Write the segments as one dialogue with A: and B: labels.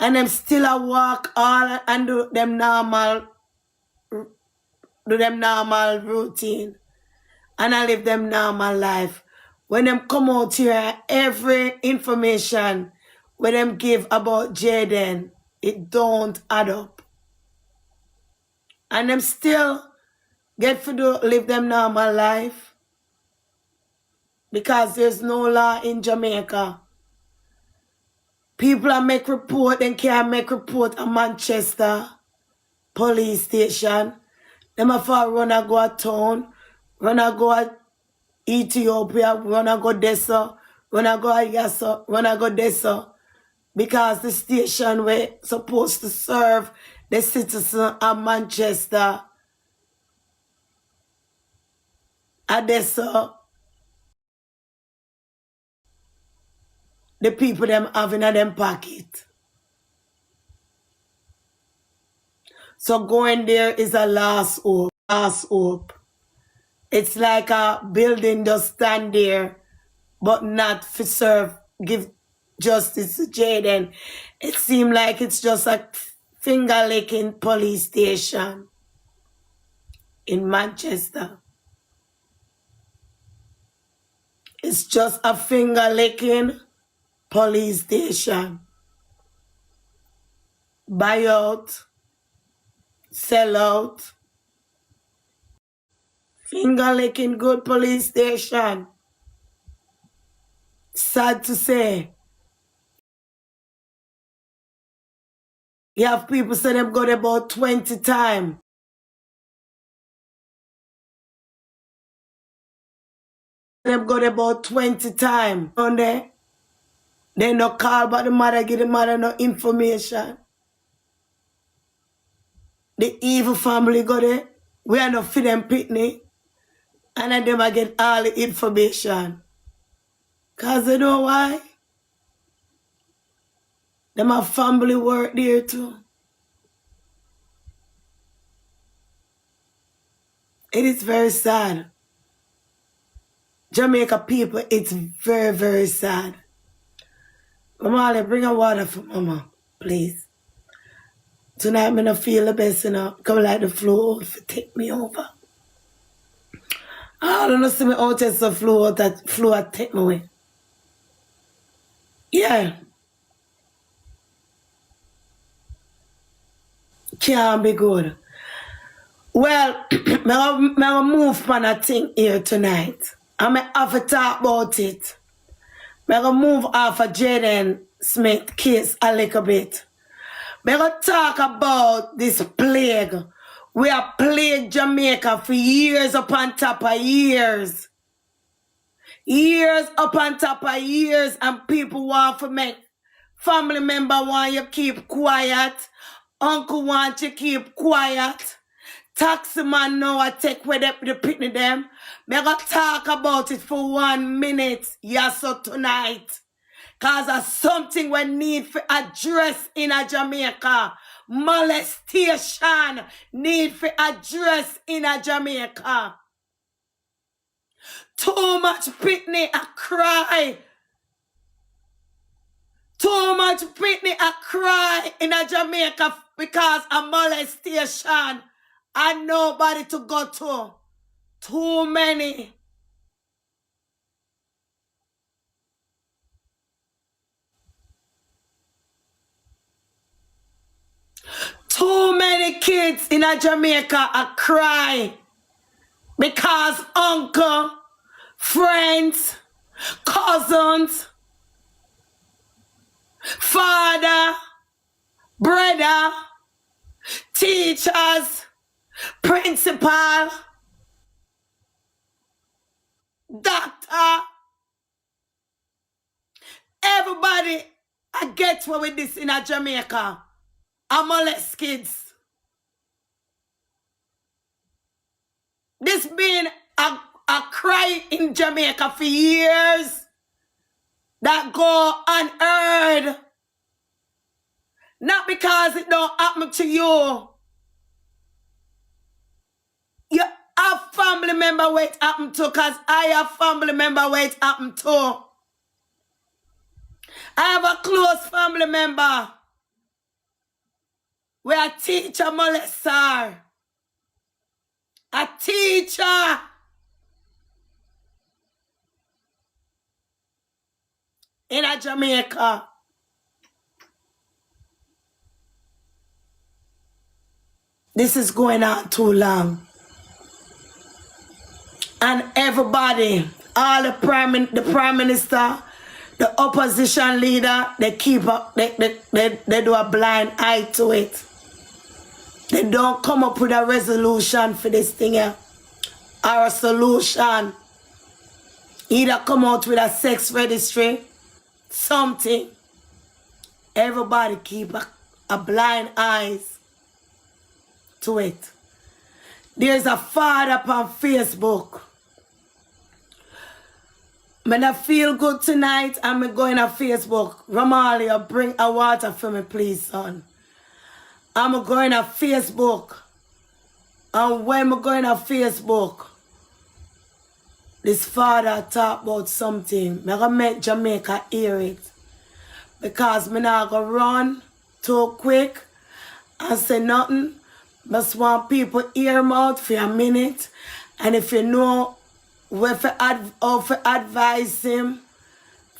A: And them still a walk all and do them normal routine. And I live them normal life. When them come out here, every information when them give about Jayden, it don't add up. And them still get to live them normal life. Because there's no law in Jamaica. People that make report, they can't make report at Manchester police station. Them have to run and go to town, run and go to Ethiopia, run and go Dessa, run and go to Yassa, run and go Dessa. Because the station were supposed to serve the citizen of Manchester, Dessa, the people them having in them pocket. So going there is a last hope. Last hope. It's like a building just stand there, but not for serve, give justice to Jayden. It seems like it's just a finger-licking police station in Manchester. It's just a finger-licking police station. Buy out, sell out. Finger-licking good police station. Sad to say. You have people say them got about 20 times. Them got about 20 times. On there. They no call but the mother, give the mother no information. The evil family got it. We are not for them pitney. And then them I get all the information. Cause you know why? Them have family work there too. It is very sad. Jamaica people, it's very, very sad. Mama, bring a water for Mama, please. Tonight, I'm not feel the best, you know. Come like the flu out to take me over. I don't know, see me out as the flu out that flu out take me away. Yeah. Can't be good. Well, I'm gonna move on a thing here tonight. I'm gonna have to talk about it. I'm gonna move off of Jayden Smith case a little bit. I'm gonna talk about this plague. We have plagued Jamaica for years upon top of years. Years upon top of years, and people want to make family member want you keep quiet. Uncle want you keep quiet. Taxi man know I take where the pitney them. Me gonna talk about it for 1 minute. Yes, so tonight. Cause that's something we need for address in a Jamaica. Molestation need for address in a Jamaica. Too much pitney a cry. Too much pitney a cry in a Jamaica because of molestation and nobody to go to. Too many. Too many kids in a Jamaica are crying because uncle, friends, cousins, father, brother, teachers, principal, doctor, everybody I get what with this in a Jamaica. I molest kids. This been a cry in Jamaica for years that go unheard. Not because it don't happen to you. You have family member where it happen to, because I have family member where it happen to. I have a close family member We a teacher molester. A teacher. In a Jamaica. This is going on too long. And everybody, all the prime minister, the opposition leader, they keep up, they do a blind eye to it. They don't come up with a resolution for this thing here, or a solution. Either come out with a sex registry, something. Everybody keep a blind eyes to it. There's a father on Facebook. When I feel good tonight, I'm going on Facebook. Romalia, bring a water for me, please, son. I'm going on Facebook. And when I'm going on Facebook, this father talk about something. I'm going to make Jamaica hear it. Because I'm not going to run too quick and say nothing. I just want people hear him out for a minute. And if you know how to advise him,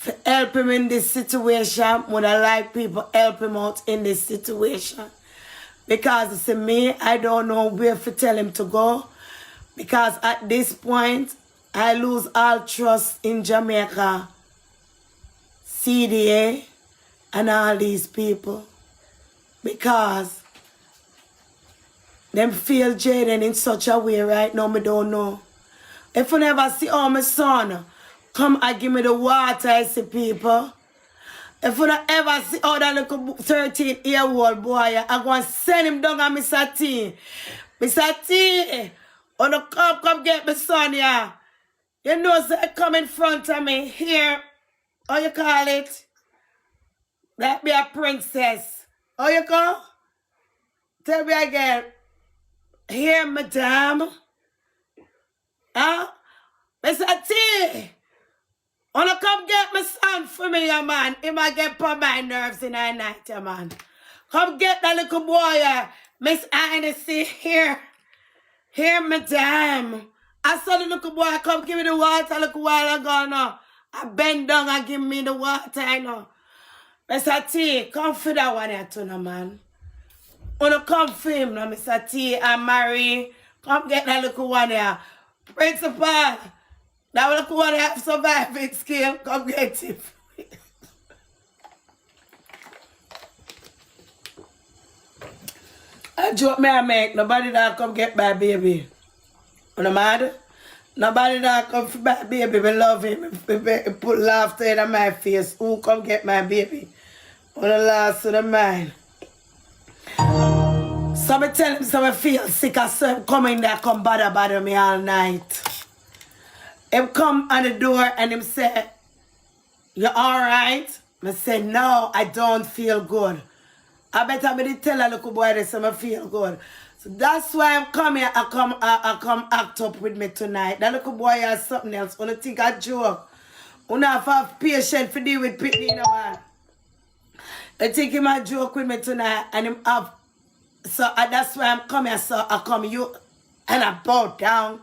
A: to help him in this situation, would I like people help him out in this situation. Because you see me, I don't know where to tell him to go. Because at this point, I lose all trust in Jamaica, CDA, and all these people. Because them feel Jayden in such a way right now, me don't know. If you never see my son, come and give me the water, I see people. If you don't ever see that little 13-year-old boy, I'm going to send him down on Mr. T. Mr. T, come get my son, yeah. You know, so come in front of me here. How you call it? Let me a princess. How you call? Tell me again. Here, madam. Huh? Mr. T. Wanna come get my son for me, yeah, man. He might get put my nerves in the night, yeah, man. Come get that little boy, yeah. Miss Hennessy, here. Here, madam. I saw the little boy come give me the water a little while ago now. I bend down and give me the water, I know. Mr. T, come for that one here too, no, man. Wanna come for him, no, Mr. T and Mary. Come get that little one here. Principal, that little one have surviving skill. Come get him. I joke me I make. Nobody that come get my baby. You know mad? Nobody that come for my baby. We love him. We put laughter in my face. Who come get my baby? On the last of the mind. So I tell him so I feel sick. I saw him coming there, come bother me all night. Him come on the door and him say, you alright? I say, no, I don't feel good. I better me tell a little boy this, I feel good. So that's why I'm coming here. I come act up with me tonight. That little boy has something else. Wanna think a joke. Wanna have patience for deal with Pitney, you know, man. I think him a joke with me tonight and him have. So that's why I'm coming. So I come you and I bow down.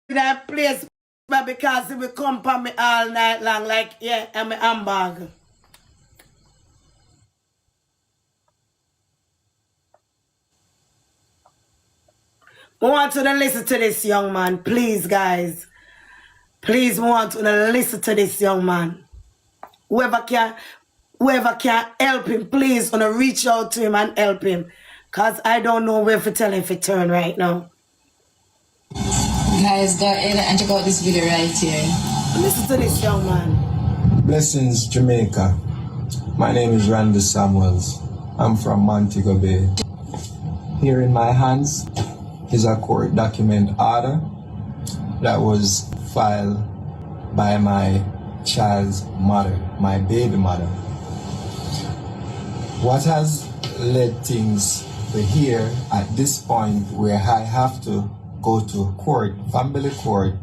A: That place, but because it will come for me all night long, like, yeah, and my handbag. I want you to listen to this young man, please, guys. Please, I want you to listen to this young man. Whoever can help him, please, want to reach out to him and help him. Because I don't know where to tell him to turn right now.
B: Guys, go ahead and check out this video right here.
A: Listen to this young man.
C: Blessings, Jamaica. My name is Randy Samuels. I'm from Montego Bay. Here in my hands is a court document order that was filed by my child's mother, my baby mother. What has led things to here at this point where I have to go to court, family court.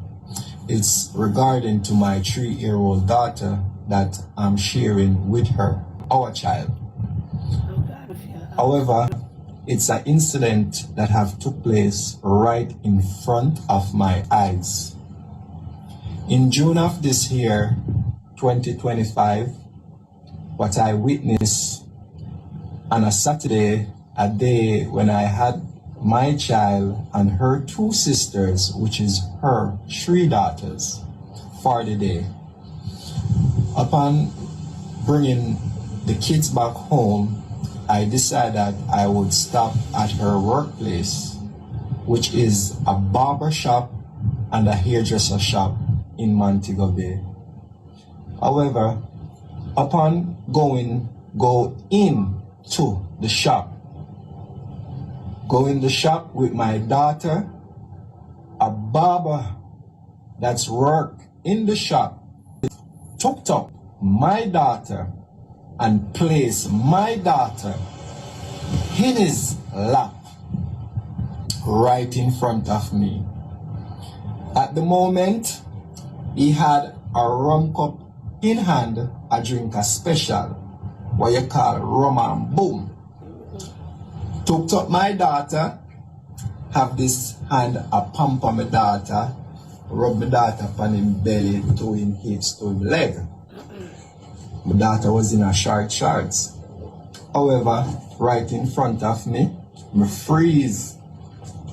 C: It's regarding to my 3-year-old daughter that I'm sharing with her, our child. However, it's an incident that have took place right in front of my eyes. In June of this year, 2025, what I witnessed on a Saturday, a day when I had my child and her 2 sisters, which is her 3 daughters, for the day. Upon bringing the kids back home, I decided I would stop at her workplace, which is a barber shop and a hairdresser shop in Montego Bay. However, upon go in to the shop, go in the shop with my daughter, a barber that's work in the shop took up my daughter and placed my daughter in his lap right in front of me. At the moment, he had a rum cup in hand, a drink a special, what you call rum and boom. Took up my daughter, have this hand a pump on my daughter, rub my daughter upon him belly, to him hips, to him leg. My daughter was in her shorts. However, right in front of me, me freeze.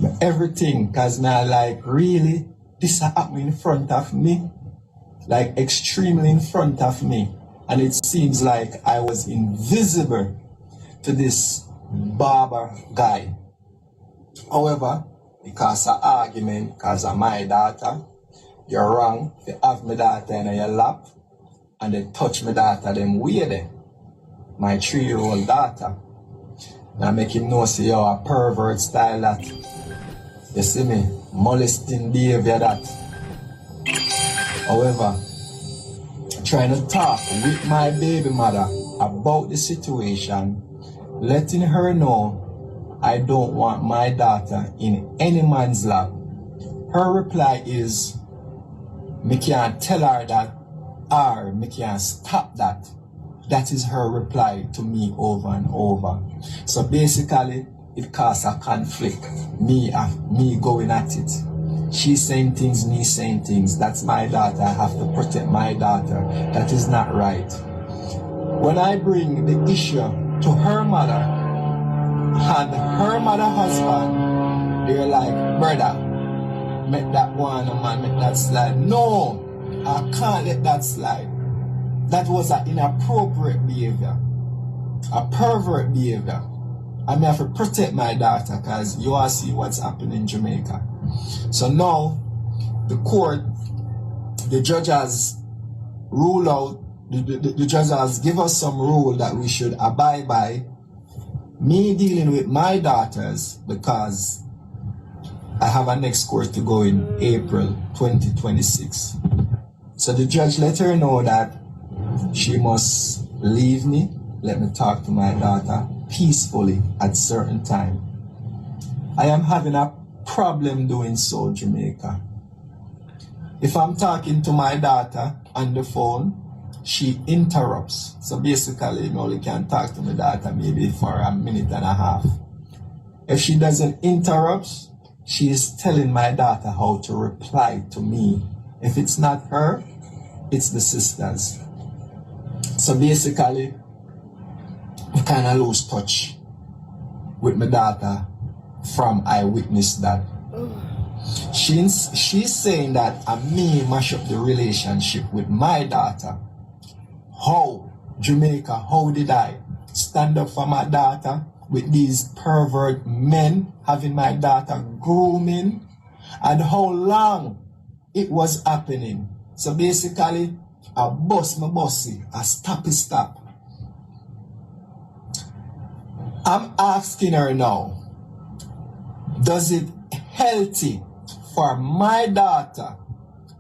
C: Me everything, cause me like, really? This happened in front of me? Like extremely in front of me. And it seems like I was invisible to this barber guy. However, because of argument, because of my daughter, you're wrong. If you have my daughter in your lap and they touch my daughter, them weird. My 3-year-old daughter. Now make him know, see, you're a pervert style that. You see me? Molesting behavior that. However, trying to talk with my baby mother about the situation, letting her know I don't want my daughter in any man's lap. Her reply is, me can't tell her that, or me can't stop that. That is her reply to me over and over. So basically, it caused a conflict. Me going at it. She saying things, me saying things. That's my daughter. I have to protect my daughter. That is not right. When I bring the issue to her mother and her mother husband, they're like, brother, make that one, man, make that slide. No, I can't let that slide. That was an inappropriate behavior, a pervert behavior. I may have to protect my daughter because you all see what's happening in Jamaica. So now, the court, the judge has ruled out, the judge has given us some rule that we should abide by. Me dealing with my daughters because I have a next court to go in April 2026. So the judge let her know that she must leave me, let me talk to my daughter peacefully at certain time. I am having a problem doing so, Jamaica. If I'm talking to my daughter on the phone, she interrupts. So basically, I only can talk to my daughter maybe for a minute and a half. If she doesn't interrupt, she is telling my daughter how to reply to me. If it's not her, it's the sisters. So basically, I kind of lose touch with my daughter from I witnessed that. She's saying that me mash up the relationship with my daughter. How? Jamaica, how did I stand up for my daughter with these pervert men having my daughter grooming? And how long it was happening? So basically, I bust my bossy, I stop. I'm asking her now, does it healthy for my daughter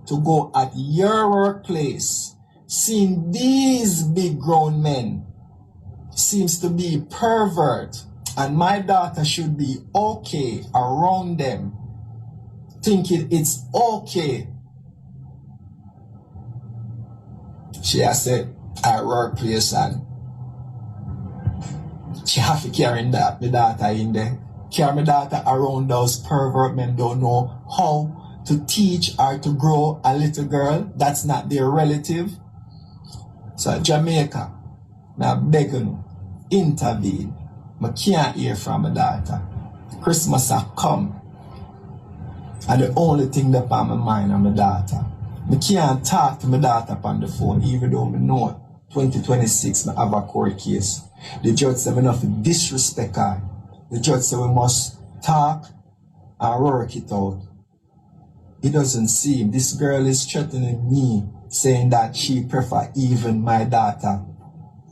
C: to go at your workplace, seeing these big grown men seems to be pervert, and my daughter should be okay around them? thinking it's okay. She has said at workplace and she have to carry that, my daughter in there. Carry my daughter around those pervert men don't know how to teach or to grow a little girl. That's not their relative. So Jamaica, now begging you, intervene. I can't hear from my daughter. Christmas has come. And the only thing that on my mind is my daughter. I can't talk to my daughter on the phone, even though I know 2026 I have a court case. The judge said enough disrespect her. The judge said we must talk and work it out. It doesn't seem. This girl is threatening me, saying that she prefer even my daughter.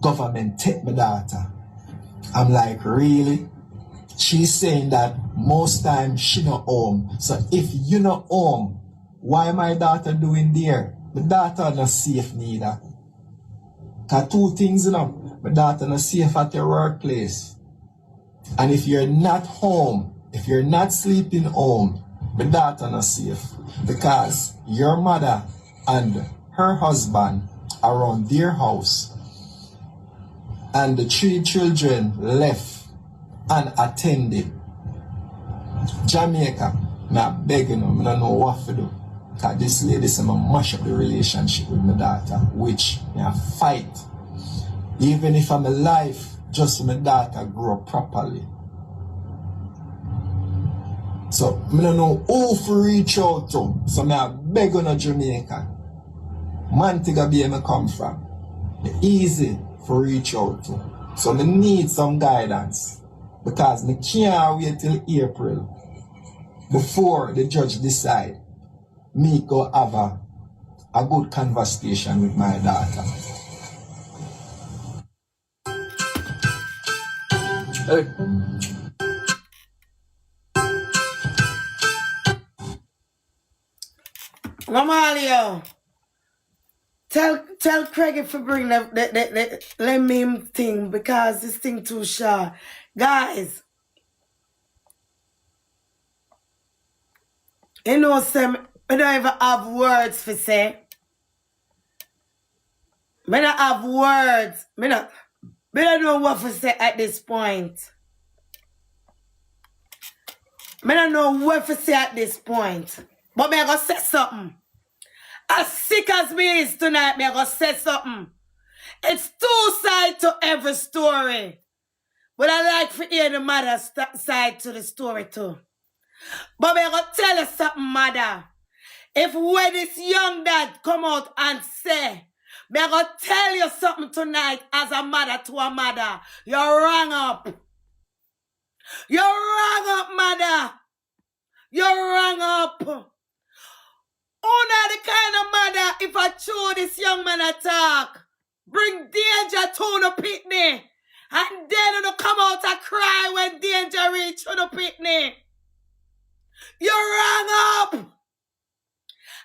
C: Government take my daughter. I'm like, really? She's saying that most times she not home. So if you not home, why my daughter doing there? My daughter not safe neither. Cause two things, you know. My daughter not safe at your workplace. And if you're not home, if you're not sleeping home, my daughter not safe. Because your mother and her husband are around their house. And the 3 children left unattended. Jamaica, I'm begging them, I don't know what to do. Because this lady said I mash up the relationship with my daughter, which I fight. Even if I'm alive, just so my daughter grow up properly. So I don't know who to reach out to. So I beg on a Jamaica. Montego Bay I come from. Easy for reach out to. So I need some guidance. Because I can't wait till April before the judge decide me go have a good conversation with my daughter. Hey.
A: Mamalio, tell Craig if you bring the meme thing because this thing too short. Guys, you know, I don't even have words for say. I don't have words. I don't know what to say at this point. I don't know what to say at this point. But I'm going to say something. As sick as me is tonight, I'm going to say something. It's 2 sides to every story. But I like to hear the mother's side to the story too. But I'm going to tell you something, mother. If when this young dad come out and say, I'm going to tell you something tonight as a mother to a mother. You're wrong up. You're wrong up, mother. You're wrong up. Who not the kind of mother if I chew this young man attack? Bring danger to the pitney. And then you come out and cry when danger reach to the pitney. You're wrong up.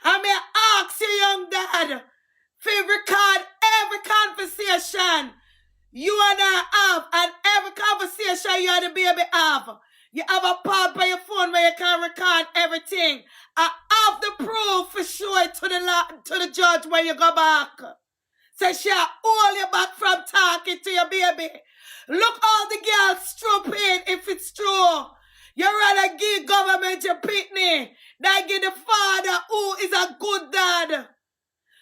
A: I may ask you, young dad, to record every conversation you and I have, and every conversation you and the baby have. You have a part by your phone where you can record everything. I have the proof for sure to the judge when you go back. So she'll hold you back from talking to your baby. Look all the girls stupid if it's true. You rather give government your pitney than give the father who is a good dad.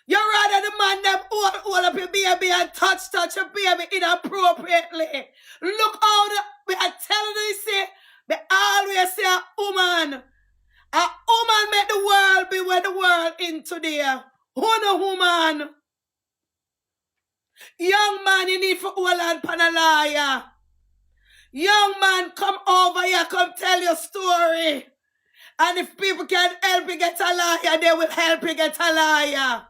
A: You rather the man them hold up your baby and touch your baby inappropriately. Look how we are telling you, say, they always say a woman make the world be where the world in today. Who no woman? Young man, you need for hold on panalaya. Young man, come over here, come tell your story. And if people can help you get a lawyer, they will help you get a lawyer.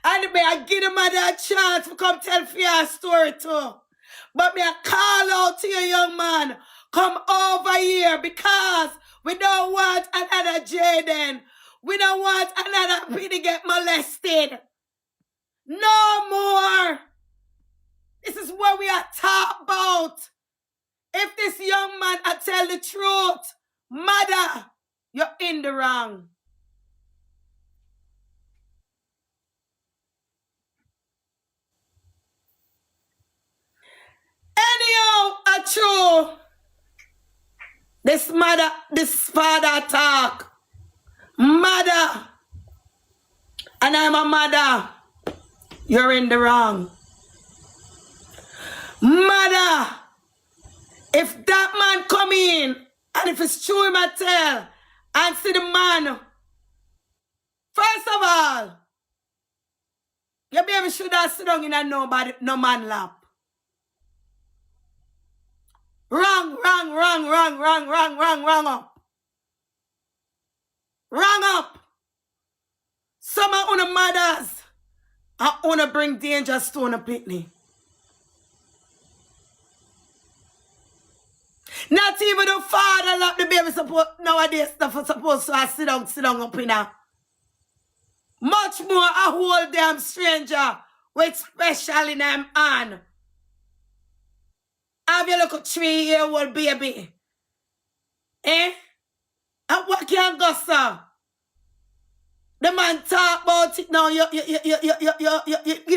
A: And may I give the mother a chance to come tell your story too. But may I call out to you, young man, come over here because we don't want another Jayden. We don't want another P to get molested. No more. This is what we are talking about. If this young man I tell the truth, mother, You're in the wrong. Anyhow, a true. This father talk. Mother. And I'm a mother. You're in the wrong. Mother. If that man come in, and if it's true him I tell, and see the man, first of all, your baby should have sit down in a no man lap. Wrong up. Wrong up. Some of una mothers are una bring danger to una pitney. Not even the father lap the baby nowadays stuff supposed to sit down up in her. Much more a whole damn stranger with special in them hand. Have you look at 3-year-old baby? Eh? And what can go, sir? The man talk about it now. You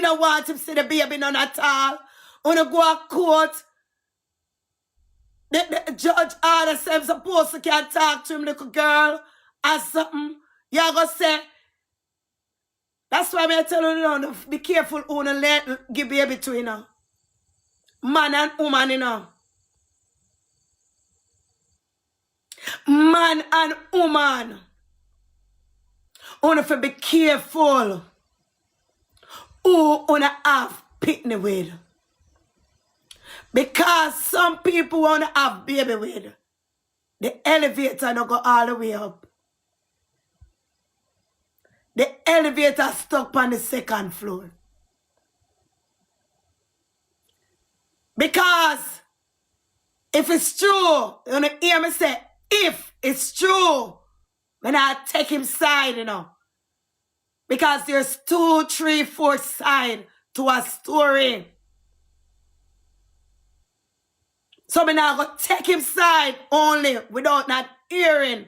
A: don't want him to see the baby none at all. When you go to court, the judge order says supposed to can talk to him, little girl, or something. You're going to say, that's why I tell you, no, be careful who you let give baby to, you know. Man and woman, you know. Man and woman. You have to be careful who you have pitney with. Because some people want to have baby with. The elevator don't go all the way up. The elevator stuck on the 2nd floor. Because if it's true, you know, hear me say, if it's true, when I take him side, you know. Because there's 2, 3, 4 sides to a story. So I'm not going to take him side only without not hearing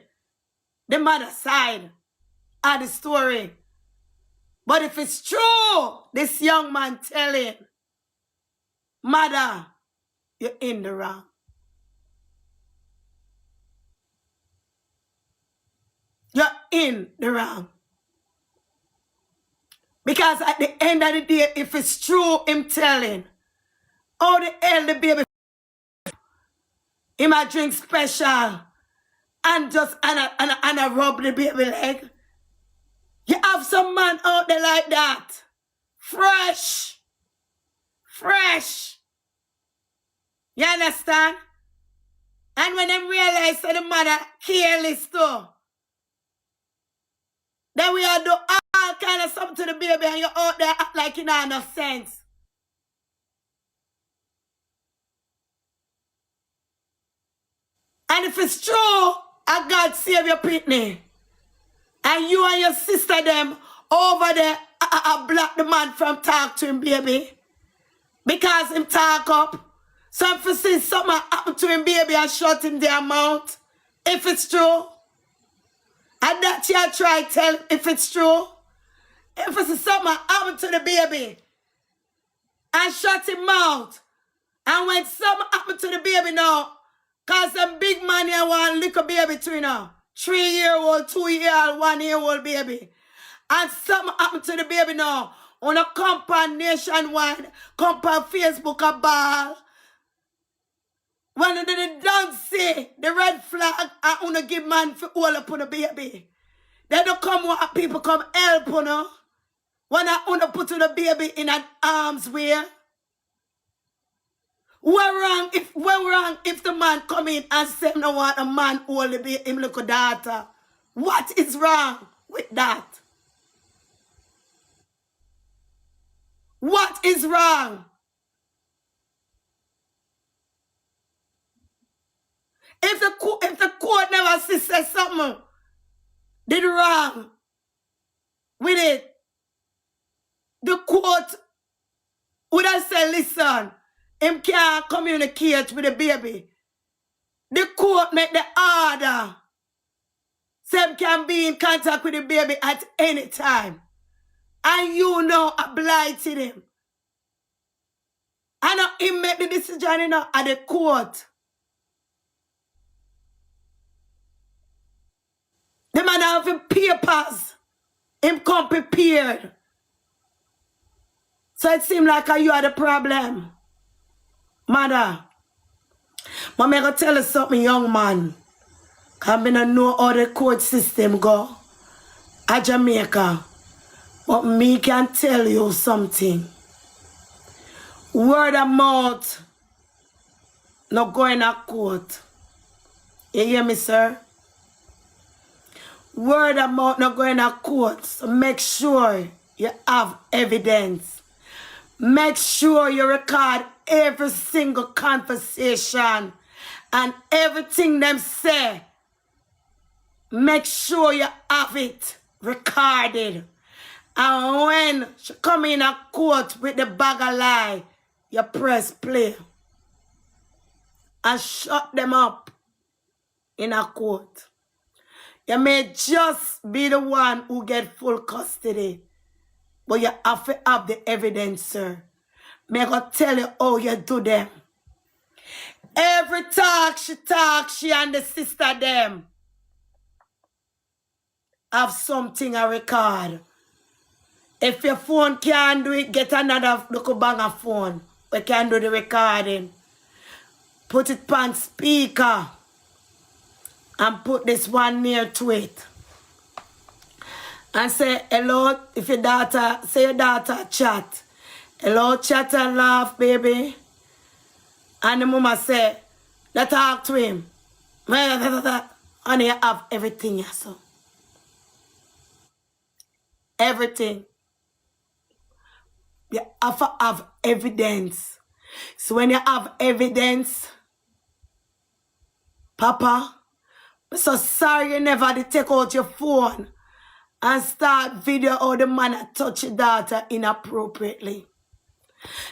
A: the mother side of the story. But if it's true, this young man telling, mother, you're in the wrong. You're in the wrong. Because at the end of the day, if it's true, him telling, how the hell the baby he might drink special and just and rub the baby leg. You have some man out there like that. Fresh. You understand? And when them realize that the mother careless too, then we are do all kind of something to the baby and you out there act like you don't have enough sense. And if it's true, and God save your pitney, and you and your sister them over there block the man from talk to him, baby. Because him talk up. So if you see something happen to him, baby, and shut him their mouth, if it's true. And that you try to tell if it's true. If you see something happen to the baby, and shut him mouth, and when something happen to the baby now, cause some big man here want little baby to you know. 3-year-old, 2-year-old, 1-year-old baby. And something happened to the baby now. On a compound nationwide, compound Facebook a ball. When they don't see the red flag and wanna give man for all up on the baby. They don't come when people come help on her. When I wanna put the baby in an arm's way. We're wrong if the man come in and say no want a man only be him little daughter. What is wrong with that? What is wrong? If the court never says something did wrong with it, the court would have said, listen, him can't communicate with the baby. The court make the order. Sam can be in contact with the baby at any time. And you know obliged him. I know him make the decision, you know, at the court. The man have him papers. Him come prepared. So it seems like you are the problem. Mother. But I'm going to tell you something, young man. Because I don't know how the court system go at Jamaica. But me can tell you something. Word of mouth not going to court. You hear me, sir? Word of mouth not going to court. So make sure you have evidence. Make sure you record every single conversation and everything them say. Make sure you have it recorded. And when she come in a court with the bag of lie, you press play. And shut them up in a court. You may just be the one who get full custody. But you have to have the evidence, sir. May I go tell you how you do them. Every talk, she and the sister them have something to record. If your phone can't do it, get another local banger phone. We can do the recording. Put it on speaker. And put this one near to it. And say, hello, if your daughter, say your daughter chat. Hello, chat and laugh, baby. And the mama say, let's talk to him. And you have everything, yes, so. Everything. You have to have evidence. So when you have evidence, Papa, I'm so sorry you never did take out your phone and start video how the man touch your daughter inappropriately.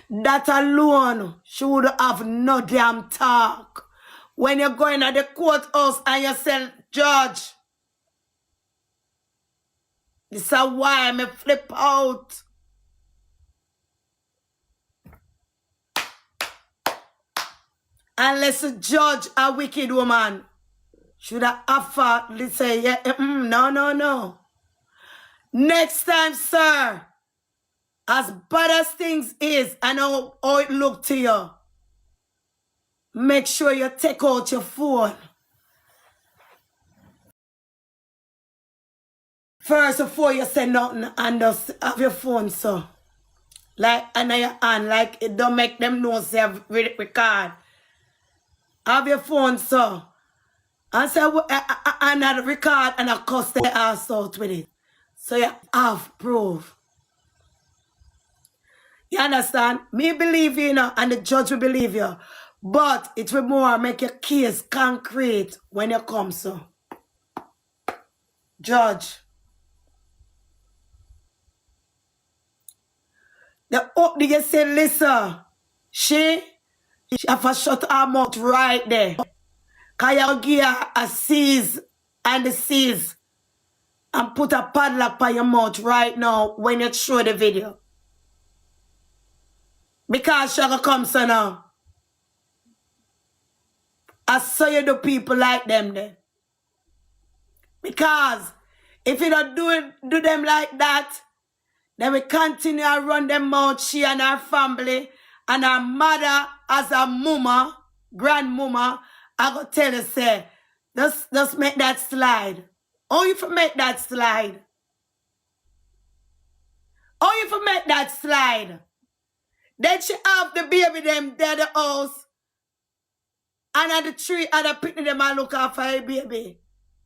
A: That alone should have no damn talk. When you're going to the courthouse and you say, Judge, this is why I flip out. Unless a judge, a wicked woman, should have offered, let's say, yeah, no. Next time, sir, as bad as things is, and how it look to you, make sure you take out your phone. First, before you say nothing, and just have your phone, so. Like, under your hand, like, it don't make them know, say, have record. Have your phone, so. And say, and I record, and I cuss their ass out with it. So you have proof. You understand? Me believe you, and the judge will believe you. But it will more make your case concrete when you come, so. Judge. The you say, listen, she have to shut her mouth right there. Because you give her a seize and the seize. And put a padlock on your mouth right now when you show the video. Because she gonna come so now. I saw you do people like them then. Because if you don't do them like that, then we continue to run them mouth, she and her family, and her mother as a mama, grandmama, I go tell you, say, just make that slide. How you for make that slide? How you for make that slide? Then she have the baby them there the house. And at the tree, and the picnic them and look after her baby.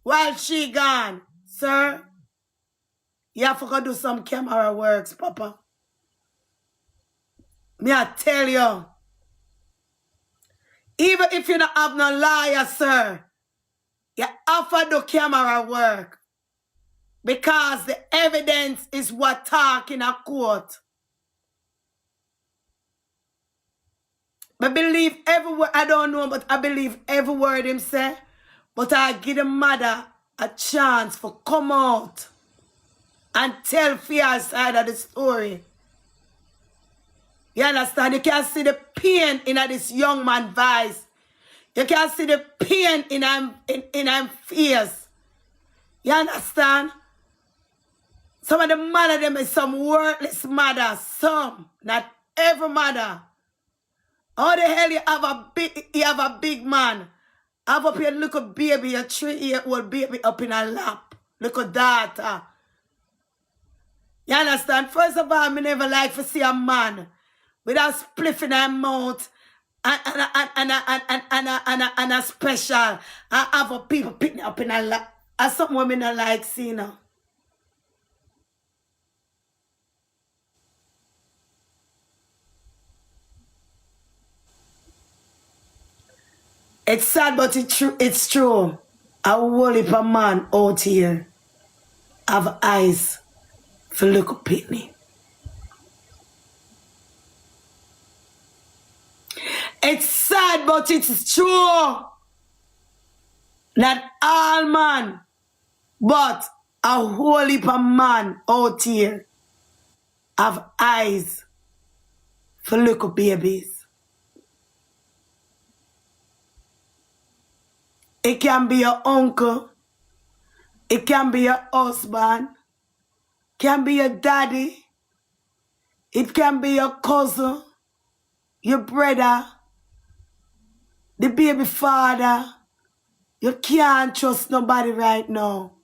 A: While she gone. Sir, you have to go do some camera works, Papa. Me I tell you. Even if you don't have no lawyer, sir, you have to do camera work. Because the evidence is what talk in a court. I believe every word, I don't know, but I believe every word him say. But I give the mother a chance for come out and tell fear side of the story. You understand? You can see the pain in this young man's voice. You can see the pain in his face. You understand? Some of the mother them is some worthless mother. Some, not every mother. How the hell you have a big man? Have up your little baby, your 3-year-old baby up in a lap. Little daughter. You understand? First of all, I never like to see a man with a spliff in her mouth and a special. And have a people picking up in a lap. That's something women don't like seeing now. It's sad, but it's true. A whole heap of man out here have eyes for look up at me. It's sad, but it's true. Not all man, but a whole heap of man out here have eyes for little babies. It can be your uncle. It can be your husband. Can be your daddy. It can be your cousin, your brother, the baby father. You can't trust nobody right now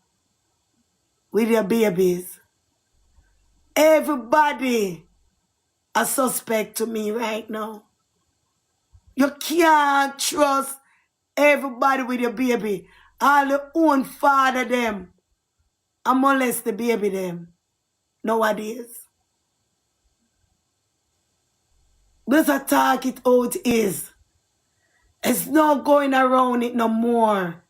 A: with your babies. Everybody a suspect to me right now. You can't trust everybody with your baby. All your own father them and molest the baby them nowadays. This attack it out is. It's not going around it no more.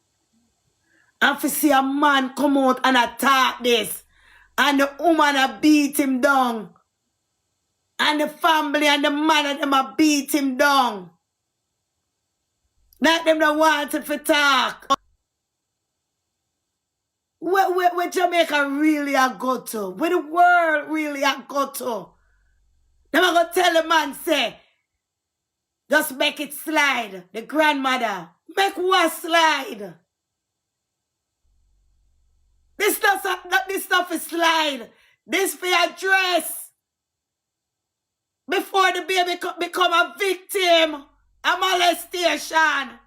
A: And if you see a man come out and attack this, and the woman a beat him down, and the family and the man and them a beat him down, like them don't want it to talk. Where Jamaica really a go to? Where the world really a go to? Them a go tell the man say, just make it slide. The grandmother, make what slide? This stuff is slide. This for your dress. Before the baby become a victim of molestation.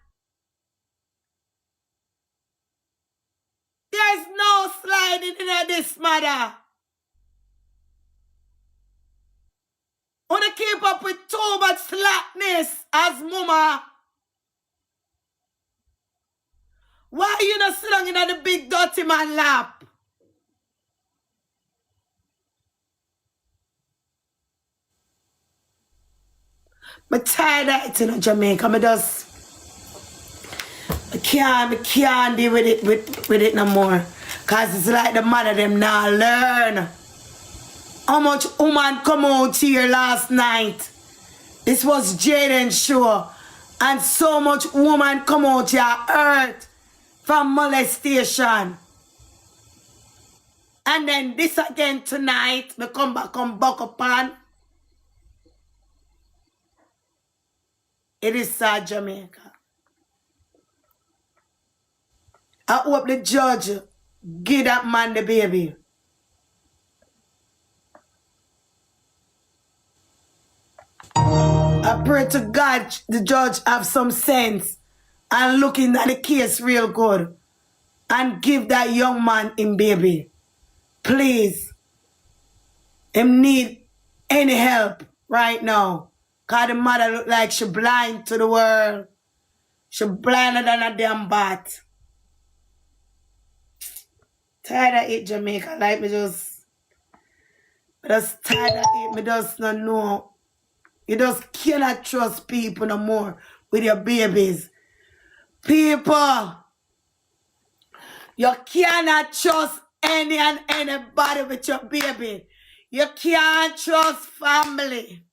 A: There's no sliding in this mother. Wanna keep up with too much slackness as mama. Why you not sit down in the big dirty man lap? I'm tired of it in Jamaica. I can't deal with it no more. Cause it's like the mother them now learn. How much woman come out here last night? This was Jayden's show. And so much woman come out here hurt from molestation. And then this again tonight, we come back on buck upon. It is sad Jamaica. I hope the judge give that man the baby. I pray to God the judge have some sense and looking at the case real good and give that young man him baby. Please. Him need any help right now. Cause the mother look like she blind to the world. She blinder than a damn bat. Tired of it, Jamaica. Like me just tired of it. Me just not know. You just cannot trust people no more with your babies. People, you cannot trust any and anybody with your baby. You can't trust family.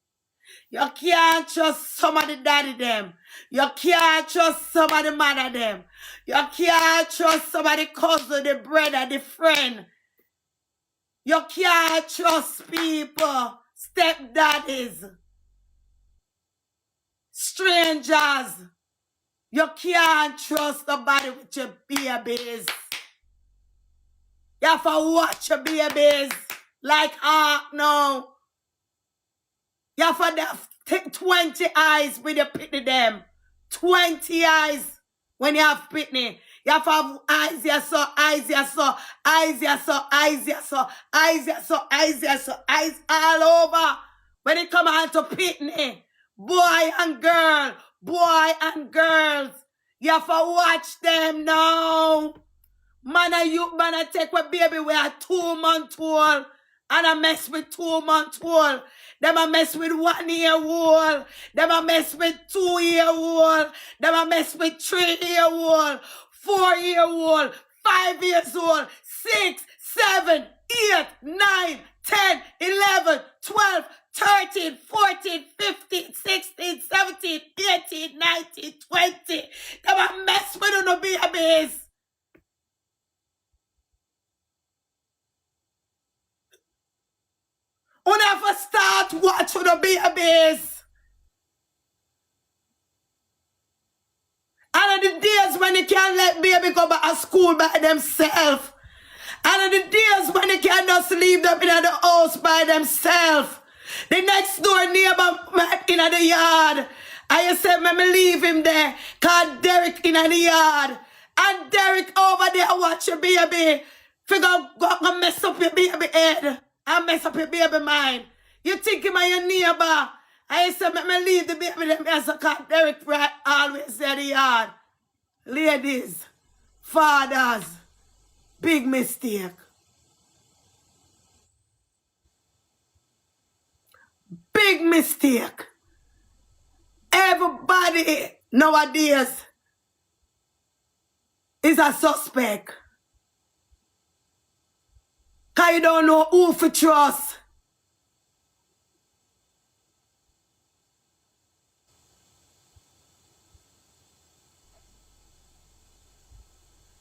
A: You can't trust some of the daddy them. You can't trust some of the mother them. You can't trust somebody cousin, the brother, the friend. You can't trust people, stepdaddies, strangers. You can't trust nobody with your babies. You have to watch your babies like now. You have to take 20 eyes with your pitney them. 20 eyes when you have pitney. You have to have eyes, yes, so, eyes, yes, so, eyes, yes, so, eyes, yes, so, eyes, yes, so, eyes, yes, so, eyes all over. When it come on to pitney, boy and girls, you have to watch them now. Man, I take a baby we are 2 months old, and I mess with 2 months old. Them I mess with 1 year old. Them I mess with 2 year old. Them I mess with 3 year old, 4 year old, 5 years old, 6, 7, 8, 9, 10, 11, 12, 13, 14, 15, 16, 17, 18, 19, 20. Them I mess with no babies. You never start watching the babies. And the days when you can't let baby go back to school by themselves. And the days when you can't just leave them in the house by themselves. The next door neighbor in the yard. And you say, let me leave him there. Cause Derek in the yard. And Derek over there watch your baby. Figure go mess up your baby head. And mess up your baby mind. You think him and your neighbor. I said, let me leave the baby them as a cat. Derek right always said the yard. Ladies, fathers, big mistake. Big mistake. Everybody nowadays is a suspect. Because you don't know who to trust.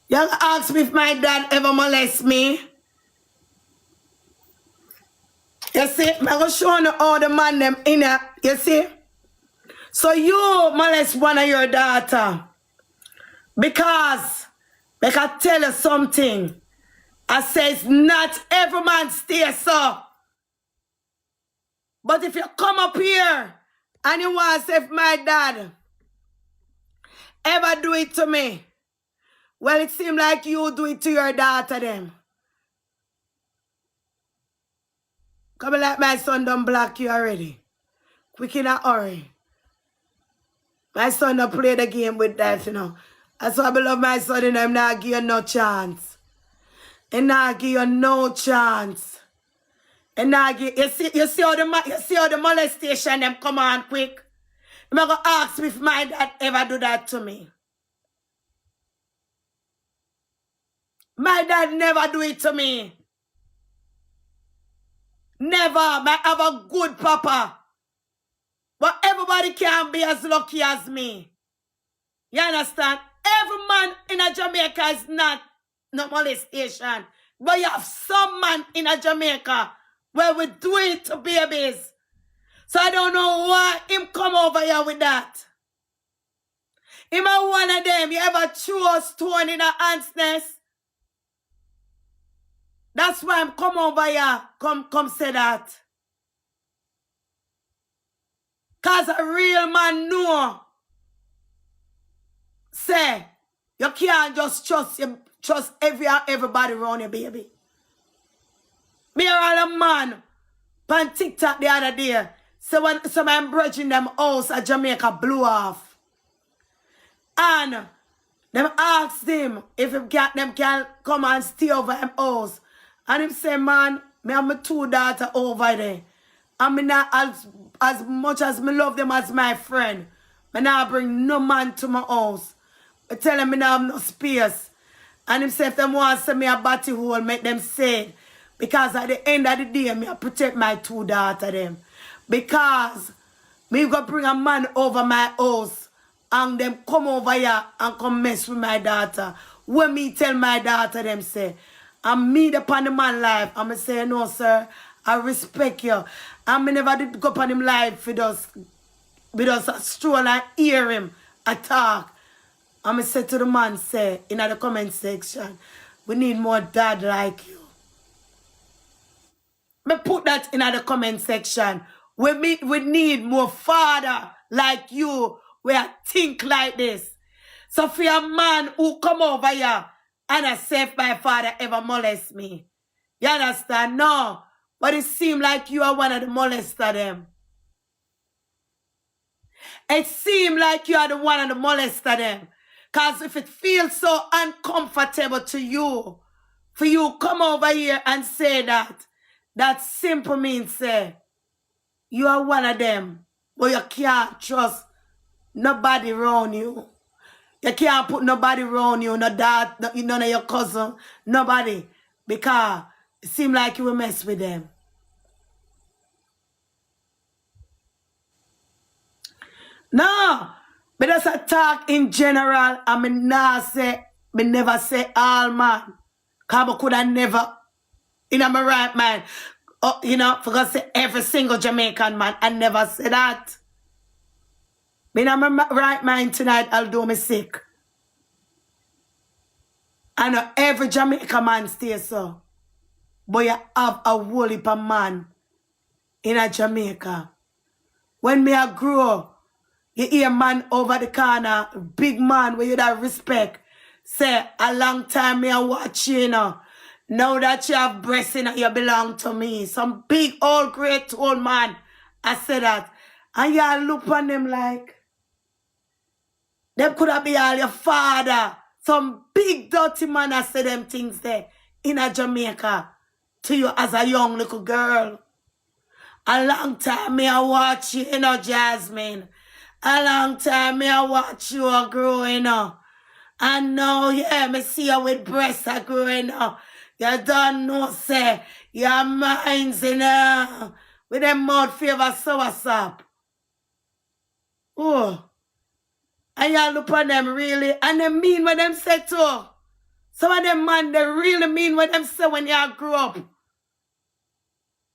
A: You ask me if my dad ever molest me. You see, I'm going to show you all the man them in it. You see? So you molest one of your daughter. Because, I can tell you something. I says not every man stays so. But if you come up here and you want to say if my dad ever do it to me, well, it seems like you do it to your daughter then. Come like my son done block you already. Quick in a hurry. My son don't play the game with that, you know. That's why I love my son and I'm not give you no chance. And not give you no chance. And not give you see how the molestation them come on quick. I'm gonna ask me if my dad ever do that to me. My dad never do it to me. Never. I have a good papa. But everybody can't be as lucky as me. You understand? Every man in a Jamaica is not no molestation. But you have some man in a Jamaica where we do it to babies. So I don't know why him come over here with that. Him a one of them. You ever throw a stone in a ant's nest? That's why I'm come over here. Come say that. Cause a real man know. Say, you can't just trust everybody around your baby. Me all a man on TikTok the other day. So when I'm bridging them house at Jamaica blew off. And them asked him if them can come and stay over him house. And him say, man, me have my 2 daughters over there. And me not as much as me love them as my friend. Me not bring no man to my house. I tell them me not have no space. And him say if them want to say me a body hole, make them say it. Because at the end of the day, me I protect my 2 daughters them. Because me go bring a man over my house and them come over here and come mess with my daughter. When me tell my daughter them say, I'm me upon the man life, I'm say, no sir, I respect you. And me never did go upon him life with us a stroll and hear him attack. I'm say to the man, say, in the comment section, we need more dad like you. Me put that in the comment section. We need more father like you where think like this. So for a man who come over here and a say if my father ever molest me. You understand? No. But it seems like you are one of the molester them. It seems like you are the one of the molester them. Because if it feels so uncomfortable to you, for you come over here and say that, that simple means say, you are one of them, but you can't trust nobody around you. You can't put nobody around you, no dad, none of your cousin, nobody. Because it seems like you will mess with them. No, but that's a talk in general. I mean, me never say all man. Because I could have never, in my right mind, you know, for God say every single Jamaican man, I never say that. In my right mind tonight, I'll do me sick. I know every Jamaican man stays so. But you have a whole heap of man in a Jamaica. When me I grow, you hear man over the corner, big man where you that respect. Say, a long time me I watch you, you know. Now that you have breasts, you know, you belong to me. Some big, old, great, old man. I say that. And y'all look on them like, them could have been all your father. Some big, dirty man I say them things there in a Jamaica to you as a young little girl. A long time me I watch you, you know, Jasmine. A long time me I watch you growing up. And now, yeah, me see you with breasts growing up. You don't know, say, your minds, you know, with them mouth favor soursop. Oh. And y'all look on them really, and they mean what them say too. Some of them man, they really mean what them say when y'all grow up.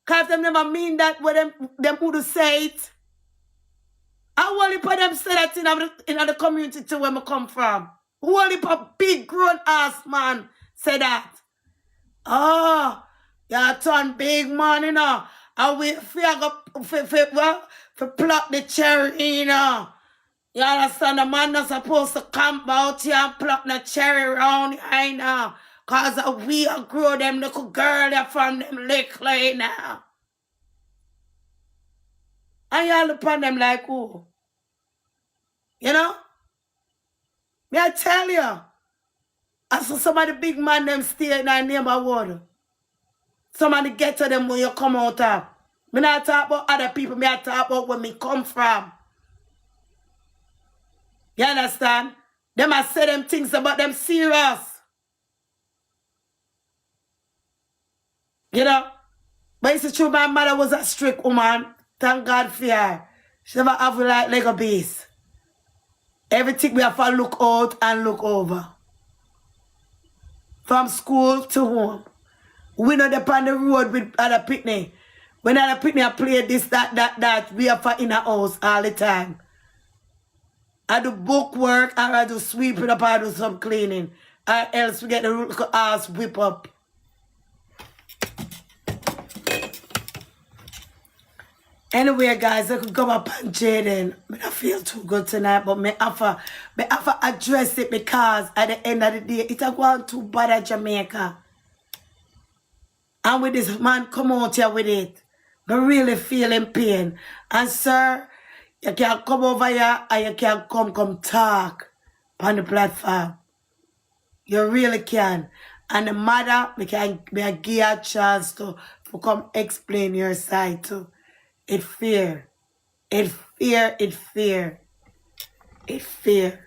A: Because them never mean that what them would say it. I want to put them say that in the community too where I come from. Only a big grown ass man say that. Oh, you turn big man, you know. And we for pluck the cherry, you know. You understand? The man not supposed to camp out here and pluck the cherry around here, you know. Because we grow them little girl there from them little, you know. And y'all look upon them like who? You know? May I tell you? I saw some of the big man them stay in our neighborhood. Some of the get to them when you come out of. Me not talk about other people, me I talk about where me come from. You understand? Them I say them things about them serious. You know? But it's true my mother was a strict woman. Thank God for her. She never have like Lego beast. Everything we have to look out and look over. From school to home. We not up on the road with other picnic. When other picnic I play this, that, we have for in a house all the time. I do book work, or I do sweeping up, or I do some cleaning. Or else we get the little ass whip up. Anyway, guys, I could go up on Jayden. I don't feel too good tonight, but I have to address it because at the end of the day, it's going too bad at Jamaica. And with this man come out here with it, I really feel in pain. And sir, you can come over here and you can come talk on the platform. You really can. And the mother, we can give you a chance to come explain your side too. It fear. It fear. It fear. It fear.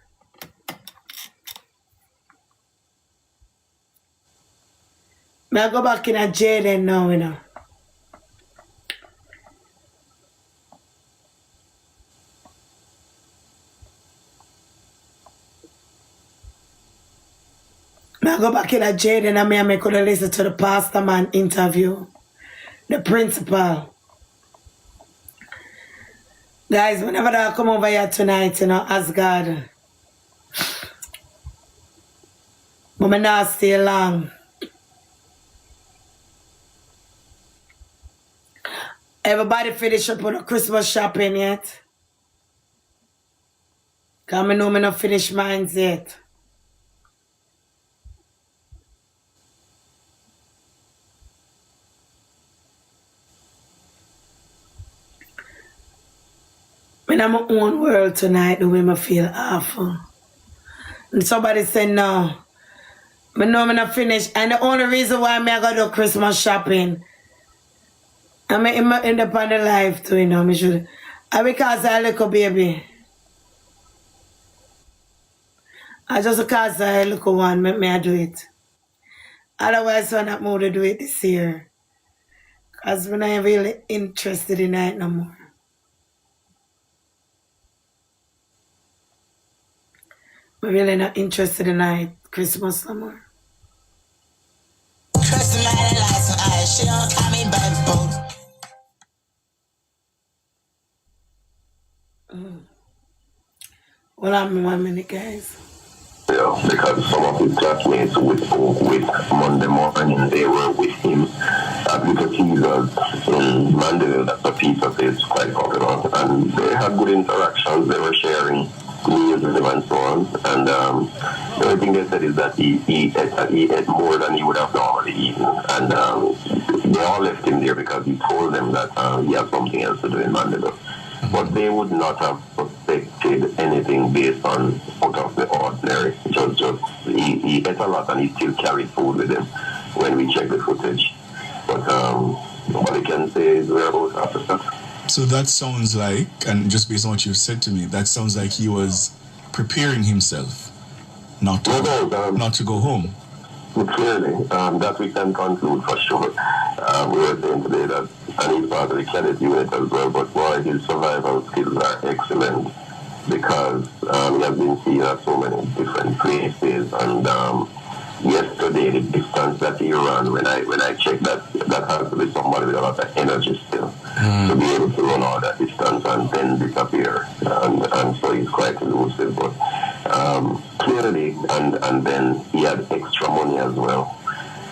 A: May I go back in a Jayden now, you know. I go back in a Jayden and I could listen to the pastor man interview. The principal. Guys, whenever I come over here tonight, you know, ask God. But I not stay long. Everybody finish up with the Christmas shopping yet? Because I know I not finish mine yet. I'm in my own world tonight, the way I feel awful. And somebody said no. I know I'm not finished. And the only reason why I go do Christmas shopping, I'm in the pan of life too, you know. I should. Because I little baby. I just because I little one, make me do it. Otherwise, I'm not more to do it this year. Because I'm not really interested in it no more. I'm really not interested in it Christmas no more.
D: She don't call me baby boo.
A: Hold on 1 minute, guys.
E: Yeah, because some of his classmates we spoke with Monday morning, they were with him at Little Caesars in Mandeville. That's what Peter says, quite popular. And they had good interactions. They were sharing news with him and so on. And the only thing they said is that he ate more than he would have normally eaten. And they all left him there because he told them that he had something else to do in Mandeville. But they would not have suspected anything based on out of the ordinary. He ate a lot and he still carried food with him when we checked the footage. But what I can say is whereabouts after that.
F: So that sounds like, and just based on what you said to me, that sounds like he was preparing himself not to go home.
E: Clearly, that we can conclude for sure. We were saying today that, and he's part of the cadet unit as well, but boy, his survival skills are excellent because he has been seen at so many different places. And yesterday, the distance that he ran, when I checked that has to be somebody with a lot of energy still to be able to run all that distance and then disappear. And so he's quite elusive, but clearly, and then he had extra money as well.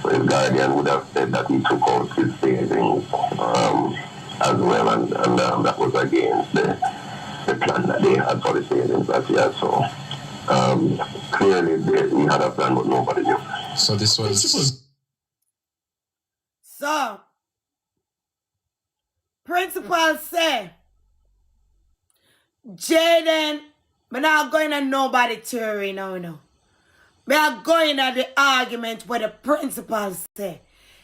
E: So his guardian would have said that he took out his savings as well, and that was against the plan that they had for the savings that he had. So clearly he had a plan, but nobody knew.
F: So this was...
A: So, principal say, Jayden, I'm not going to nobody theory now, no. We are going at the argument where the principal say.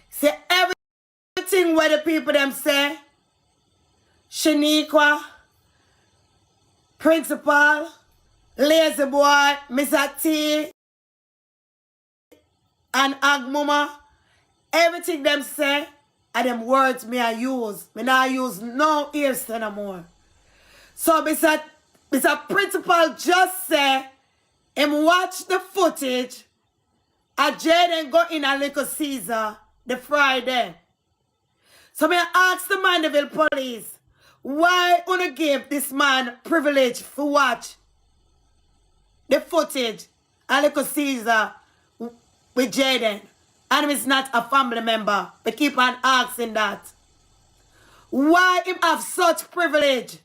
A: Say everything where the people them say, Shaniqua, principal, lazy boy, Mr. T, and Agmama, everything them say, are them words me I use. Me not use no ears no more. So Mr. Principal just say, him watch the footage of Jayden go in a Little Caesar the Friday. So me ask the Mandeville police, why wanna give this man privilege to watch the footage of Little Caesar with Jayden? And him is not a family member. We keep on asking that. Why him have such privilege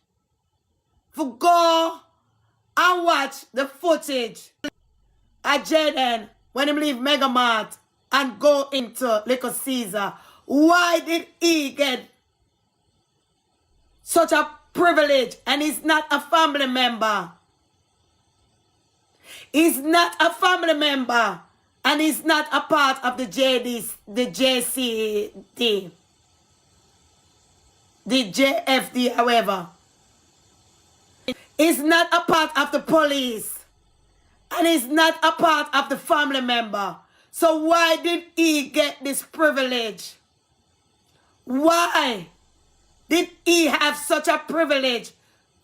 A: to go and watch the footage of Jayden when he leave Megamart and go into Little Caesar? Why did he get such a privilege and he's not a family member? He's not a family member and he's not a part of the JCD, the JFD, however. He's not a part of the police. And he's not a part of the family member. So why did he get this privilege? Why did he have such a privilege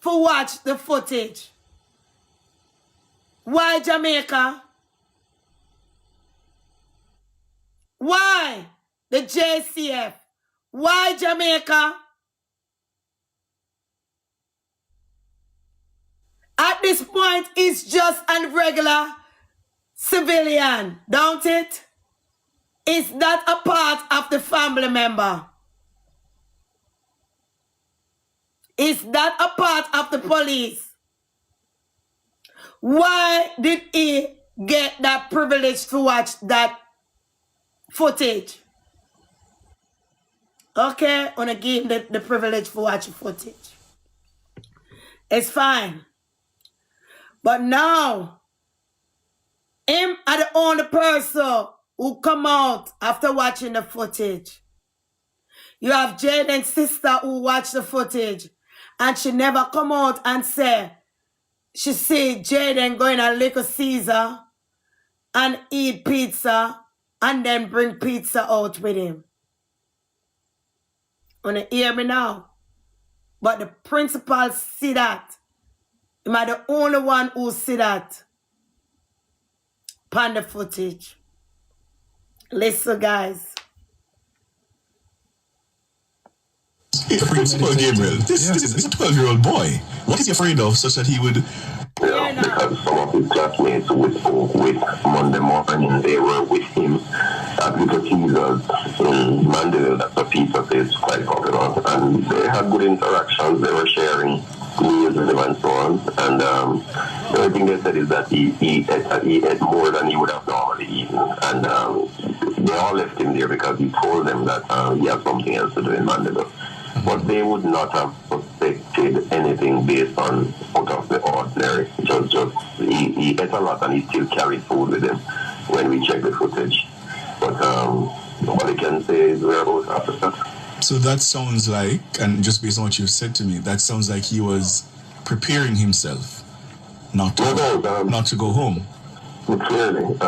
A: to watch the footage? Why Jamaica? the JCF. Why Jamaica? At this point, it's just a regular civilian, don't it? Is that a part of the family member? Is that a part of the police? Why did he get that privilege to watch that footage? Okay, I'm gonna give him the privilege to watch the footage. It's fine. But now, him are the only person who come out after watching the footage. You have Jayden's sister who watched the footage and she never come out and say she see Jayden going to Little Caesar and eat pizza and then bring pizza out with him. Wanna hear me now? But the principal see that. Am I the only one who see that? Pan the footage. Listen, guys.
F: Principal Gabriel, this is a 12-year-old boy. What is he afraid of such that he would...
E: Yeah, because some of his classmates with Monday morning, they were with him at Little Caesars in Mandeville. That's a pizza place quite popular. And they had good interactions. They were sharing meals with him and so on. And the only thing they said is that he ate more than he would have normally eaten. And they all left him there because he told them that he had something else to do in Mandeville. But they would not have suspected anything based on out of the ordinary. He ate a lot and he still carried food with him when we checked the footage. But what I can say is whereabouts after that.
F: So that sounds like, and just based on what you said to me, that sounds like he was preparing himself not to go home.
E: Clearly.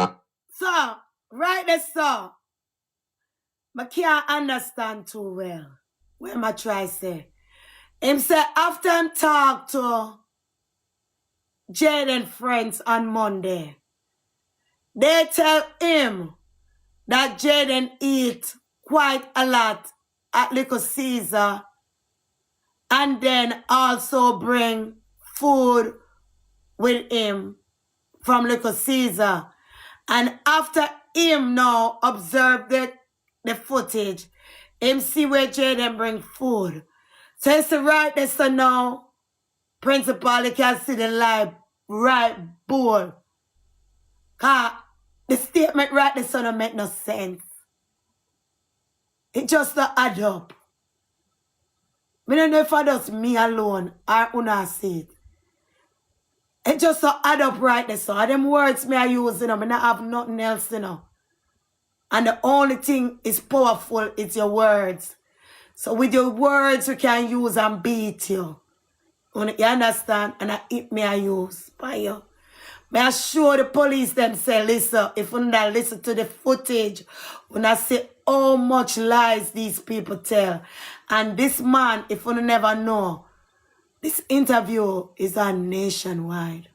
A: So, right there, so, I can't understand too well. What am I trying to say? Him say after him talk to Jayden friends on Monday, they tell him that Jayden eat quite a lot at Little Caesar and then also bring food with him from Little Caesar. And after him now observe the footage, him see where Jayden bring food. So it's right there, so now, principal, you can see the live right board. Cause the statement right there, so don't make no sense. It just don't add up. I don't know if I just me alone or una see it. It just don't add up right there, so them words me I use, I don't have nothing else, And the only thing is powerful is your words. So with your words, we can use and beat you. You understand? And I use by you. May I show the police them say, listen, if you don't listen to the footage, when I say how much lies these people tell. And this man, if you never know, this interview is on nationwide.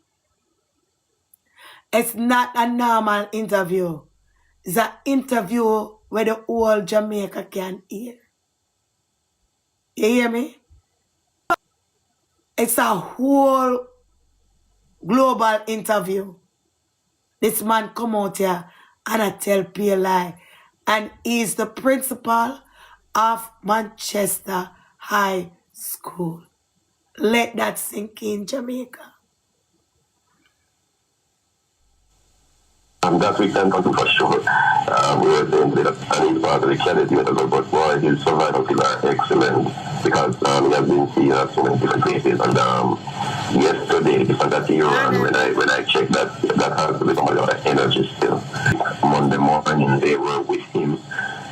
A: It's not a normal interview. It's an interview where the whole Jamaica can hear. You hear me? It's a whole global interview. This man come out here and I tell PLI. And he's the principal of Manchester High School. Let that sink in, Jamaica.
E: That we can come to for sure. We were saying that and he's part of the cadet unit as well, but boy, his survival skills are excellent because he has been seen at so many different places. And yesterday, the fantasy run, when I checked that has to be some of the energy still. Monday morning, they were with him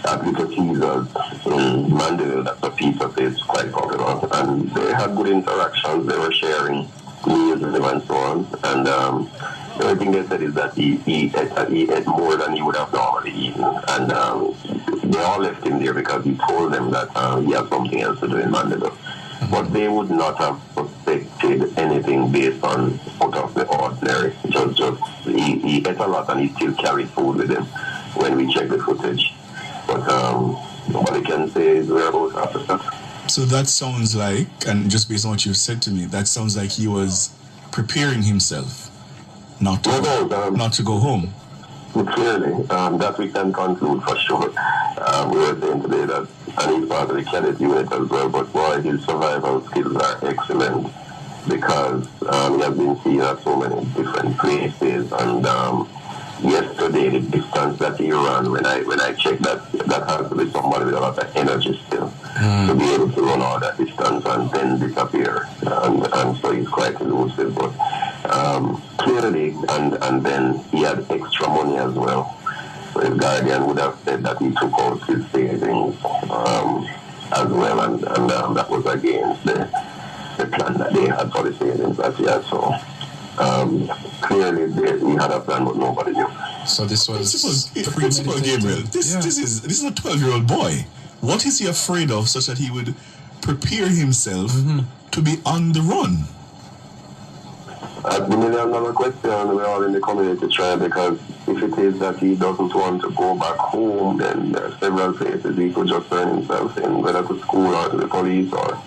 E: at Little Caesars in Mandeville. That's a pizza place quite popular. And they had good interactions. They were sharing meals with him and so on. And the only thing they said is that he ate more than he would have normally eaten. And they all left him there because he told them that he had something else to do in Mandeville. But they would not have suspected anything based on out of the ordinary. He ate a lot and he still carried food with him when we checked the footage. But but nobody can say his whereabouts after that.
F: So that sounds like, and just based on what you've said to me, that sounds like he was preparing himself not to go home.
E: Clearly, that we can conclude for sure. We were saying today that, and he's part of the cadet unit as well, but boy, his survival skills are excellent because he has been seen at so many different places, and yesterday the distance that he ran, when I checked that has to be somebody with a lot of energy still to be able to run all that distance and then disappear, and so he's quite elusive, but clearly, and then he had extra money as well. So his guardian would have said that he took out his savings as well, and that was against the plan that they had for the savings that he had. So clearly he had a plan, but nobody knew.
G: So this was
F: Principal Gabriel. This is a 12-year-old boy. What is he afraid of, such that he would prepare himself to be on the run?
E: That's the million-dollar question. We're all in the community trying, because if it is that he doesn't want to go back home, then there are several places he could just turn himself in, whether to school or to the police. Or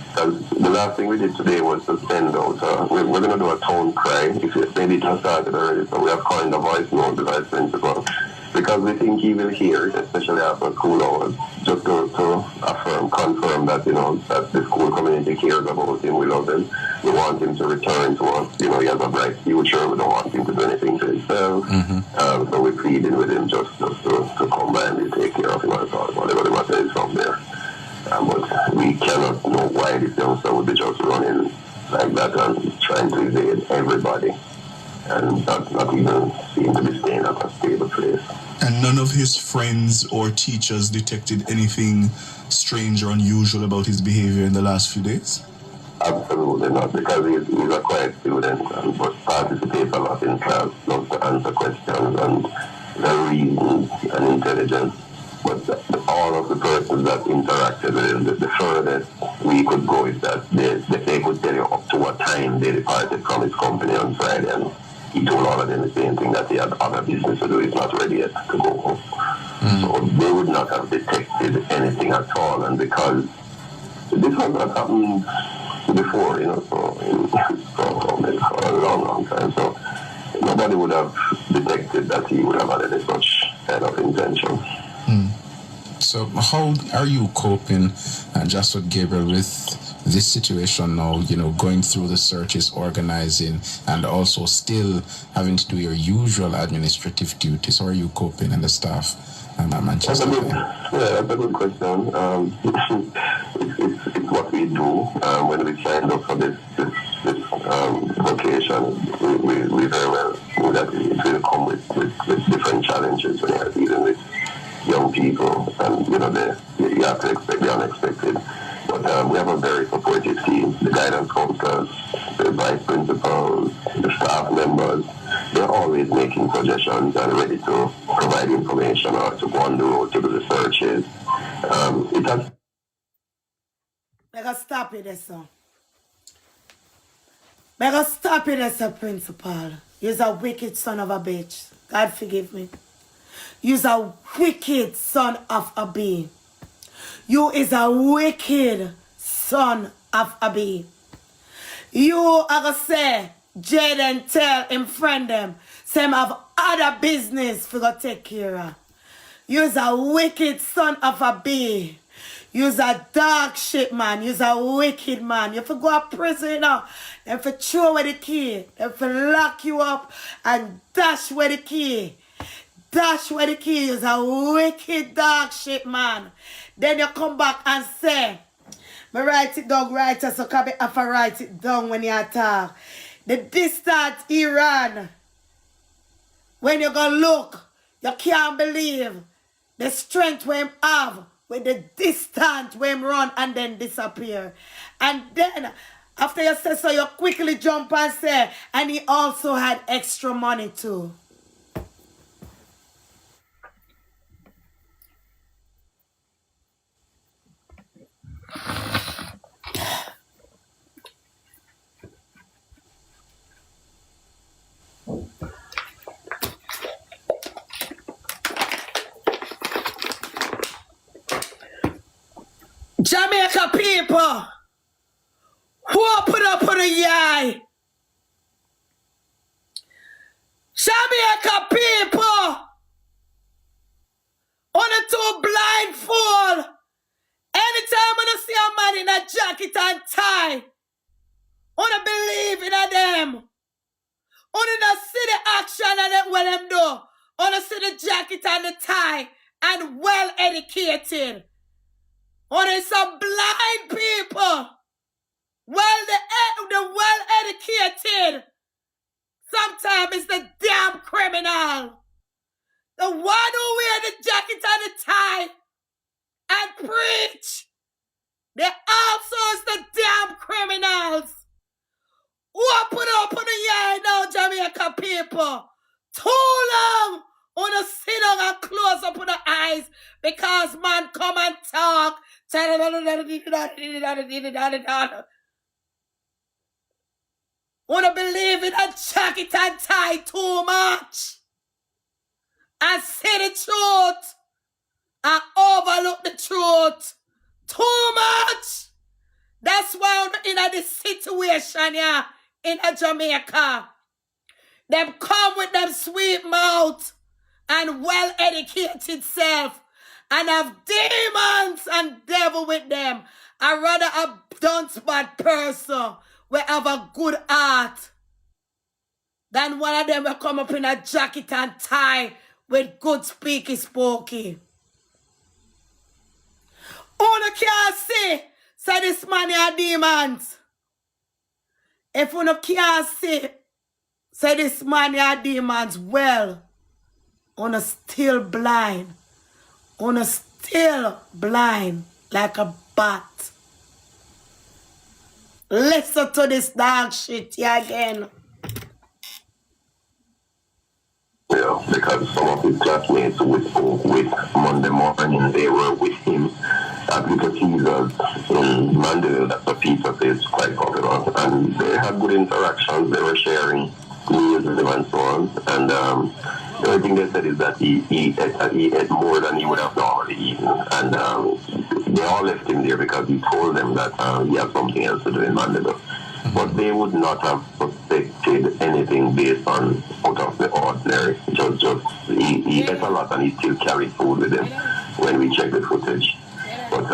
E: because the last thing we did today was to send out. We're going to do a town cry. If maybe it has started already, so we have coined a voice note, the vice principal, because we think he will hear, especially after school hours, just to confirm that, that the school community cares about him, we love him, we want him to return to us, he has a bright future, we don't want him to do anything to himself, so we're pleading with him just to come by and we take care of him, or whatever the matter is from there. But we cannot know why this youngster would be just running like that and trying to evade everybody, and not even seem to be staying at a stable place.
F: And none of his friends or teachers detected anything strange or unusual about his behavior in the last few days?
E: Absolutely not, because he's a quiet student and participates a lot in class, loves to answer questions and very reasoned and intelligent. But all of the persons that interacted with him, the furthest we could go is that they could tell you up to what time they departed from his company on Friday, and he told all of them the same thing, that he had other business to do, he's not ready yet to go home. So they would not have detected anything at all, and because this has not happened before, so for a long time, so nobody would have detected that he would have had any such kind of intention.
G: So how are you coping, just with Gabriel, with this situation now, going through the searches, organizing, and also still having to do your usual administrative duties? How are you coping, and the staff at Manchester?
E: That's a good question. It's what we do when we signed up for this vocation. We very well know that it will come with different challenges when you're dealing with young people, and you have to expect the unexpected. But we have a very supportive team. The guidance counselors, the vice principals, the staff members, they're always making suggestions and ready to provide information or to go on the road to do the searches.
A: Mega stop it, sir. Mega stop it, sir, principal. You're a wicked son of a bitch. God forgive me. You's a wicked son of a bee. You is a wicked son of a bee. You are gonna say, Jayden tell him friend them, say him have other business for go take care of. You's a wicked son of a bee. You's a dog shit man. You's a wicked man. You have to go to prison now. Them for throw away the key. Them for lock you up and dash away the key. Dash where the key is a wicked dog shit, man. Then you come back and say, me write it down, write it, so can be have to write it down when you talk. The distant Iran, when you go look, you can't believe the strength we have with the distant we run and then disappear. And then, after you say so, you quickly jump and say, and he also had extra money too. Jamaica people, open up on the eye. Jamaica people, on the two blindfold. Anytime when I see a man in a jacket and tie, I believe in them. I not see the action and what them do. I see the jacket and the tie and well educated. I some blind people. Well, the well educated. Sometimes it's the damn criminal. The one who wear the jacket and the tie and preach. They also is the damn criminals. Open up on the yard now, Jamaica people. Too long on the sit down and close up on the eyes because man come and talk. Wanna believe in a jacket and tie too much. And say the truth. And overlook the truth. Too much. That's why I'm in this situation here in Jamaica. Them come with them sweet mouth and well-educated self and have demons and devil with them. I rather a dunce bad person will have a good heart than one of them will come up in a jacket and tie with good speaky spokey. Una can't see, say this man are demons. If una can't see, say this man are demons, well, una still blind. Una still blind like a bat. Listen to this dog shit here again.
E: Yeah, because some of his classmates with Monday morning, they were with him at Little Caesars in Mandeville. That's a pizza place, quite popular. And they had good interactions. They were sharing meals with him and so on. And the only thing they said is that he ate more than he would have normally eaten. And they all left him there because he told them that he had something else to do in Mandeville. But they would not have suspected anything based on out of the ordinary. He ate a lot and he still carried food with him when we checked the footage. But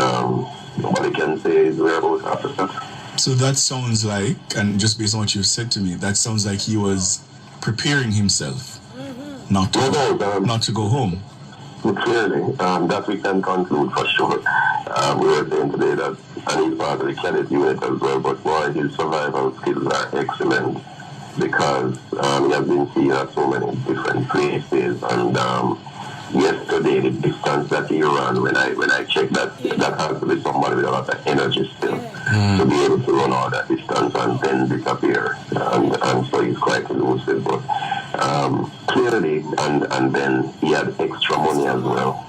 E: what I can say is whereabouts after that.
F: So that sounds like, and just based on what you said to me, that sounds like he was preparing himself not to go home.
E: Clearly, that we can conclude for sure. We were saying today that, and he's part of the cadet unit as well, but boy, his survival skills are excellent because he has been seen at so many different places. And yesterday, the distance that he ran, when I checked that has to be somebody with a lot of energy still to be able to run all that distance and then disappear. And so he's quite elusive, but clearly, and then he had extra money as well.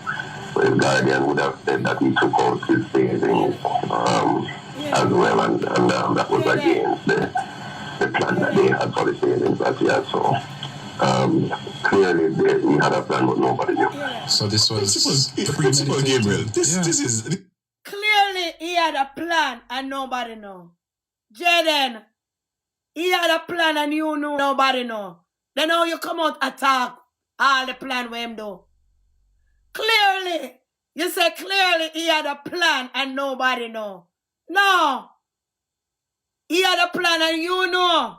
E: So his guardian would have said that he took out his savings as well, and that was against the plan that they had for the savings that he had. So clearly he had a plan, but nobody knew.
G: So this was
F: Principal Gabriel. This is.
A: Clearly he had a plan and nobody know. Jayden, he had a plan and you know nobody know. Then how you come out attack all the plan with him do? Clearly, you say clearly he had a plan and nobody know. No. He had a plan and you know.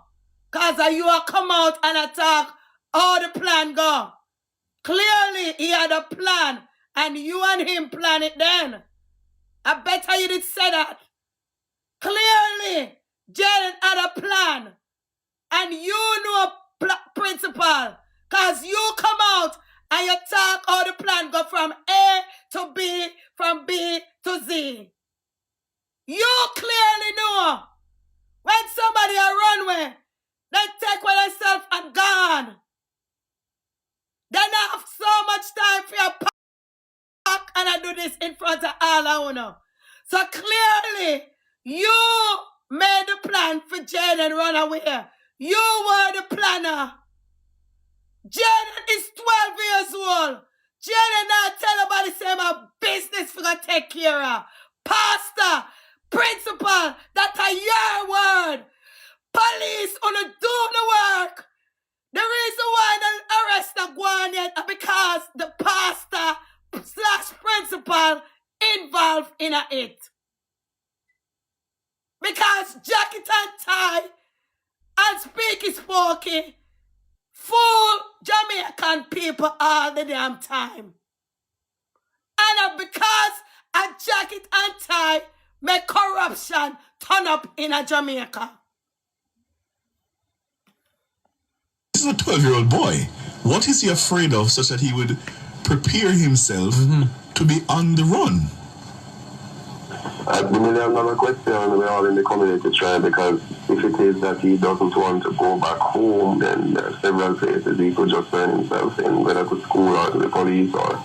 A: Because you are come out and attack how the plan go. Clearly he had a plan and you and him plan it then. I better you did say that. Clearly, Jayden had a plan and you know principal, because you come out and you talk how the plan go from A to B, from B to Z. You clearly know when somebody a runway, they take with themselves and gone. They don't have so much time for your pack and I do this in front of all of you. So clearly, you made the plan for Jayden run away. You were the planner. Jayden is 12 years old. Jayden not tell nobody say my business for to take care of. Pastor, principal, that's a your word. Police on do the work. The reason why the arrest are going yet is because the pastor / principal involved in it. Because jacket and tie and speaky spokey fool Jamaican people all the damn time. And because a jacket and tie make corruption turn up in a Jamaica.
F: This is a 12-year-old boy. What is he afraid of such that he would prepare himself to be on the run?
E: The $1 million question, we're all in the community trying, because if it is that he doesn't want to go back home, then there are several places he could just turn himself in, whether to school or to the police. Or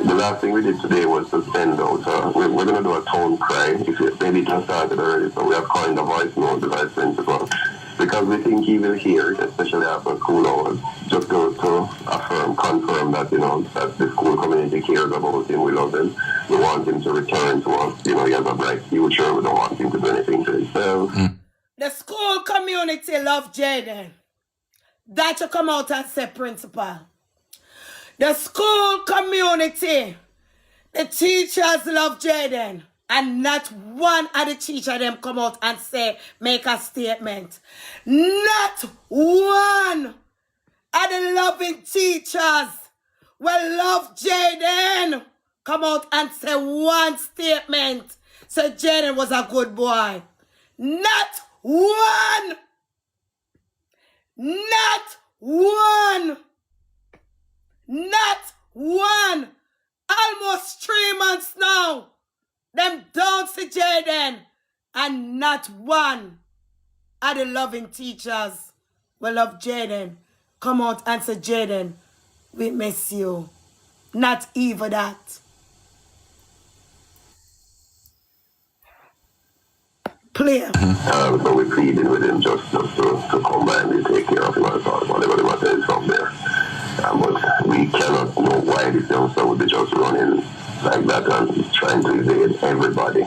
E: the last thing we did today was to send out, we're going to do a town cry, if it, maybe it has started already, so we have coined a voice note to vice principal, because we think he will hear it, especially after school hours, just to confirm that, that the school community cares about him, we love him, we want him to return to us, he has a bright future, we don't want him to do anything to himself.
A: The school community love Jayden. That should come out and say principal. The school community, the teachers love Jayden. And not one of the teachers them come out and say, make a statement. Not one of the loving teachers will love Jayden come out and say one statement. So Jayden was a good boy. Not one. Not one. Not one. Almost 3 months now. Them don't see Jayden. And not one of the loving teachers will love Jayden. Come out and say, Jayden, we miss you. Not even that. Clear.
E: So we pleaded with him just to come by and take care of him and sort whatever the matter is from there. But we cannot know why this youngster would be just running like that and trying to evade everybody,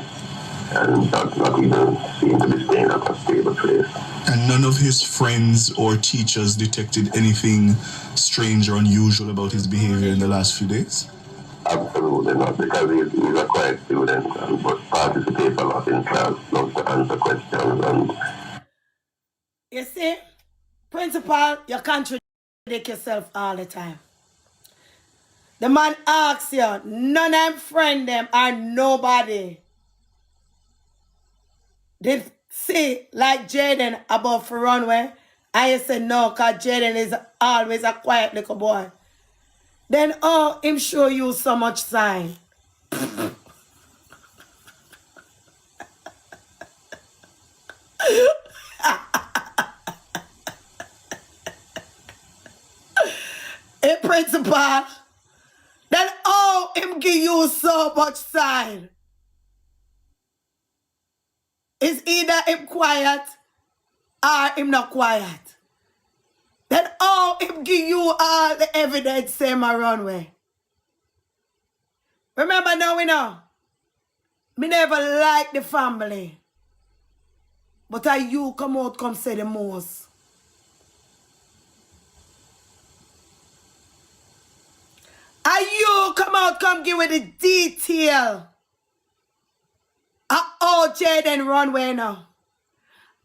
E: and not even seem to be staying at a stable place.
F: And none of his friends or teachers detected anything strange or unusual about his behavior in the last few days?
E: Absolutely not, because he's a quiet student but participates a lot in class, loves to answer questions. And
A: you see, principal, you contradict yourself all the time. The man asks you, none of them friend them or nobody did see like Jayden about for runway. And you say no, because Jayden is always a quiet little boy. Then him show you so much sign. Hey, principal. Then him give you so much sign. It's either him quiet or him not quiet. Then him give you all the evidence same a runway. Remember now we know. Me never like the family. But you come out come say the most. You come out, come give me the detail of how Jayden runway now.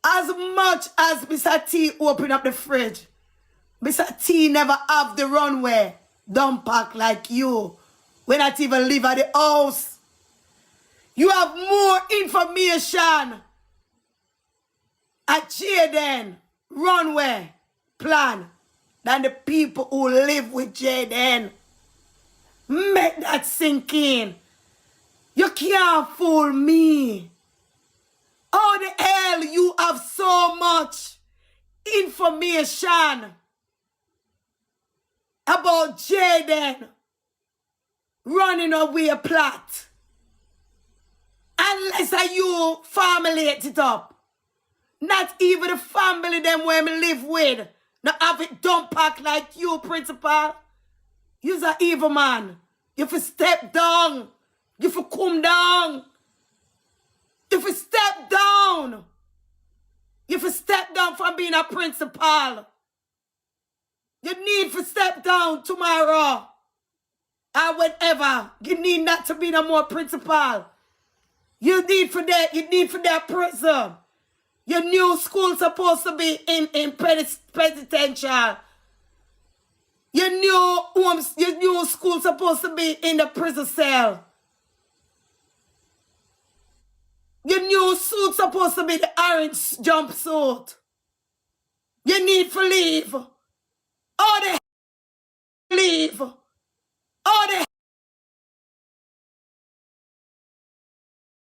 A: As much as Mr. T open up the fridge, Mr. T never have the runway don't pack like you. We not even live at the house. You have more information at Jayden runway plan than the people who live with Jayden. Make that sink in. You can't fool me. How the hell you have so much information about Jayden running away a plot? Unless you formulate it up. Not even the family them where me live with. Not have it dump pack like you, principal. You's an evil man. You for step down. You for come down. If you step down, if you step down from being a principal, you need to step down tomorrow or whatever. You need not to be no more principal. You need for that prison. Your new school supposed to be in presidential. Your new school supposed to be in the prison cell. Your new suit supposed to be the orange jumpsuit. You need to leave. All the leave. All the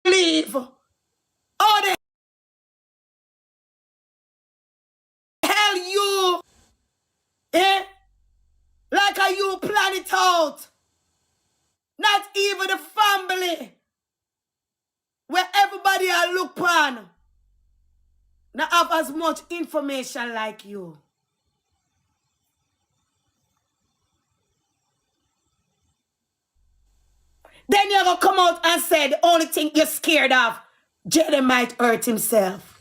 A: leave. All the hell you. Eh? Like how you plan it out. Not even the family. Where everybody I look on. Not have as much information like you. Then you're going to come out and say the only thing you're scared of, Jayden might hurt himself.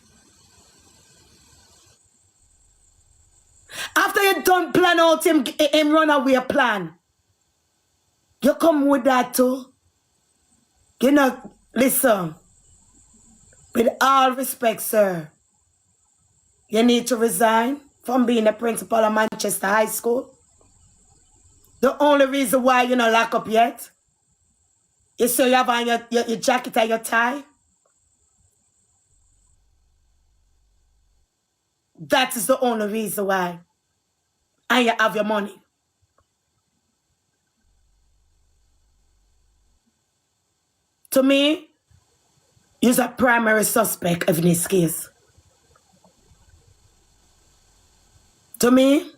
A: After you done plan out him runaway plan, you come with that too. You know, listen, with all respect, sir, you need to resign from being the principal of Manchester High School. The only reason why you're not locked up yet is so you have on your jacket and your tie. That is the only reason why. And you have your money. To me, you're a primary suspect of this case. To me,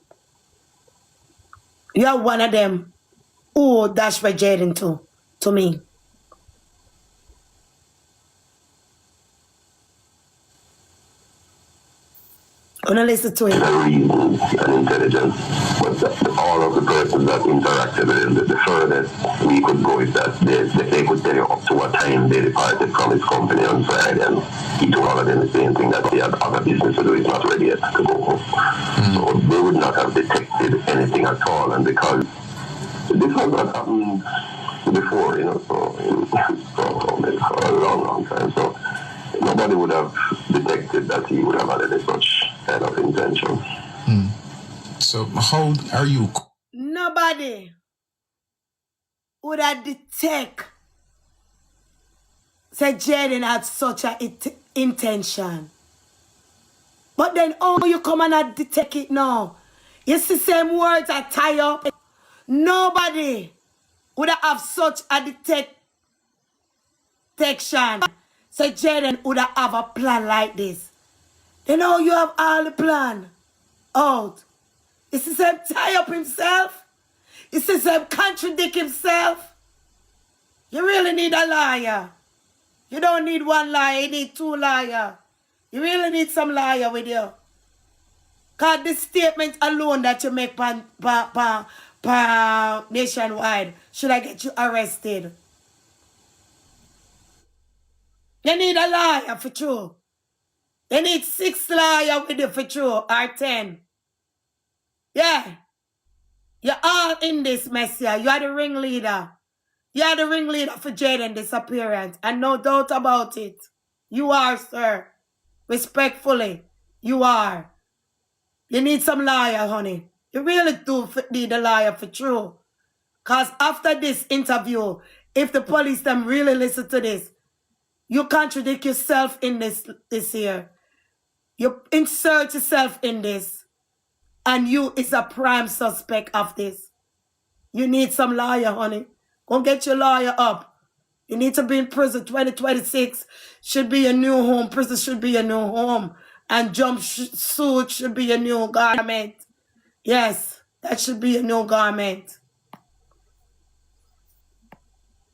A: you're one of them who dash for Jayden too. To me. Gonna listen to it.
E: Reasons and intelligence, but all of the persons that interacted with him, the furthest we could go is that they could tell you up to what time they departed from his company on Friday, and he told all of them the same thing, that they had other business to do, he's not ready yet to go home. So they would not have detected anything at all, and because this has not happened before, you know, for a long time, so nobody would have detected that he would have had any such kind of intention.
G: So how are you?
A: Nobody would have detected that Jayden had such an intention. But then, oh, you come and detect it now. You see same words I tie up. Nobody would have such a detection. So Jayden would have a plan like this. You know, you have all the plan out. It's the same tie up himself. It's the same contradict himself. You really need a liar. You don't need one liar, you need two liars. You really need some liar with you. Because this statement alone that you make nationwide should I get you arrested. You need a liar for true. You need 6 liars with you for true, or 10. Yeah. You're all in this mess here. You are the ringleader. You are the ringleader for Jayden's disappearance. And no doubt about it. You are, sir. Respectfully. You are. You need some liar, honey. You really do need a liar for true. Because after this interview, if the police them really listen to this, you contradict yourself in this here. You insert yourself in this. And you is a prime suspect of this. You need some lawyer, honey. Go get your lawyer up. You need to be in prison. 2026 should be a new home. Prison should be a new home. And jumpsuit should be a new garment. Yes, that should be a new garment.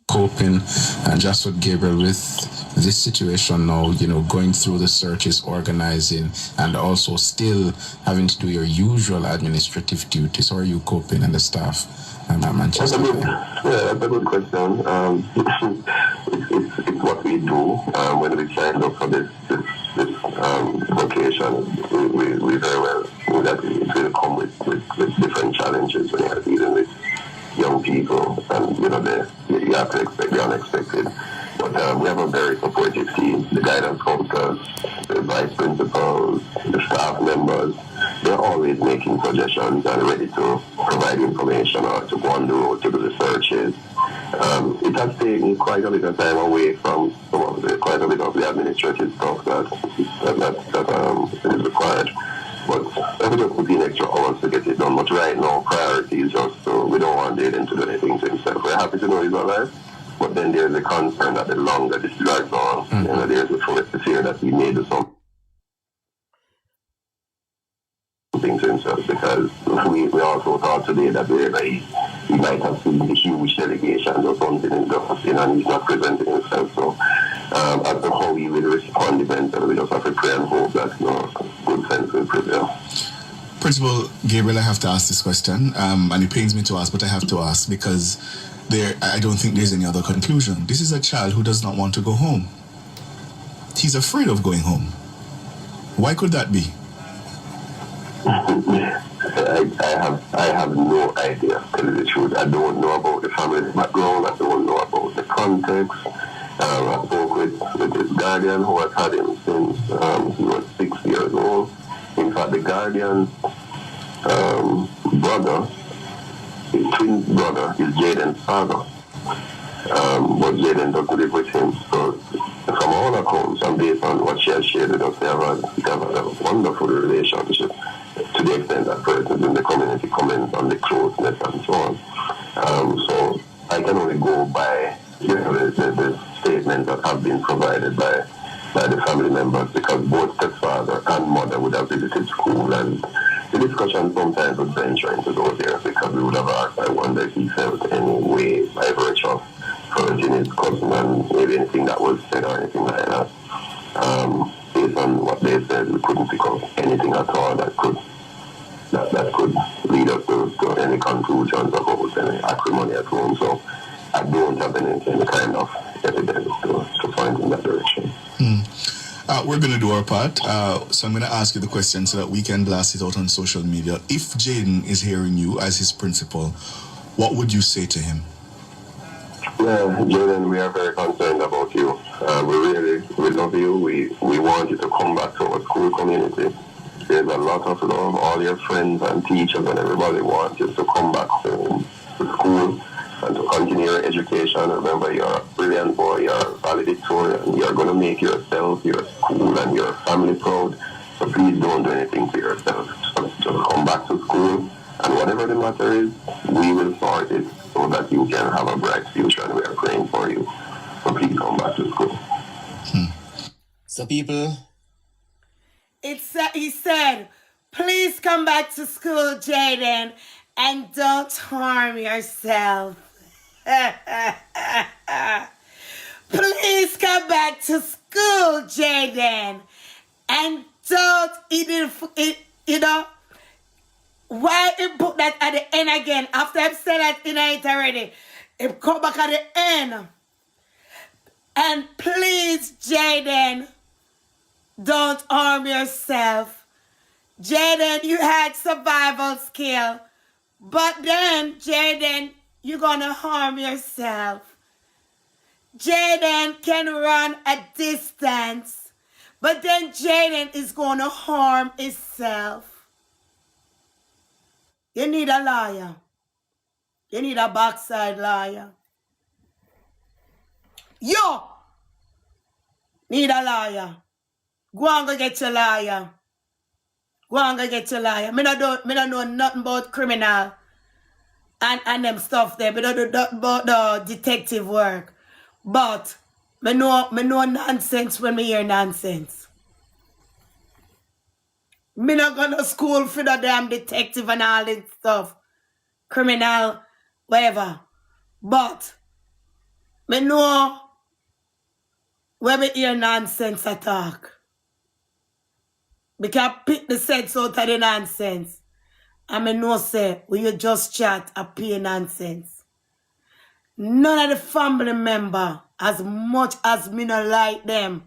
G: Coping and just what Gabriel with this situation now, you know, going through the searches, organizing, and also still having to do your usual administrative duties. How are you coping and the staff at Manchester?
E: That's a good question. It's what we we do. When we signed up for this vocation, we very well knew that it will come with different challenges when you're dealing with young people, and you have to expect the unexpected. But we have a very supportive team. The guidance counselors, the vice principals, the staff members, they're always making suggestions and ready to provide information or to go on the road to do the searches. It has taken quite a bit of time away from quite a bit of the administrative stuff that is required. But we just put in extra hours to get it done. But right now, priority is just we don't want Jayden to do anything to himself. We're happy to know he's alive. But then there's a concern that the longer this drags on, there's a fear that he may do something to himself, because we also thought today that he might have seen the huge delegations or something in Dulcia and he's not presenting himself. So as to how he will respond eventually, we just have to pray and hope that good sense will prevail.
F: Principal Gabriel, I have to ask this question, and it pains me to ask, but I have to ask because I don't think there's any other conclusion. This is a child who does not want to go home. He's afraid of going home. Why could that be?
E: I have no idea, to tell you the truth. I don't know about the family background. I don't know about the context. I spoke with his guardian who has had him since he was 6 years old. In fact, the guardian's brother, his twin brother, is Jayden's father. But Jayden doesn't live with him. So from all accounts, and based on what she has shared with us, they have a wonderful relationship, to the extent that persons in the community comment on the closeness and so on. So I can only go by the statements that have been provided by the family members, because both stepfather and mother would have visited school, and the discussion sometimes would venture into those areas, because we would have asked, I wonder if he felt any way by virtue of hurting his cousin and maybe anything that was said or anything like that. Based on what they said, we couldn't pick up anything at all that could lead us to any conclusions about any acrimony at home. So I don't have any kind of evidence to point in that direction.
F: We're going to do our part. So I'm going to ask you the question so that we can blast it out on social media. If Jayden is hearing you as his principal, what would you say to him?
E: Well, Jayden, we are very concerned about you. We love you. We want you to come back to our school community. There's a lot of love. All your friends and teachers and everybody want you to come back home to school and to continue your education. Remember, you're a brilliant boy, you're a valedictorian, you're going to make yourself, your school, and your family proud. So please don't do anything to yourself. Just come back to school, and whatever the matter is, we will sort it so that you can have a bright future, and we are praying for you. So please come back to school.
D: So people...
A: He said, please come back to school, Jayden, and don't harm yourself. Please come back to school, Jayden, and don't, why he put that at the end again? After I've said that in it already, it come back at the end. And please, Jayden, don't harm yourself. Jayden, you had survival skill. But then, Jayden, you're going to harm yourself. Jayden can run a distance. But then Jayden is going to harm himself. You need a lawyer. You need a backside lawyer. You need a lawyer. Go and go get your lawyer. Go and go get your lawyer. Me don't know nothing about criminal and them stuff there. Me don't know nothing about the detective work. But me know nonsense when me hear nonsense. Me not go to school for the damn detective and all this stuff. Criminal, whatever. But me know when me hear nonsense I talk. Because I pick the sense out of the nonsense. And I know say, when you just chat, I pay nonsense. None of the family member as much as me not like them,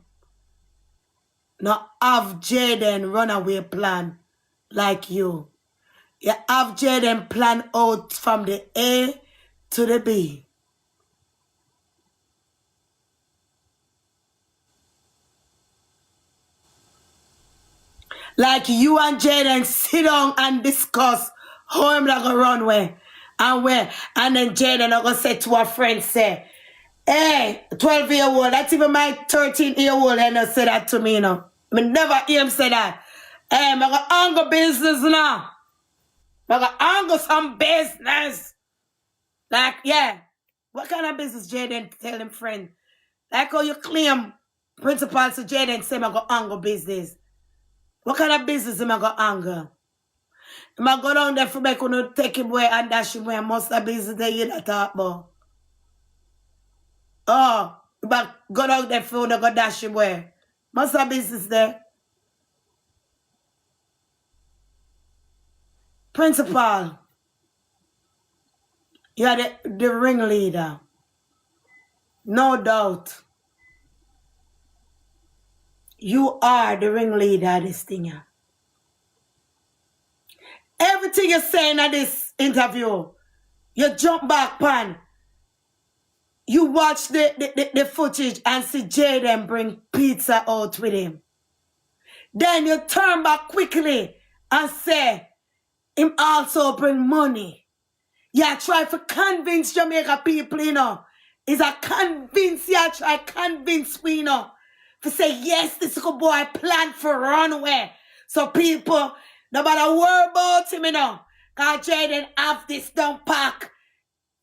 A: not have Jayden runaway plan like you. You have Jayden plan out from the A to the B. Like you and Jayden sit down and discuss how I'm gonna run where and where. And then Jayden are gonna say to a friend, say, hey, 12-year-old, that's even my 13-year-old and I say that to me, you know. I never hear him say that. Hey, I'm gonna angle business now. I'm gonna angle some business. Like, yeah. What kind of business Jayden tell him friend? Like how you claim principal to Jayden say I'm gonna angle business. What kind of business am I going to anger? Am I go down there for me to take him away and dash him away? Most of the business that you talk about. Oh, but go down there for to go dash him away. Most of the business there. Principal, you are the ringleader. No doubt. You are the ringleader of this thing. Yeah. Everything you're saying at this interview, you jump back, pan. You watch the footage and see Jayden bring pizza out with him. Then you turn back quickly and say, him also bring money. You try to convince Jamaica people, you know. Is a convince, you try convince me, you know. To say, yes, this good boy plan for runaway. So people, no matter worry about him, you know. Because Jayden have this down pack.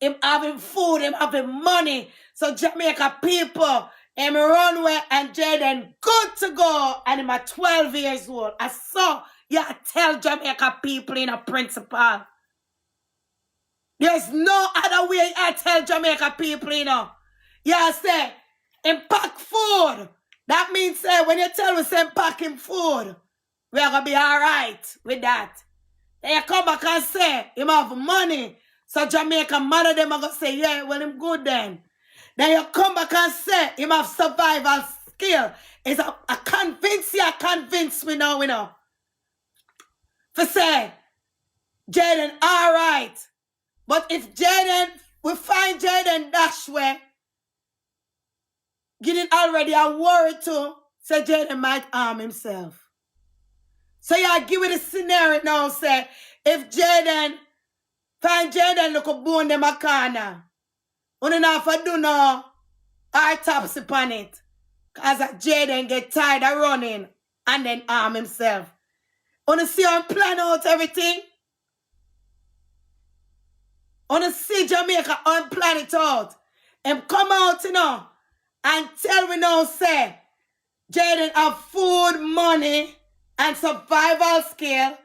A: Him having food, him having money. So Jamaica people, him runway and Jayden good to go. And him at 12 years old. I saw you tell Jamaica people in a principal. There's no other way I tell Jamaica people, you know. You say, him pack food. That means say, when you tell us him pack him food, we're going to be all right with that. Then you come back and say, him have money. So Jamaica mother them are going to say, yeah, well, him good then. Then you come back and say, him have survival skill. It's a convince me now, you know. For say, Jayden, all right. But if Jayden, we find Jayden dash way, getting already a worry too, so Jayden might harm himself. So you give it a scenario now, say, if Jayden, find Jayden look a bone them a corner, you don't have to do no autopsy upon it. Because Jayden get tired of running and then harm himself. You see how he plan out everything? You see Jamaica how he plan it out. And come out, you know, and tell me now, say, Jayden have food, money, and survival skill.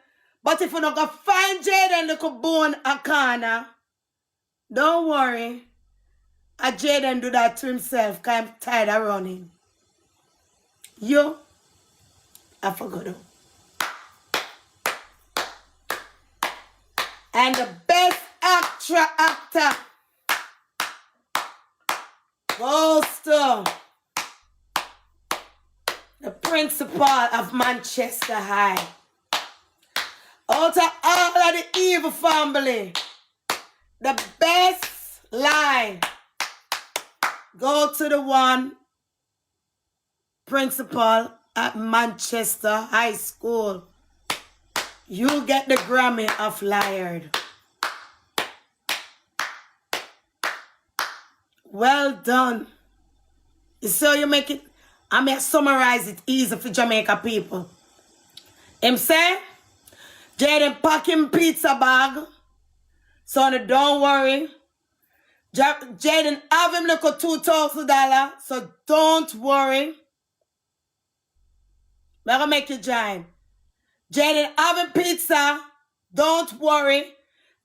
A: But if you don't go find Jayden look a bone a corner, don't worry. Jayden do that to himself because I'm tired of running. You, I forgot him. And the best actor goes to the principal of Manchester High. Out of all of the evil family, the best line go to the one principal at Manchester High School. You get the Grammy of Liard. Well done. So you make it, I may summarize it easy for Jamaica people. Him say, Jayden pack him pizza bag. So don't worry. Jayden have him look at $2,000. So don't worry. I'm gonna make you join. Jayden have him pizza. Don't worry.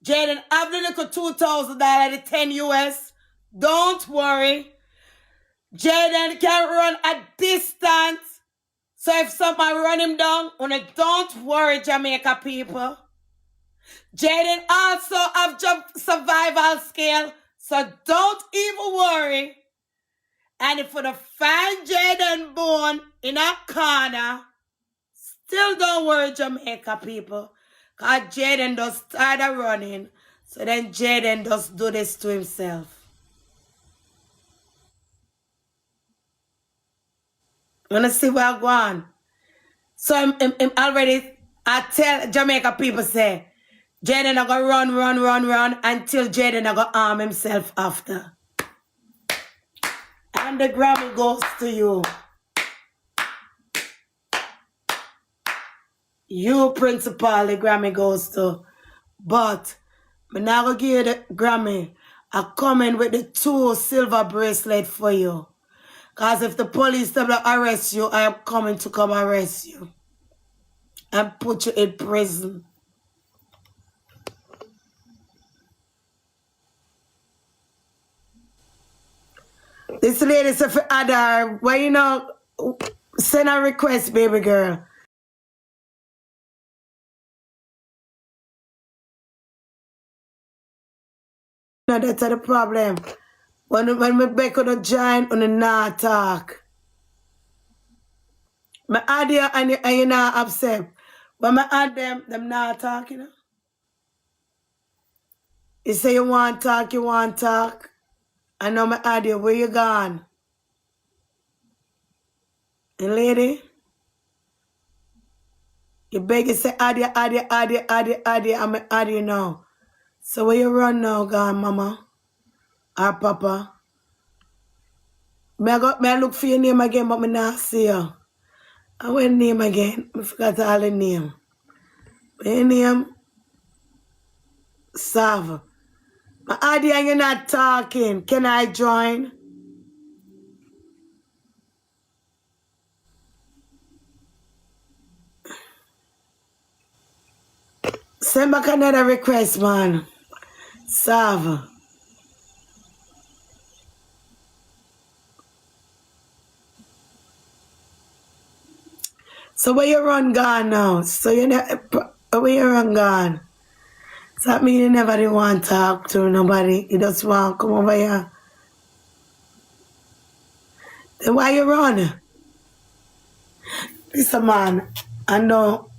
A: Jayden have the look at $2,000, the 10 US. Don't worry. Jayden can run a distance. So if somebody run him down, don't worry, Jamaica people. Jayden also have survival skill. So don't even worry. And if you find Jayden bone in a corner, still don't worry, Jamaica people. Because Jayden just started running. So then Jayden just do this to himself. Wanna see where I go on? So I'm already, I tell Jamaica people say, Jayden are gonna run until Jayden are gonna arm himself after. And the Grammy goes to you. You, principal, the Grammy goes to. But I'm not gonna give you the Grammy. I come in with the 2 silver bracelet for you. Because if the police will arrest you, I am coming to come arrest you. And put you in prison. This lady said for Adar, well, you know, send a request, baby girl. No, that's the problem. When we back on the join on the not talk. My idea and you not upset. When I add them not talk, you know. You say you want talk, you want talk. I know my idea, where you gone? And lady, you beg you say idea, I'm an idea now. So where you run now, gone, mama? Or papa? May I look for your name again, but me not see you. I want name again. I forgot all the name. Your name? Sav. My idea, you're not talking. Can I join? Send back another request, man. Sav. So where you run gone now? So you where you run gone? So that means you never did want to talk to nobody. You just want to come over here. Then why you run? Listen, man. I know.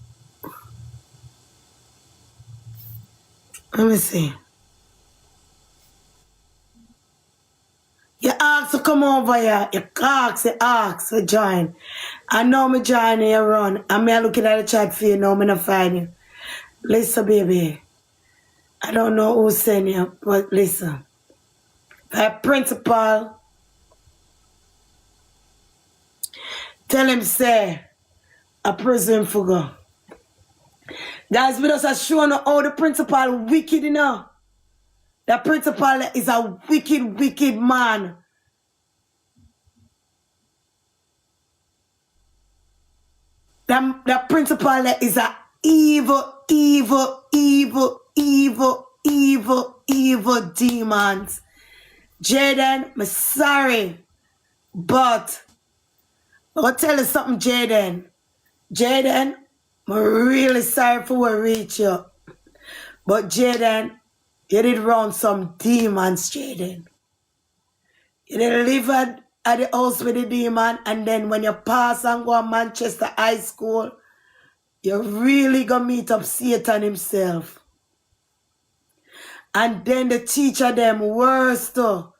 A: Let me see. You ask to come over here. You ask to join. I know me join you run. I'm here looking at the chat for you now. I'm not find you. Listen, baby. I don't know who sent you, but listen. That principal, tell him say, I presume for go. Guys, we just are showing how the principal wicked, you know. The principal is a wicked man. The principal is a evil demons. Jayden, I'm sorry, but I'm going to tell you something, Jayden. Jayden, I'm really sorry for what reach you. But Jayden, you did run some demons, Jayden. You did live at the house with the demon, and then when you pass and go to Manchester High School, you're really going to meet up Satan himself. And then the teacher them worse too.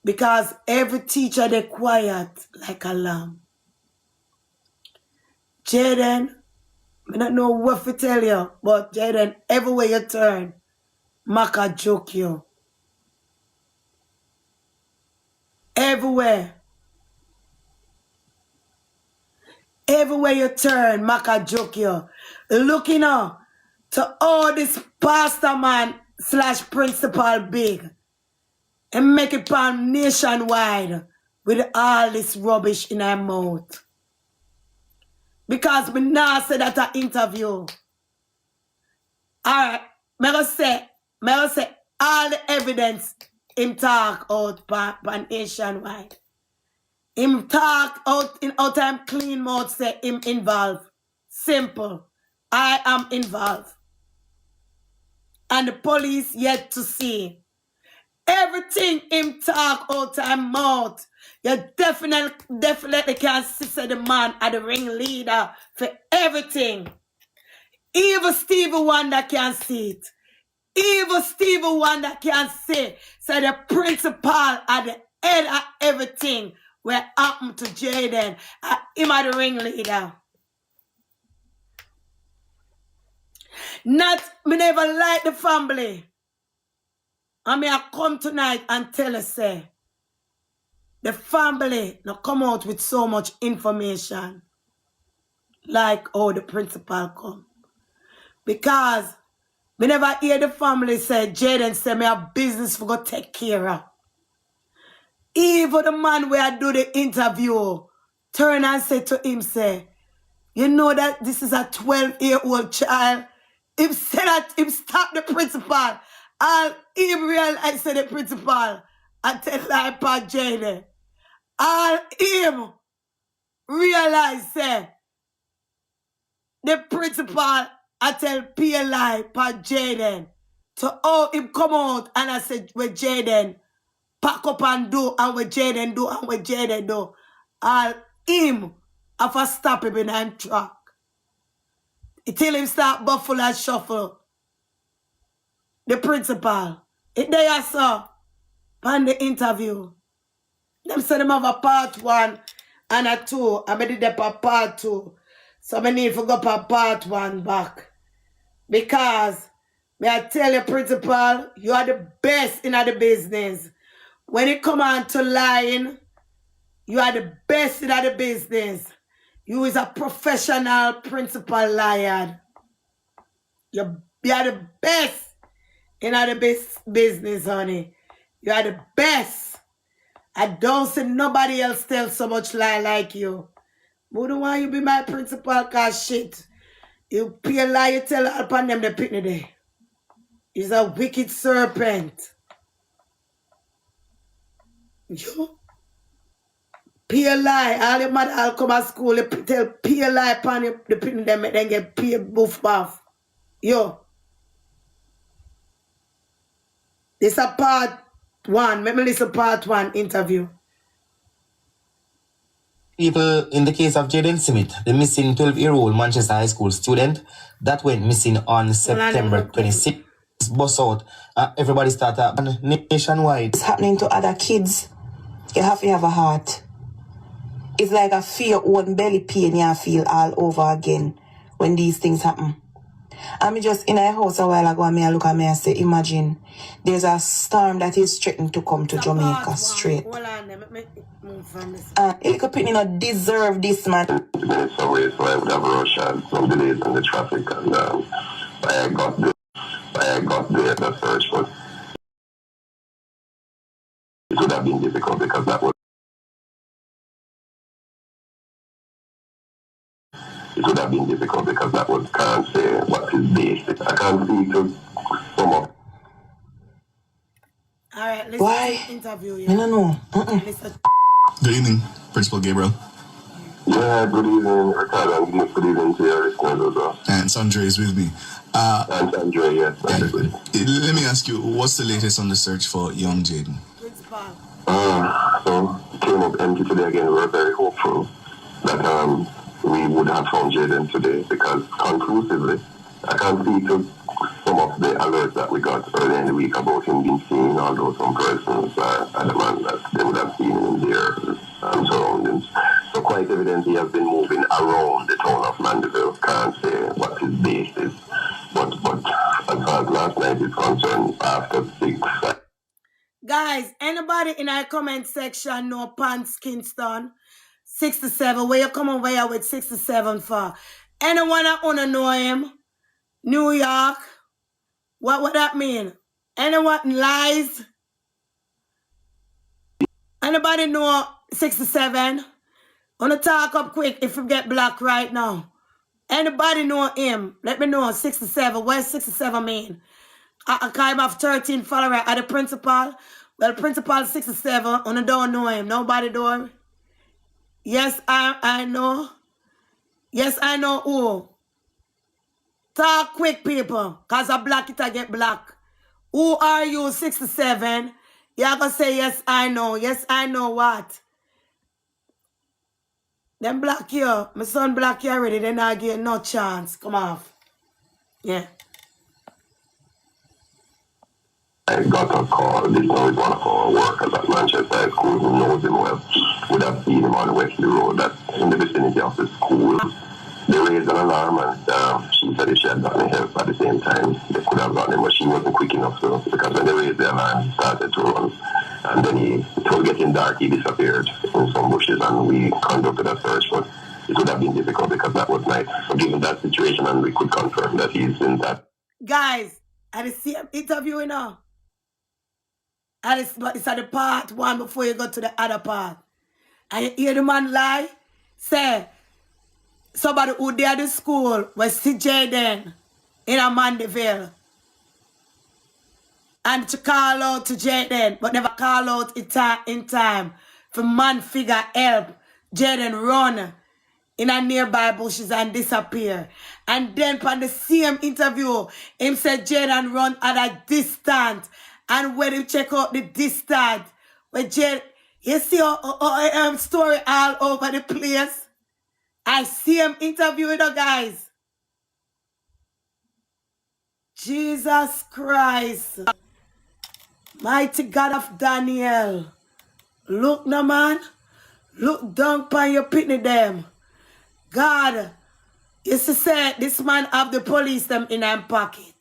A: Because every teacher they quiet like a lamb. Jayden, I don't know what to tell you, but Jayden, everywhere you turn, Maka joke you. Everywhere. Everywhere you turn, Maka joke you. Looking up to all this pastor man / principal big. And make it palm nationwide with all this rubbish in our mouth. Because we now say that an interview. Alright, may I say all the evidence him talk out pan nationwide. Him talk out time clean mouth say him involved. Simple. I am involved. And the police yet to see. Everything him talk out time mouth. You definitely can see the man are the ringleader for everything. Even Stevie Wonder can see it. Even Stevie Wonder can say, so the principal at the head of everything what happened to Jayden. Him are the ringleader. Not, me never like the family. And me I come tonight and tell us, say, the family now come out with so much information. Like how the principal come. Because me never hear the family say, Jayden say me have business for go take care of. Even the man where I do the interview turn and say to him, say, you know that this is a 12-year-old child. Him said that him stop the principal. And him realize say the principal and tell lie about Jayden. And him realize say the principal I tell PLI about Jayden. So oh him come out and I said with Jayden pack up and do and what Jayden do and what Jayden do. All him have to stop him in him track. Till him start buffle and shuffle. The principal. It there I saw on the interview. Them say them have a part 1 and a 2. I made it up part 2. So I need to go for part 1 back. Because may I tell you, principal, you are the best in the business. When it come on to lying, you are the best in the business. You is a professional principal liar. You are the best in the business, honey. You are the best. I don't see nobody else tell so much lie like you. Who don't want you be my principal cause shit. You pay a lie, you tell all upon them the pitney day. He's a wicked serpent. You pay a lie. All your mother all come to school, you tell pay a lie upon the pitney them then get paid boof bath. Yo. This a part 1. Let me listen part 1 interview.
H: People, in the case of Jayden Smith, the missing 12-year-old Manchester High School student that went missing on September 26th, bust out. Everybody started nationwide.
I: It's happening to other kids. You have to have a heart. It's like a feel one belly pain you feel all over again when these things happen. I'm just in a house a while ago and I look at me and say, imagine, there's a storm that is threatening to come to Jamaica straight. It could not deserve this, man.
E: Minutes away, so I would have rushed and some delays in the traffic, and I got there, the search was, it would have been difficult because that was, can't say what is basic. I can't speak to some of.
A: Alright, listen
I: Why?
A: to the interview.
I: I don't know.
F: Good evening, Principal Gabriel.
E: Yeah, good evening, Ricardo, and good evening to your listeners as well.
F: And Sandra is with me.
E: And Sandra, yes.
F: Let me ask you, what's the latest on the search for young Jayden?
A: Principal.
E: So it came up empty today again. We were very hopeful that we would have found Jayden today because conclusively, I can't speak to some of the alerts that we got earlier in the week about him being seen, although some persons are adamant that they would have seen him in their surroundings. So quite evident he has been moving around the town of Mandeville. Can't say what his base is. But as far as last night is concerned, after 6...
A: Guys, anybody in our comment section know Pants Kingston? 67. Where you come over here with 67 for? Anyone that wanna know him? New York? What that mean? Anyone lies? Anybody know 67? Wanna talk up quick if you get black right now. Anybody know him? Let me know. 67. Where's 67 mean? I kind of 13 followers at the principal. Well, principal 67. I don't know him. Nobody know him. Yes, I know. Yes, I know who. Talk quick, people. Because I black it, I get black. Who are you, 67? You're going to say, yes, I know. Yes, I know what? Them block you. My son block you already. They not give you no chance. Come off. Yeah.
E: I got a call. This now is one of our workers at Manchester High School who knows him well. Would have seen him on Wesley Road. That's in the vicinity of the school. They raised an alarm and she said if she had gotten help at the same time, they could have gotten him, but she wasn't quick enough. So because when they raised the alarm, he started to run. And then it was getting dark, he disappeared in some bushes and we conducted a search, but it would have been difficult because that was night. So given that situation, and we could confirm that he's in that.
A: Guys, I did see an interview, you know. And it's at the part one before you go to the other part. And you hear the man lie, say, somebody who there at the school was see Jayden in a Mandeville. And to call out to Jayden, but never call out in time for man figure help. Jayden run in a nearby bushes and disappear. And then on the same interview, him said Jayden run at a distance. And when you check out the distance, where Jayden, you see story all over the place. I see him interviewing the guys. Jesus Christ. Mighty God of Daniel. Look now, man. Look down upon your pitney them. God, used to say this man have the police them in his pocket.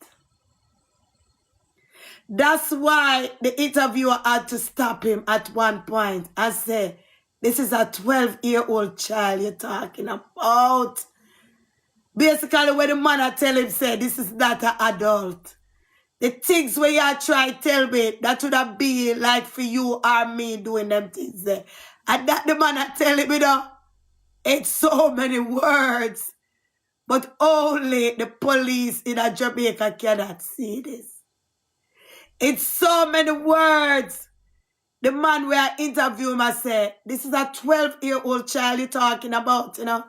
A: That's why the interviewer had to stop him at one point and say, this is a 12-year-old child you're talking about. Basically, when the man I tell him, say, this is not an adult. The things where you try to tell me, that would have been like for you or me doing them things there. And that the man I tell him, you know, it's so many words. But only the police in Jamaica cannot see this. It's so many words. The man where I interview him, I say, this is a 12-year-old child you're talking about, you know.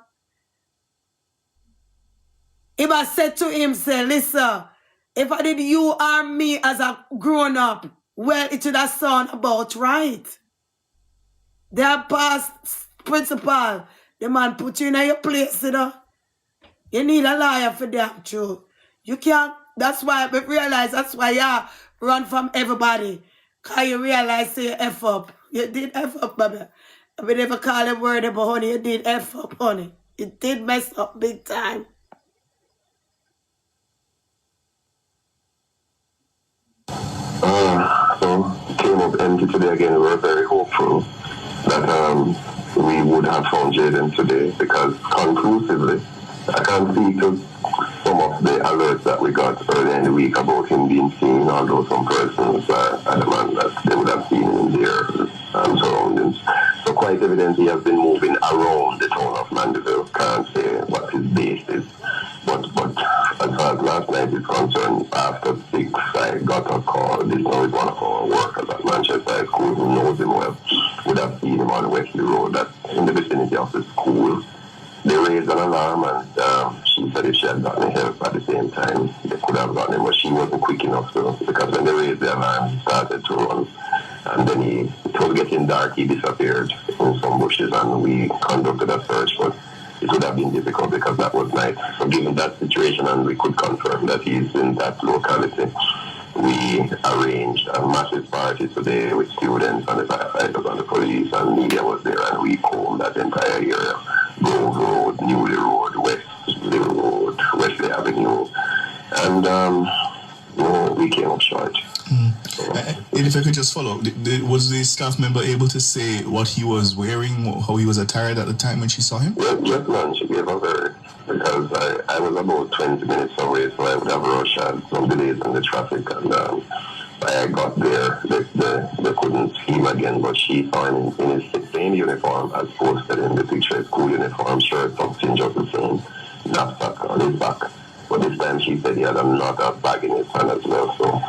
A: If I said to him, say, listen, if I did you or me as a grown-up, well, it would have sound about right. Their past principal, the man put you in your place, you know. You need a lawyer for them, too. You can't, that's why I realize, that's why you run from everybody. Because you realize you F up. You did F up, baby. I would never call him word about honey. You did F up, honey. You did mess up big time.
E: So it came up empty today again. We were very hopeful that we would have found Jayden today because conclusively, I can speak to some of the alerts that we got earlier in the week about him being seen, although some persons are adamant that they would have seen him in their surroundings. So quite evident he has been moving around the town of Mandeville. Can't say what his base is. But as far as last night is concerned, after 6, I got a call. This now is one of our workers at Manchester High School who knows him well. Would have seen him on Wesley Road. That's in the vicinity of the school. They raised an alarm and she said if she had gotten help at the same time, they could have gotten him, but she wasn't quick enough. So, because when they raised the alarm, he started to run. And then it was getting dark, he disappeared in some bushes and we conducted a search, but it would have been difficult because that was night. So given that situation and we could confirm that he's in that locality, we arranged a massive party today with students and the firefighters and the police and media was there and we combed that entire area. Grove Road, Newley Road, Wesley Road, Wesley Avenue, and we came up short.
F: If I could just follow, was the staff member able to say what he was wearing, how he was attired at the time when she saw him?
E: Yes, ma'am, she gave us her, because I was about 20 minutes away, so I would have rushed and some delays in the traffic, and I got there, they couldn't see him again, but she saw him in his same uniform as posted in the picture, school uniform, shirt, something just the same, knapsack on his back. But this time she said he had another bag in his hand as well, so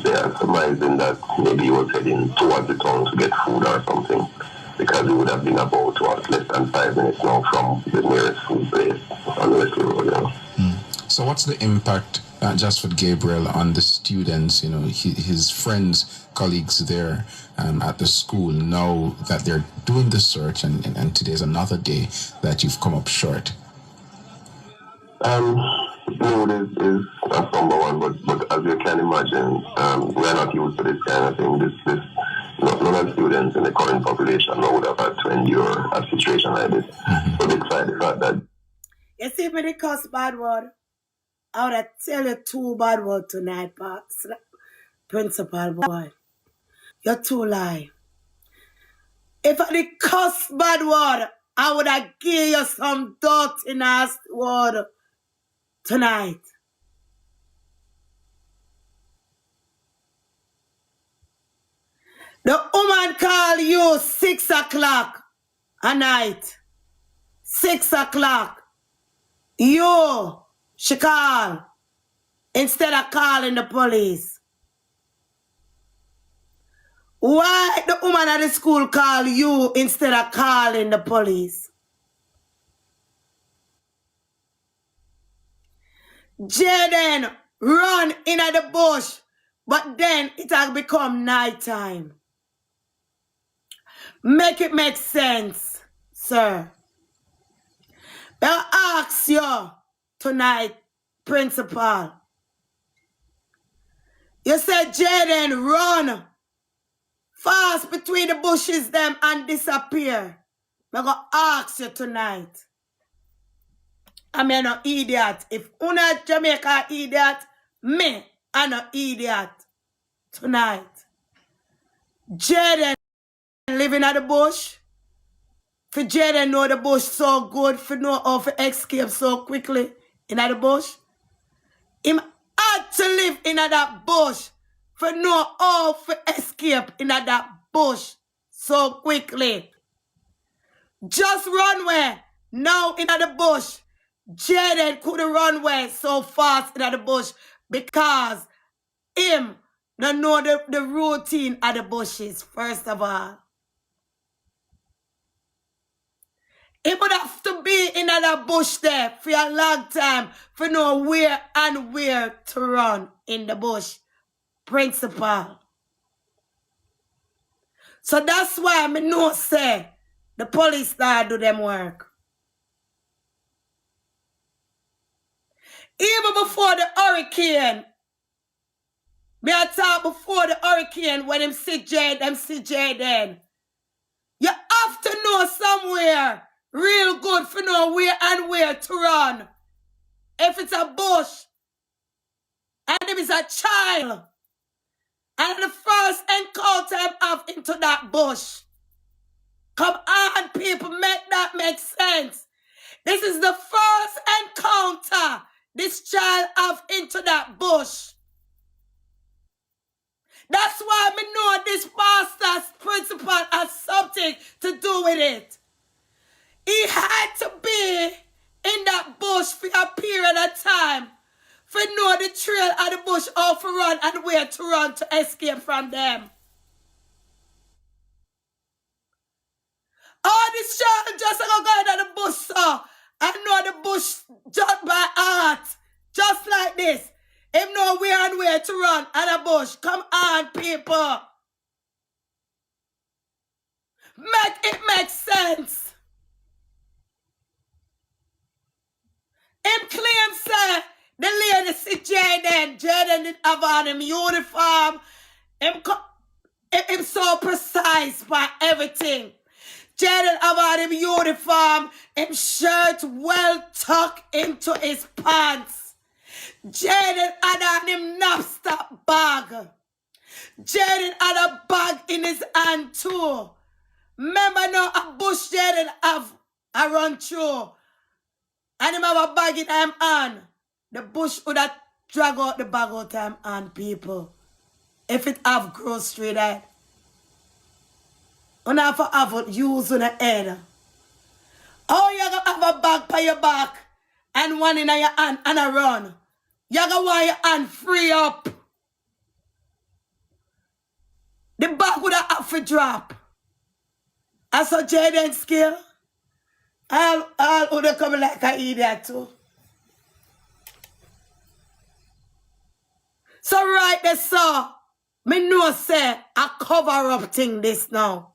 E: they are surmising that maybe he was heading towards the town to get food or something, because it would have been about less than 5 minutes now from the nearest food place on Wesley Road.
G: So what's the impact just for Gabriel, on the students, you know, his friends, colleagues there at the school, now that they're doing the search, and today's another day that you've come up short?
E: Mood is a somber one, but as you can imagine, we are not used to this kind of thing. None of the students in the current population now would have had to endure a situation like this. So despite the fact that...
A: You see me the cuss bad word? I would have tell you 2 bad words tonight, principal boy. You're too lie. If I did cuss bad word, I would have give you some dirty nasty word tonight. The woman call you 6 o'clock at night. 6 o'clock. She call instead of calling the police. Why the woman at the school call you instead of calling the police? Jayden run in at the bush, but then it has become nighttime. Make it make sense, sir. I'll ask you tonight, principal. You said Jayden run fast between the bushes them and disappear. I'm going to ask you tonight. I'm no idiot. If una Jamaica idiot, me, I'm no idiot tonight. Jayden living at the bush. For Jayden know the bush so good, for know how to escape so quickly in the bush. Him had to live in that bush for know how to escape in that bush so quickly. Just run where now in the bush. Jayden couldn't run away so fast in the bush because him don't know the routine of the bushes, first of all. He would have to be in that bush there for a long time for know where and where to run in the bush, principal. So that's why I know say the police start do them work. Even before the hurricane, I talk before the hurricane when them see Jayden. You have to know somewhere real good for know where and where to run. If it's a bush, and if it's a child, and the first encounter I have into that bush. Come on, people, make that make sense. This is the first encounter this child have into that bush. That's why I know this pastor's principal has something to do with it. He had to be in that bush for a period of time for know the trail of the bush, how to run and where to run to escape from them. All this child just go into the bush, so I know the bush just by heart. Just like this. Him know where and where to run and a bush. Come on, people. Make it make sense. Him claim, say, the lady see Jayden. Jayden didn't have on him uniform. Him so precise by everything. Jayden have on him uniform. Him shirt well tucked into his pants. Jayden had on him knapsack bag. Jayden had a bag in his hand too. Remember now a bush Jayden have a run through. And him have a bag in him hand. The bush would have drag out the bag out of him hand, people. If it have grocery there. You have to have it used on the head. Oh, you have a bag by your back and one in your hand and a run. You want your hand free up. The bag would have to drop. I saw Jayden skill. All would have come like an idiot too. So right there, so me know say a cover up thing this now.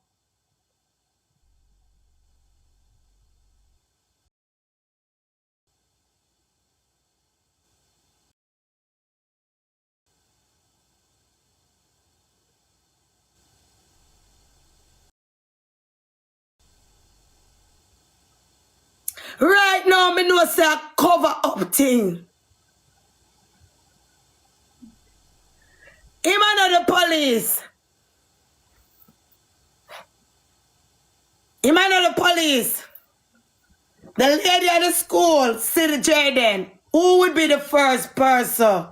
A: Right now, me know say a cover up thing. Him and the police. Him and the police. The lady at the school, City Jayden. Who would be the first person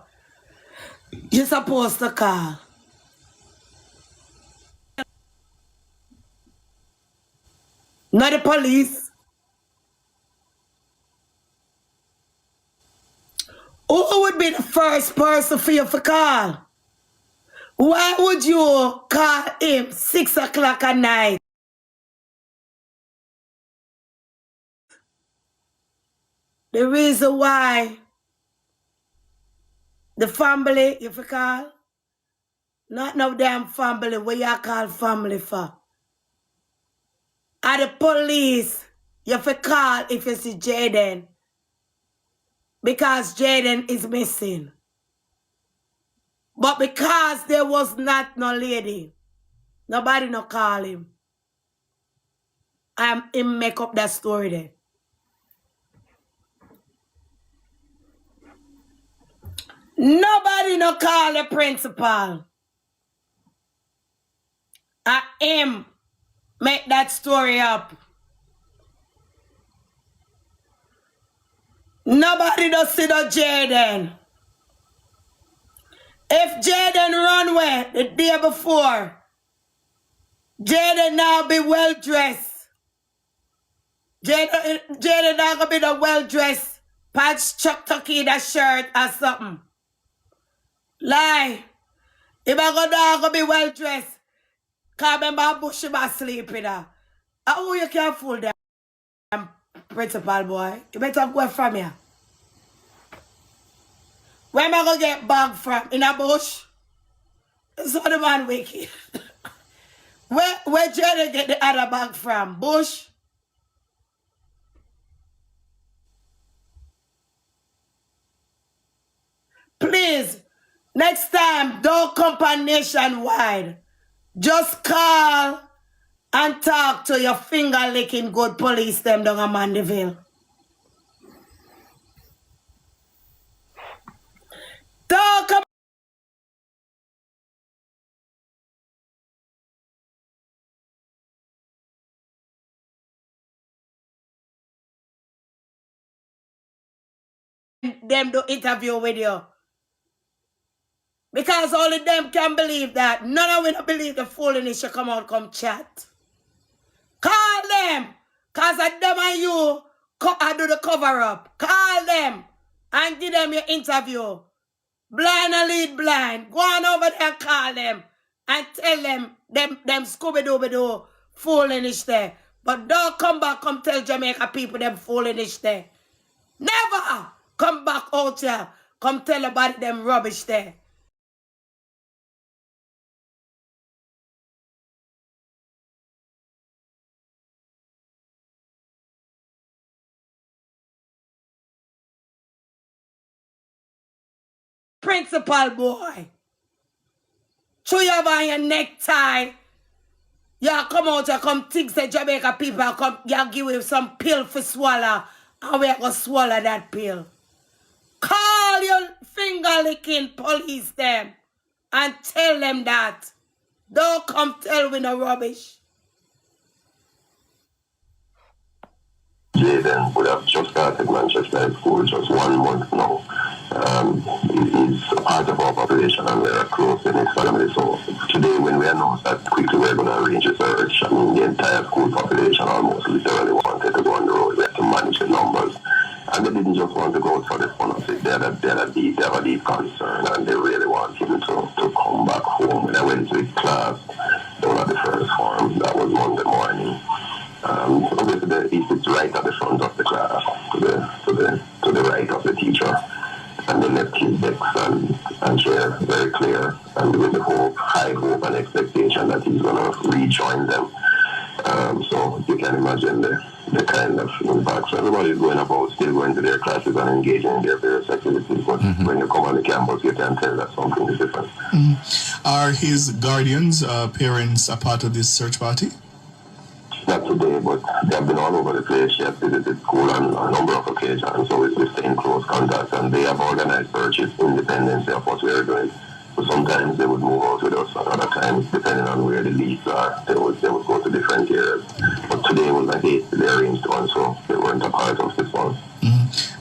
A: you're supposed to call? Not the police. Who would be the first person for you to call? Why would you call him 6 o'clock at night? The reason why the family, if you call, not no damn family, what you call family for? Are the police, you have to call if you see Jayden. Because Jayden is missing. But because there was not no lady, nobody no call him. Him make up that story there. Nobody no call the principal. Him make that story up. Nobody does see the Jayden. If Jayden run away the day before, Jayden now be well dressed. Jayden now gonna be the well dressed patch Chuck Tucky that shirt or something. Lie. If I go down, gonna be well dressed. Cause remember Bush him asleep in there. How you can fool that principal boy? You better go from here. Where am I gonna get bag from? In a bush? So the man wicked. Where Jayden get the other bag from? Bush? Please, next time, don't come on Nationwide. Just call and talk to your finger-licking good police them down in Mandeville. Don't come them do interview with you. Because only them can believe that. None of we don't believe the foolishness should come out, come chat. Call them. Because of them and you, I do the cover up. Call them and give them your interview. Blind and lead blind. Go on over there and call them and tell them Scooby-Dooby-Doo foolishness there. But don't come back, come tell Jamaica people them foolishness there. Never come back out here. Come tell about them rubbish there. Principal boy. So you have on your necktie. You come out, you come think the Jamaica people, come, you give him some pill for swallow. And we're going to swallow that pill. Call your finger-licking police them and tell them that. Don't come tell me no rubbish.
E: Jayden would have just started Manchester High School just 1 month now. He's a part of our population and we're close in his family. So today when we announced that quickly we're going to arrange a search, I mean the entire school population almost literally wanted to go on the road. We had to manage the numbers. And they didn't just want to go out for the fun of it. They have a deep concern and they really want him to come back home. When I went to his class, they were at the first form. That was Monday morning. Obviously, he sits right at the front of the class, to the right of the teacher, and they left his desk and and share very clear and with the hope, high hope and expectation that he's going to rejoin them. So you can imagine the kind of impact. So everybody's going about, still going to their classes and engaging in their various activities. But when you come on the campus, you can tell that something is different.
F: Are his guardians, parents, a part of this search party?
E: Not today, but they have been all over the place. She has visited school on a number of occasions, so we stay in close contact. And they have organized searches independently of what we are doing. So sometimes they would move out with us, and other times, depending on where the leads are, they would go to different areas. But today was a hastily arranged one, so they weren't a part of this one.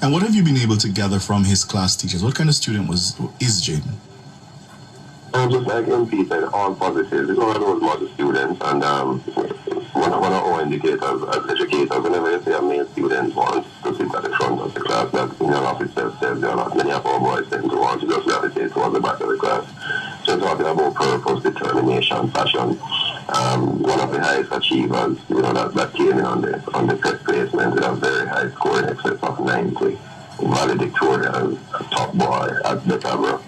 F: And what have you been able to gather from his class teachers? What kind of student is Jayden?
E: Just like MP said, all positive. It's one of those model students, and one of our indicators as educators, whenever you say a male student wants to sit at the front of the class, that in and of itself tells you a lot. Many of our boys tend to want to just gravitate towards the back of the class. So talking about purpose, determination, passion. One of the highest achievers, that came in on the test placement with a very high score in excess of 90. Valedictorian, top boy at the camera,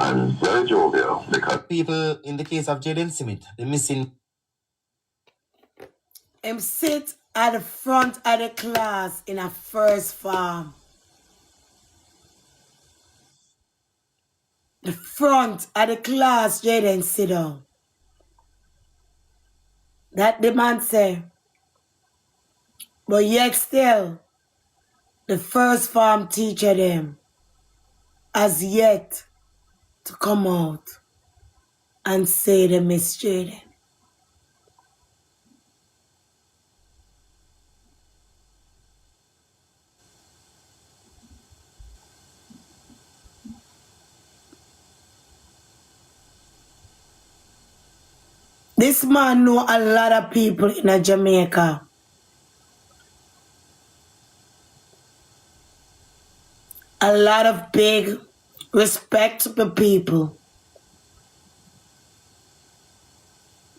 E: and very jovial because
H: People, in the case of Jayden Smith, the missing
A: Him sit at the front of the class in a first form. The front of the class, Jayden sit down. That the man say. But yet still, the first form teacher them has yet to come out and say they miss Jayden. This man know a lot of people in Jamaica. A lot of big, respectable people.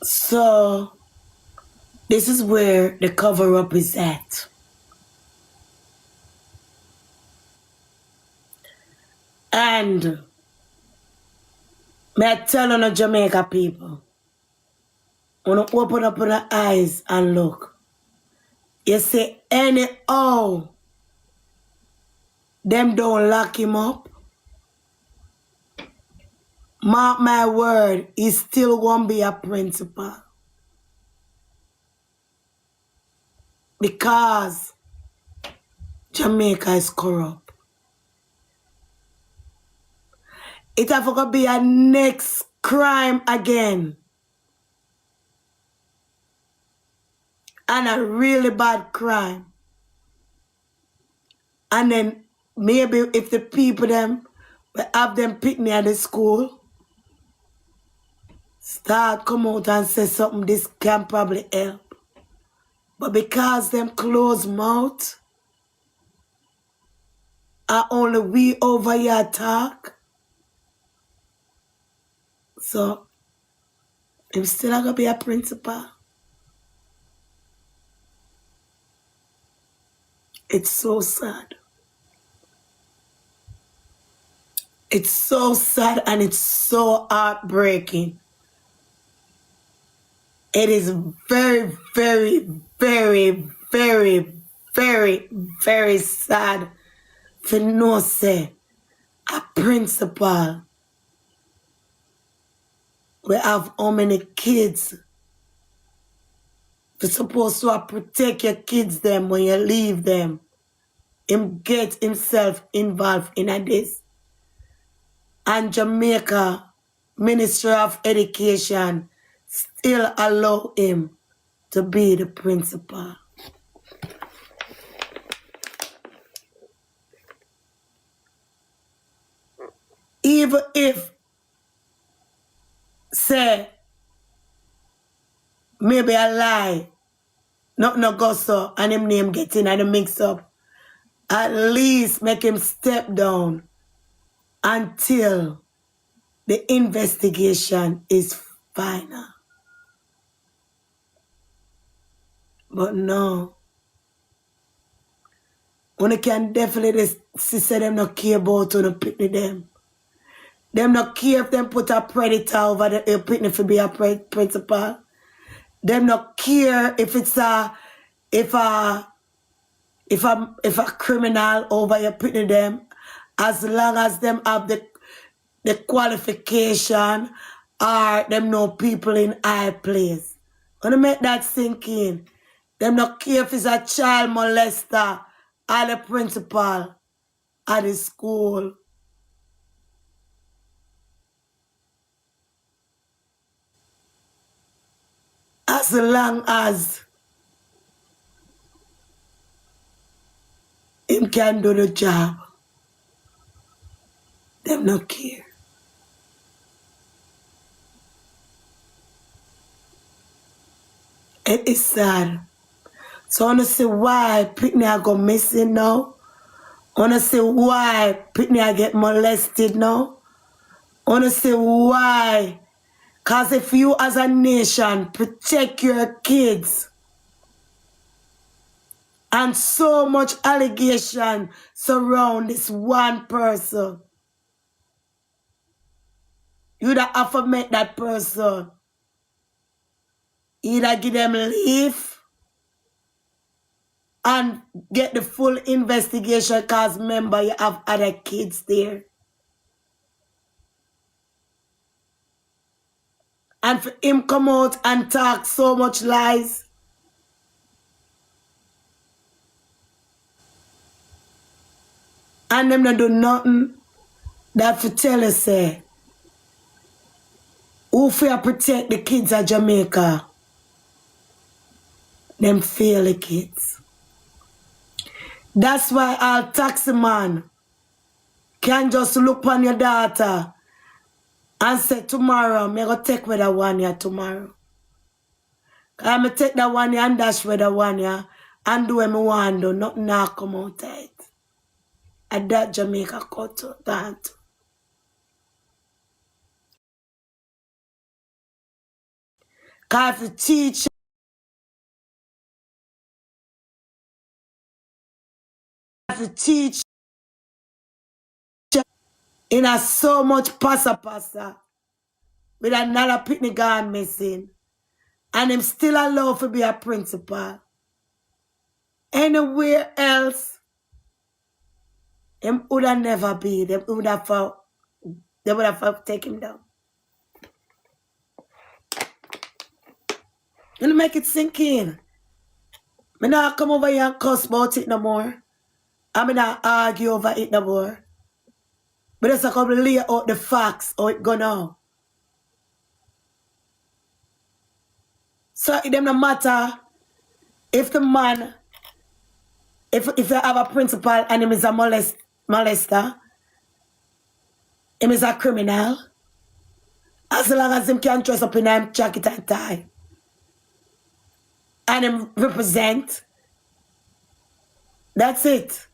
A: So, this is where the cover-up is at. And, may I tell on the Jamaica people, when you open up your eyes and look, you see anyhow, them don't lock him up. Mark my word, he's still gonna be a principal. Because Jamaica is corrupt. It have to be a next crime again. And a really bad crime. And then maybe if the people them will have them picnic at the school, start come out and say something, this can probably help. But because them close mouth, are only we over here talk. So, I'm still gonna be a principal. It's so sad. It's so sad and it's so heartbreaking. It is very, very, very, very, very, very sad to know say a principal we have how many kids you're supposed to protect your kids them when you leave them. Him get himself involved in this. And Jamaica Ministry of Education still allow him to be the principal. Even if, say, maybe a lie, no go so, and him name get in and the mix up, at least make him step down until the investigation is final. But no. When you can definitely see them not care about when you pick them. Them not care if them put a predator over the pitney to be a principal. Them not care if it's if a criminal over your pitney them, as long as them have the qualification or them know people in high place. Wanna make that sink in. Them not care if it's a child molester or the principal at the school. As long as him can do the job, them not care. It is sad. So I wanna see why Pitney I go missing now. I wanna see why Pitney I get molested now. I wanna see why. Cause if you as a nation protect your kids and so much allegation surround this one person, you'd have to make that person either give them leave and get the full investigation, cause remember you have other kids there. And for him come out and talk so much lies. And them not do nothing that for tell us say, who fear protect the kids of Jamaica? Them fail the kids. That's why all taxi man can just look on your daughter and say, tomorrow, me go take with that one year tomorrow. I'm going to take that 1 year and dash with that 1 year and do what I want to do. Nothing now come out of it. And that Jamaica cut to that. Because if the teacher in a so much passa with another picnic gone missing, and him still allowed to be a principal. Anywhere else, him would have never be. They would have taken him down. And make it sink in. Me not come over here and cuss about it no more. I mean not argue over it no more. But just a couple lay out the facts how it go now. So it them no matter if the man, if they have a principal and him is a molester, him is a criminal, as long as him can dress up in him jacket and tie, and him represent, that's it.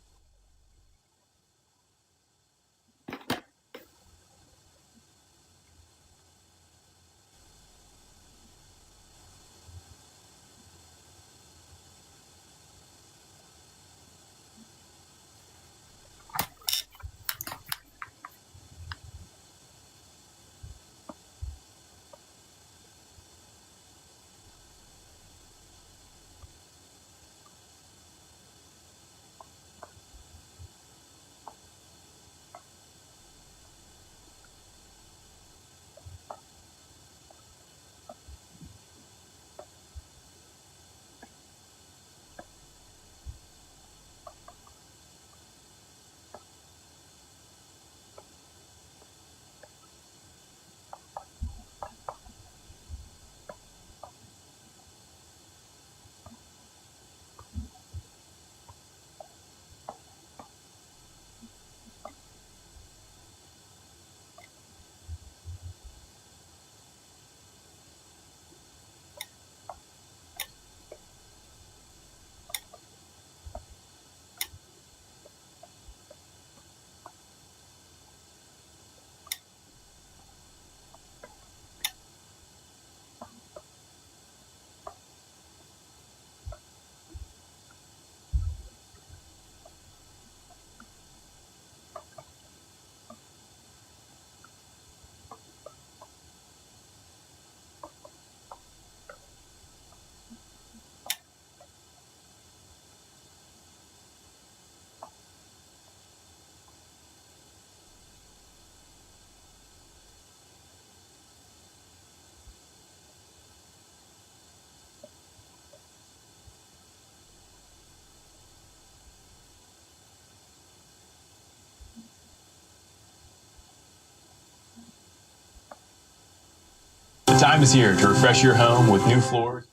J: time is here to refresh your home with new floors.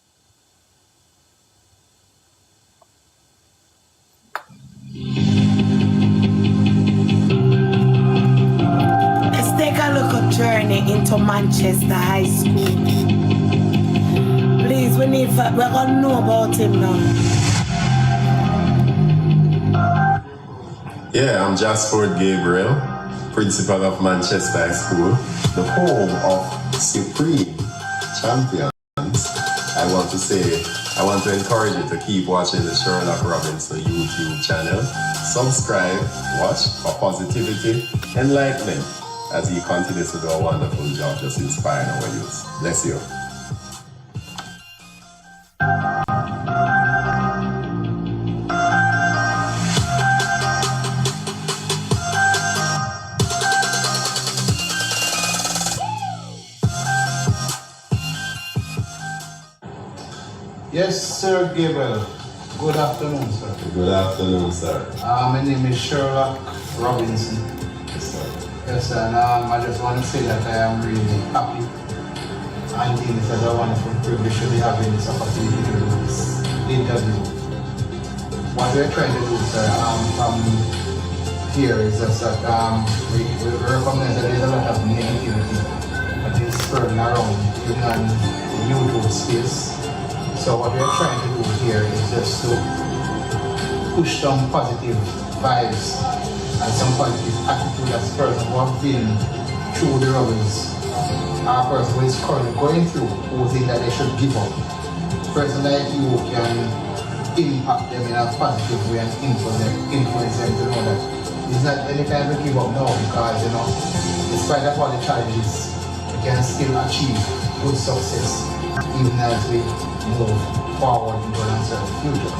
A: Let's take a look at journey into Manchester High School. Please, we're gonna know about him now.
K: Yeah, I'm Jasper Gabriel, principal of Manchester High School, the home of Supreme Champions. I want to encourage you to keep watching the Sherlock Robinson YouTube channel. Subscribe, watch for positivity, enlightenment as he continues to do a wonderful job just inspiring our youth. Bless you.
L: Yes, Sir Gabriel. Good afternoon, sir.
K: Good afternoon, sir.
L: My name is Sherlock Robinson.
K: Yes, sir.
L: Yes, sir. And I just want to say that I am really happy and it is a wonderful privilege to be having this opportunity to do this interview. What we're trying to do, sir, from here is just that we recognize that there's a lot of negativity that is spreading around even on the YouTube space. So what we're trying to do here is just to push some positive vibes and some positive attitude as a person who have been through the rubbles, or a person who is currently going through, who think that they should give up. A person like you can impact them in a positive way and influence them to know that it's not any time to give up now, because despite of all the challenges, we can still achieve good success even as we move forward into an uncertain future.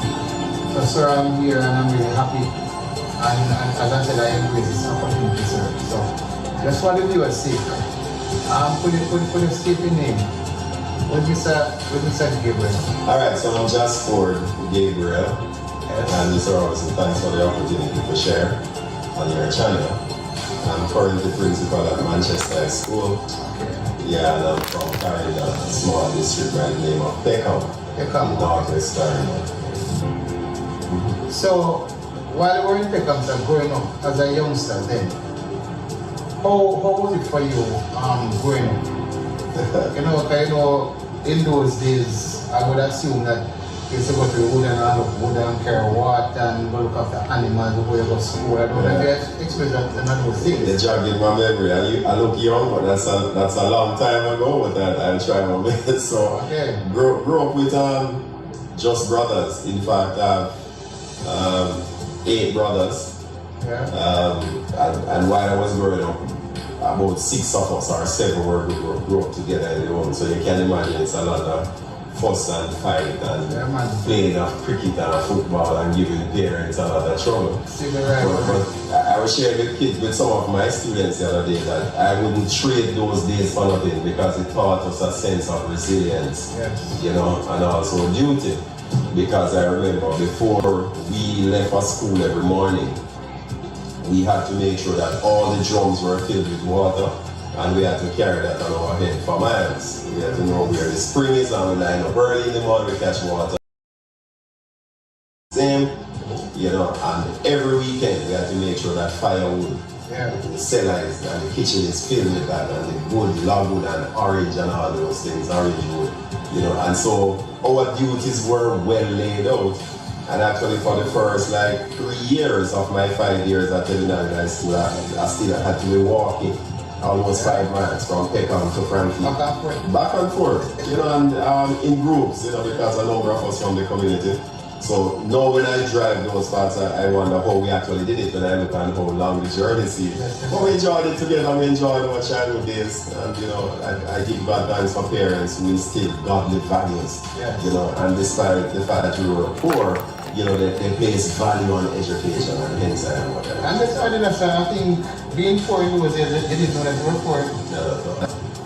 L: So, sir, I'm here and I'm really happy. And as I said, I embrace this opportunity, sir. So, just for the viewers' sake, put a skipping name with Mr. Gabriel.
K: Alright, so I'm Jasper Gabriel. Yes. And Mr. Robinson, thanks for the opportunity to share on your channel. I'm currently principal at Manchester High School. Yeah, and I'm from Canada, a small district by the name of Peckham, in Northwest Carolina.
L: So, while you were in Peckham, growing up as a youngster then, how was it for you growing up? In those days, I would assume that you used to go to the wood and look and carry water and go look after animals before you go to school. I don't know if you express that in those things.
K: You're jogging my memory. I look young, but that's a long time ago, but I'll try my best. So, grew up with just brothers. In fact, I have 8 brothers.
L: Yeah.
K: And while I was growing up, about 6 of us or 7 grew up together in the home. So you can imagine it's a lot of fuss and fight and playing of cricket and football and giving parents a lot of trouble. But I was sharing with some of my students the other day that I wouldn't trade those days for nothing, because it taught us a sense of resilience, and also duty. Because I remember before we left for school every morning, we had to make sure that all the drums were filled with water, and we had to carry that on our head for miles. We had to know where the spring is, and we line up early in the morning, we catch water. Same, and every weekend we had to make sure that firewood, the cellar and the kitchen is filled with that, and the good logwood and orange and all those things, orange wood, and so our duties were well laid out. And actually for the first 3 years of my 5 years at Illinois High School, I still had to be walking almost 5 miles from Peckham to Franklin. Back and forth, and in groups, because a number of us from the community. So now when I drive those parts, I wonder how we actually did it when I look at how long the journey seems. But we enjoyed it together, we enjoyed our childhood days, and I give God thanks for parents who instill godly values, and despite the fact that we were poor, they place value on education, and hence I am what I am.
L: And that's I think being poor in those days, they didn't know that they were poor.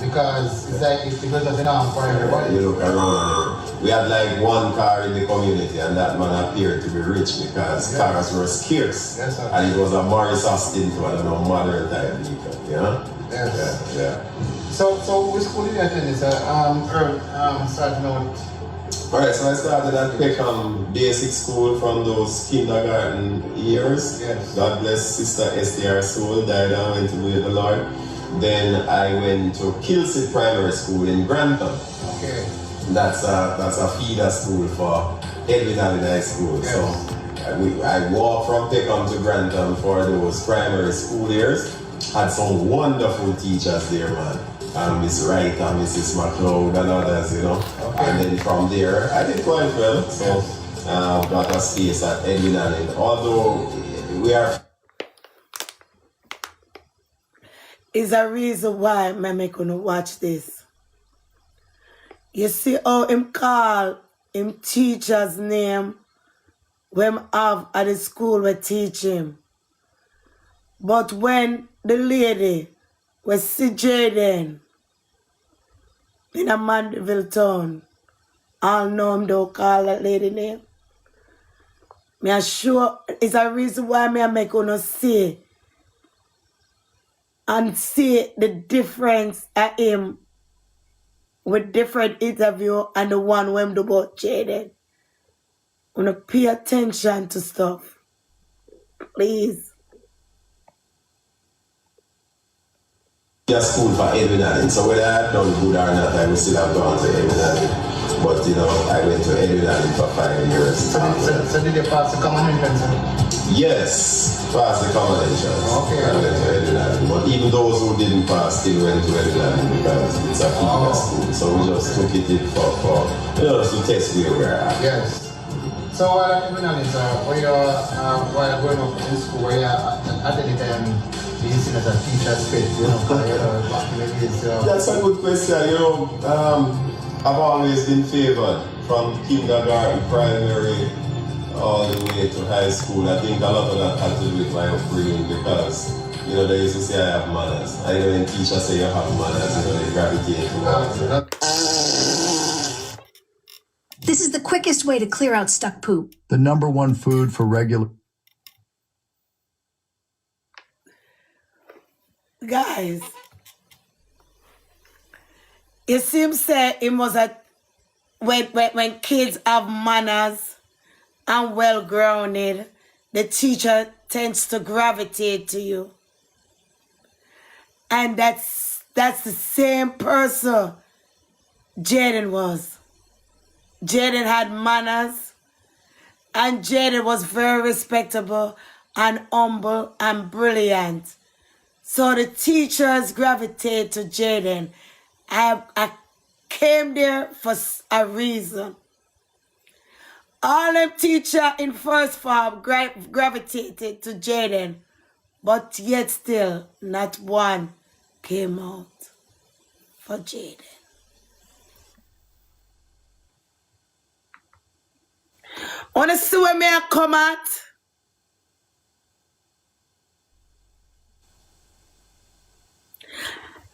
L: Because it's because of the norm for everybody.
K: You look around, we had one car in the community, and that man appeared to be rich because cars were scarce.
L: Yes, sir.
K: And it was a Morris Austin to, modern type vehicle,
L: Yes.
K: Yeah.
L: So which school did you attend? Starting out.
K: Alright, so I started at Peckham Basic School from those kindergarten years.
L: Yes.
K: God bless Sister SDR Soul, died and went to be with the Lord. Then I went to Kilsey Primary School in Grantham.
L: Okay.
K: That's a feeder school for Edwin Allen High School.
L: Yes.
K: So I walked from Peckham to Grantham for those primary school years. Had some wonderful teachers there, man. Miss Wright and Mrs. McLeod and others, you know. Okay. And then from there, I did quite well. So got a space at Edwin Allen. Although we are...
A: Is a reason why I couldn't watch this. You see how him call him teacher's name when have at the school we teach him. But when the lady was see Jayden in a Mandeville town, all know him don't call that lady name. Me are sure it's a reason why I make you see and see the difference at him with different interview and the one when do about Jayden. Wanna pay attention to stuff. Please.
K: School for Edwin Allen. So whether I had done good or not, I would still have gone to Edwin Allen. But you know, I went to Edwin Allen for 5 years.
L: So did you pass the common entrance?
K: Yes, passed the common entrance.
L: Okay.
K: I went to Edwin Allen. But even those who didn't pass still went to Edwin Allen because it's a feeder school. So we just took it in for just to test where we're at.
L: Yes. So while at Edwin Allen, while you're growing up in school, where you at any time being seen as a teacher's pet, you know, back in the days,
K: That's a good question. You know, I've always been favored from kindergarten, primary, all the way to high school. I think a lot of that had to do with my upbringing because, you know, they used to say I have manners. I know when teachers say you have manners, you know, they gravitate towards it.
M: This is the quickest way to clear out stuck poop.
N: The #1 food for regular...
A: Guys, it seems that it was when kids have manners and well-grounded, the teacher tends to gravitate to you. And that's the same person Jayden was. Jayden had manners, and Jayden was very respectable and humble and brilliant. So the teachers gravitate to Jayden. I came there for a reason. All them teachers in first form gravitated to Jayden, but yet still not one came out for Jayden. Wanna see where me I come at?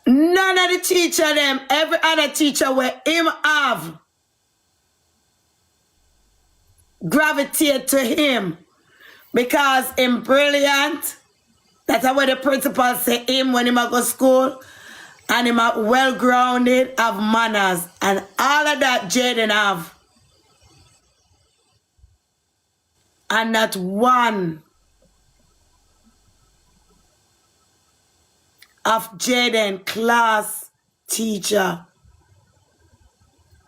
A: None of the teacher them, every other teacher where him have gravitate to him because him brilliant. That's what the principal say him when him a go school, and him a well-grounded, have manners, and all of that Jayden have. And not one of Jayden class teacher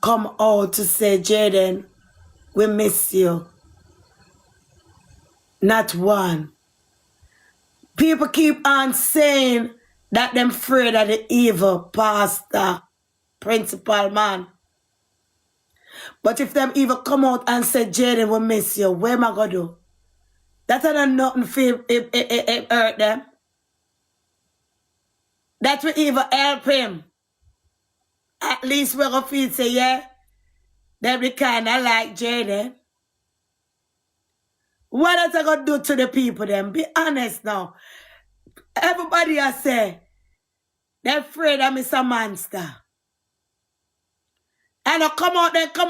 A: come out to say, Jayden, we miss you. Not one. People keep on saying that them afraid of the evil pastor, principal man. But if them even come out and say, Jayden, we miss you, where am I going to do? That ain't nothing for it hurt them. That will even help him. At least we're going to feel say, yeah, them be kind of like Jayden. What is I going to do to the people then? Be honest now. Everybody has say, they're afraid of Mr. Monster. And I come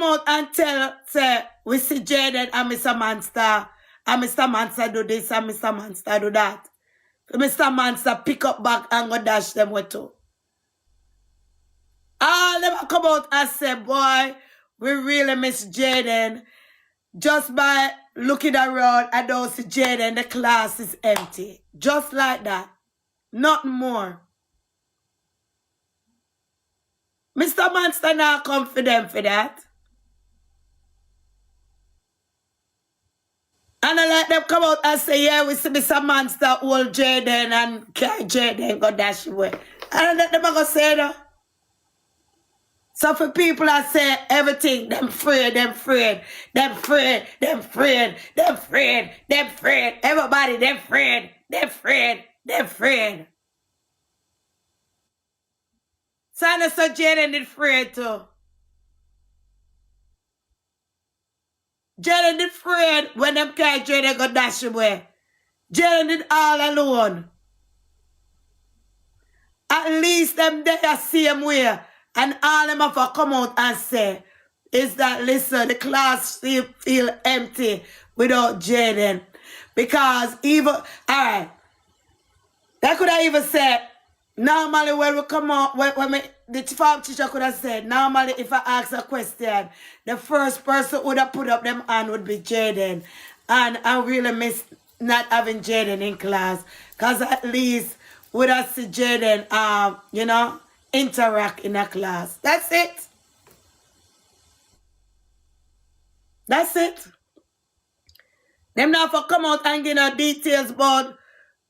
A: out and tell, say, we see Jayden and Mr. Monster, and Mr. Monster do this and Mr. Monster do that. So Mr. Monster pick up back and go dash them with too. All them come out and say, boy, we really miss Jayden. Just by looking around, I don't see Jayden, the class is empty. Just like that. Nothing more. Mr. Monster not come for them for that. And I let them come out and say, yeah, we see Mr. Monster hold Jayden and carry Jayden go dash away. And I let them go say that. So for people that say everything, them afraid, them afraid, them afraid, them afraid, them afraid, them afraid, everybody, them afraid, them afraid, them afraid. So I know so Jayden is afraid too. Jayden is afraid when them carry Jayden go dash away. Jayden is all alone. At least them there same way. And all them have to come out and say is that, listen, the class feel empty without Jayden. Because even, all right, that could have even said, normally when we come out, the form teacher could have said, normally if I ask a question, the first person who would have put up them hand would be Jayden. And I really miss not having Jayden in class. Because at least would have see Jayden, you know, interact in a class. That's it. That's it. Them now for come out and give no details about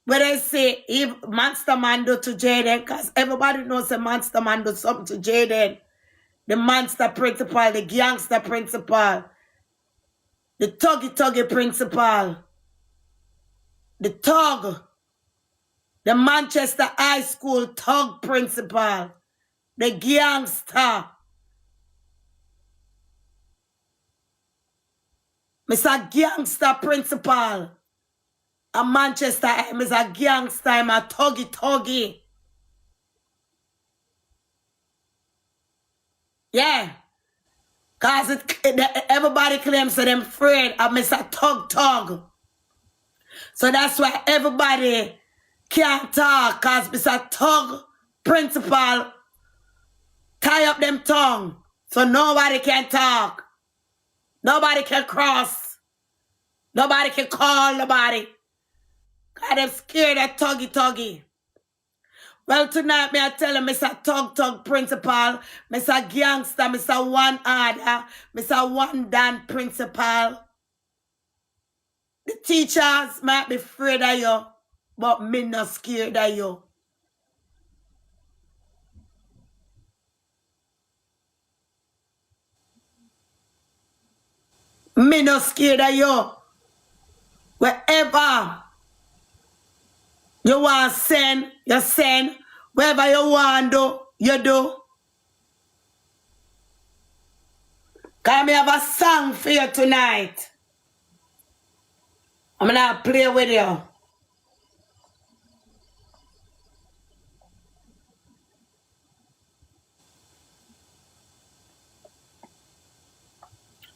A: where they say if Monster Man do to Jayden, because everybody knows the Monster Man do something to Jayden. The monster principal, the gangster principal, the tuggy principal, the tug, the Manchester High School tug principal, the gangster. Mr. Gangster principal. A Manchester, I'm a gangster, I'm a tuggy. Yeah. Because everybody claims that them afraid of Mr. Tug. So that's why everybody can't talk. Because Mr. Tug principal tie up them tongue. So nobody can talk. Nobody can cross. Nobody can call nobody. Because they're scared of tuggy. Well, tonight, me I tell you, Mr. Tug principal, Mr. Gangster, Mr. One Order, Mr. One Dan principal. The teachers might be afraid of you, but me not scared of you. Me not scared of you. Wherever you want to send, you send. Wherever you want to do, you do. Because I have a song for you tonight. I'm going to play with you.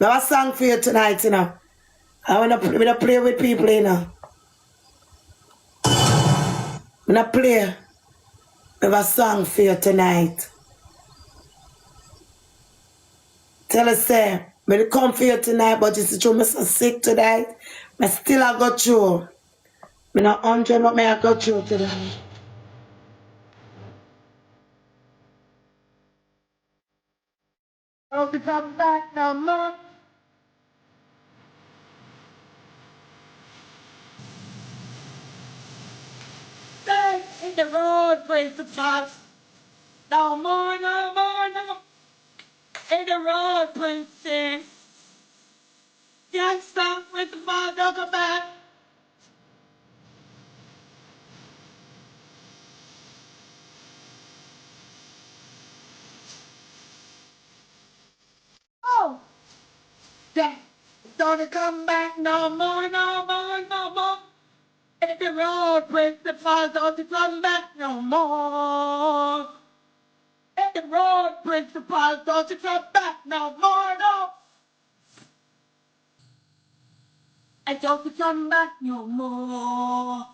A: I have a song for you tonight, you know. I want to play with people, you know. I'm going to play. I have a song for you tonight. Tell us, say, I'm come for you tonight, but you see, I'm so sick tonight. I still I got through. I'm not 100, but I got through today. Don't be come back no more. Stay in the road, principal. No more. In the road, princess. Can't stop with the ball, don't come back. Oh, that don't come back no more. In the road, principal, don't come back no more. In the road, principal, don't come back no more, no. I don't come back no more.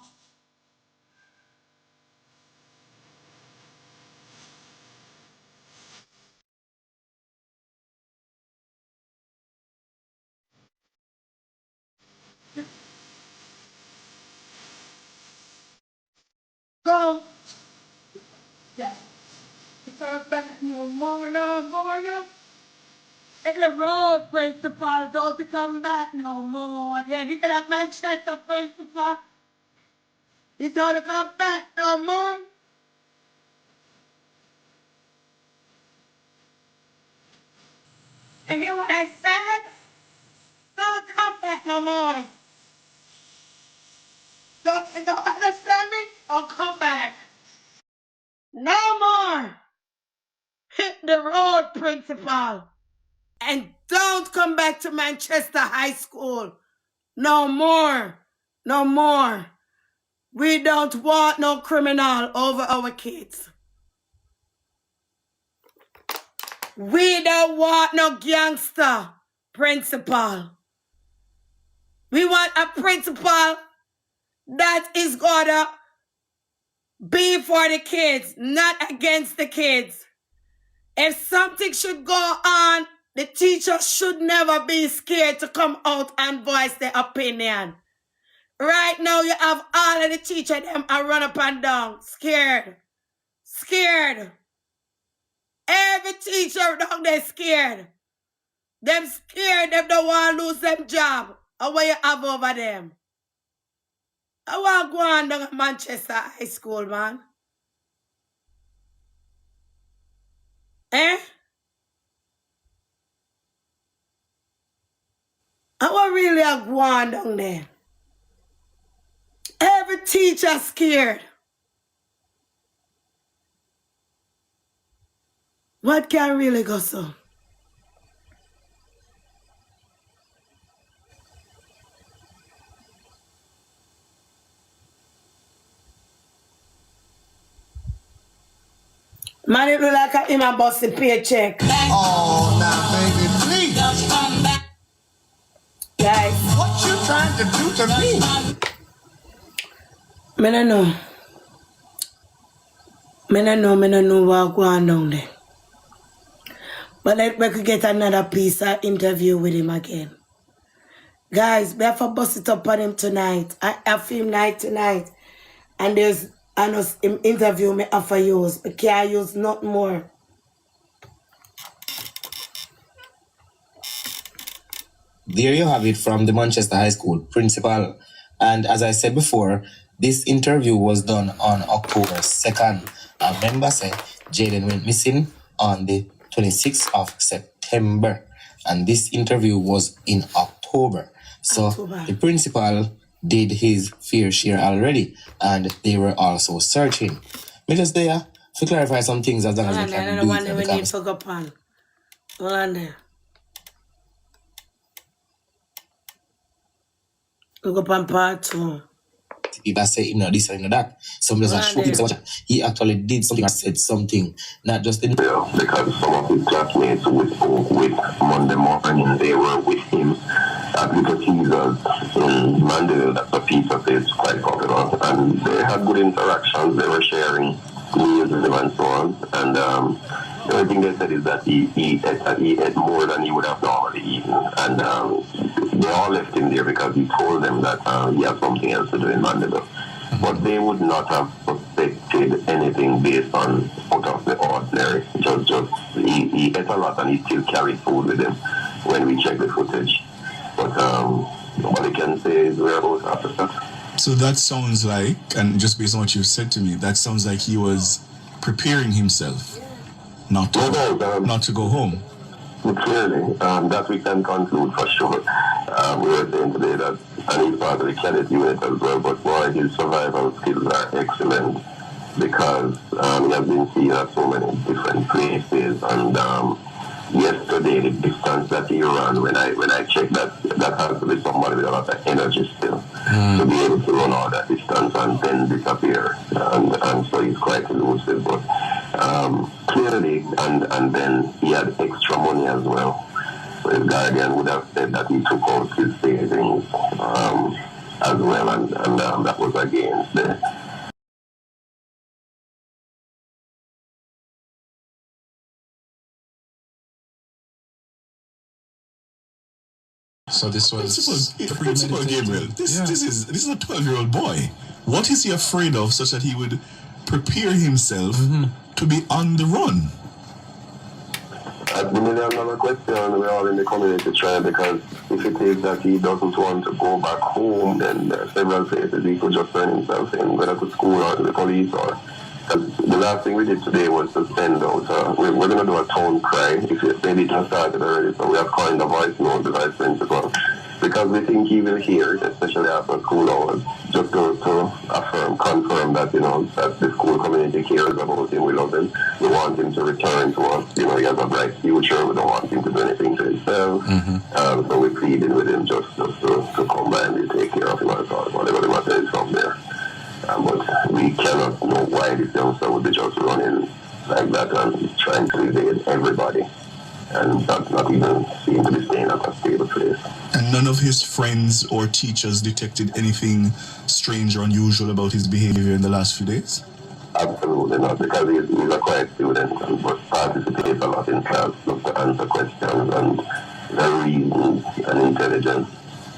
A: Go. Yeah. Come back no more, no more, no. And the road principal don't come back no more. Yeah, he said that Manchester principal. He don't come back no more. And hear what I said? Don't come back no more. Don't understand me? Don't come back. No more. Hit the road, principal. And don't come back to Manchester High School. No more. No more. We don't want no criminal over our kids. We don't want no gangster principal. We want a principal that is gonna be for the kids, not against the kids. If something should go on, the teacher should never be scared to come out and voice their opinion. Right now, you have all of the teachers them are run up and down, scared. Scared. Every teacher down there scared. Them scared, them don't want to lose them job. Or what you have over them? I want to go on down at Manchester High School, man. Eh? I want really go on down there. Every teacher scared. What can really go so? Man, it look like him a bust the paycheck.
O: Oh, now, baby, please.
A: Guys.
O: What you trying to do to me?
A: Me no know. Me no know what going down there. But we could get another piece of interview with him again. Guys, we have to bust it up on him tonight. I film night tonight. And there's an interview me have to use. I can't use not more.
H: There you have it from the Manchester High School principal. And as I said before, this interview was done on October 2nd. A member said Jayden went missing on the 26th of September. And this interview was in October. So the principal did his fair share already. And they were also searching. Me just there to clarify some things as long as we can do it.
A: We need to go on. Hold on there. We go on part 2.
H: People say, you know, this or you know that. Some doesn't show people he actually did something or said something. Not just in
E: because some of his classmates with Monday morning, they were with him at Little Caesars in Mandeville. That's a pizza place, quite popular. And they had good interactions. They were sharing meals with him and so on. And the only thing they said is that he ate more than he would have normally eaten. And they all left him there because he told them that he had something else to do in Mandeville. But they would not have suspected anything based on out of the ordinary. Just he ate a lot and he still carried food with him when we checked the footage. But what I can say is we're both after that.
F: So that sounds like, and just based on what you said to me, that sounds like he was preparing himself not to go home.
E: Clearly, that we can conclude for sure. We were saying today that, and he's part of the cadet unit as well, but boy, his survival skills are excellent because he has been seen at so many different places. And yesterday, the distance that he ran, when I checked that has to be somebody with a lot of energy still to be able to run all that distance and then disappear. And so he's quite elusive, but clearly, and then he had extra money as well. So his guardian would have said that he took out his savings as well, and that was against the.
G: So this was
F: Principal Gabriel. This is a 12-year-old boy. What is he afraid of such that he would prepare himself to be on the run?
E: That's the $1,000,000 question. We're all in the community trying, because if it is that he doesn't want to go back home, then there are several places he could just turn himself in, whether to school or to the police. Or the last thing we did today was to send out, we're going to do a town cry. If it, maybe it has started already, so we have coined a voice note, the vice principal, because we think he will hear it, especially after school hours, just to confirm that, that the school community cares about him, we love him, we want him to return to us, he has a bright future, we don't want him to do anything to himself, so we're pleading with him just to come by and we take care of him, or whatever the matter is from there. But we cannot know why this youngster would be just running like that and trying to evade everybody, and not even seem to be staying at a stable place.
F: And none of his friends or teachers detected anything strange or unusual about his behavior in the last few days?
E: Absolutely not, because he's a quiet student and participates a lot in class, look to answer questions and reasons and intelligence.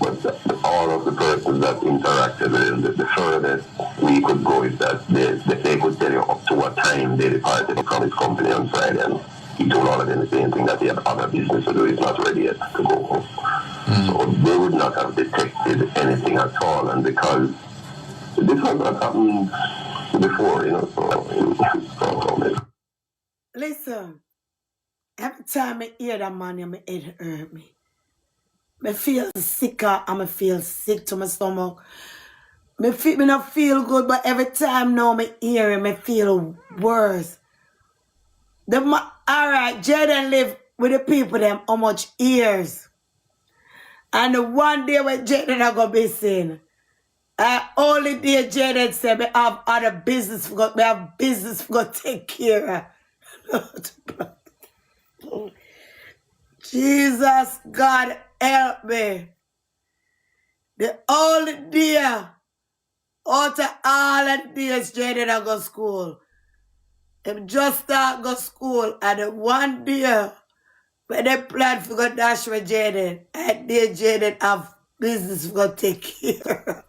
E: But all of the persons that interacted with him, the furthest we could go is that they could tell you up to what time they departed from his company on Friday. And he told all of them the same thing, that he had other business to do, he's not ready yet to go home. So they would not have detected anything at all. And because this has not happened before, so
A: Listen, every time I hear that man, my head hurt me. I feel sicker and I feel sick to my stomach. Me not feel good, but every time now I hear him, I feel worse. Alright, Jayden live with the people them how much years. And the one day when Jayden I go be seen, only day Jayden said, I have other business, I have business to take care of. Jesus, God help me. The only day, out of all the days Jayden I go school, him just start go school, and the one day when they plan to go dash with Jayden, and they Jayden have business to go take care of.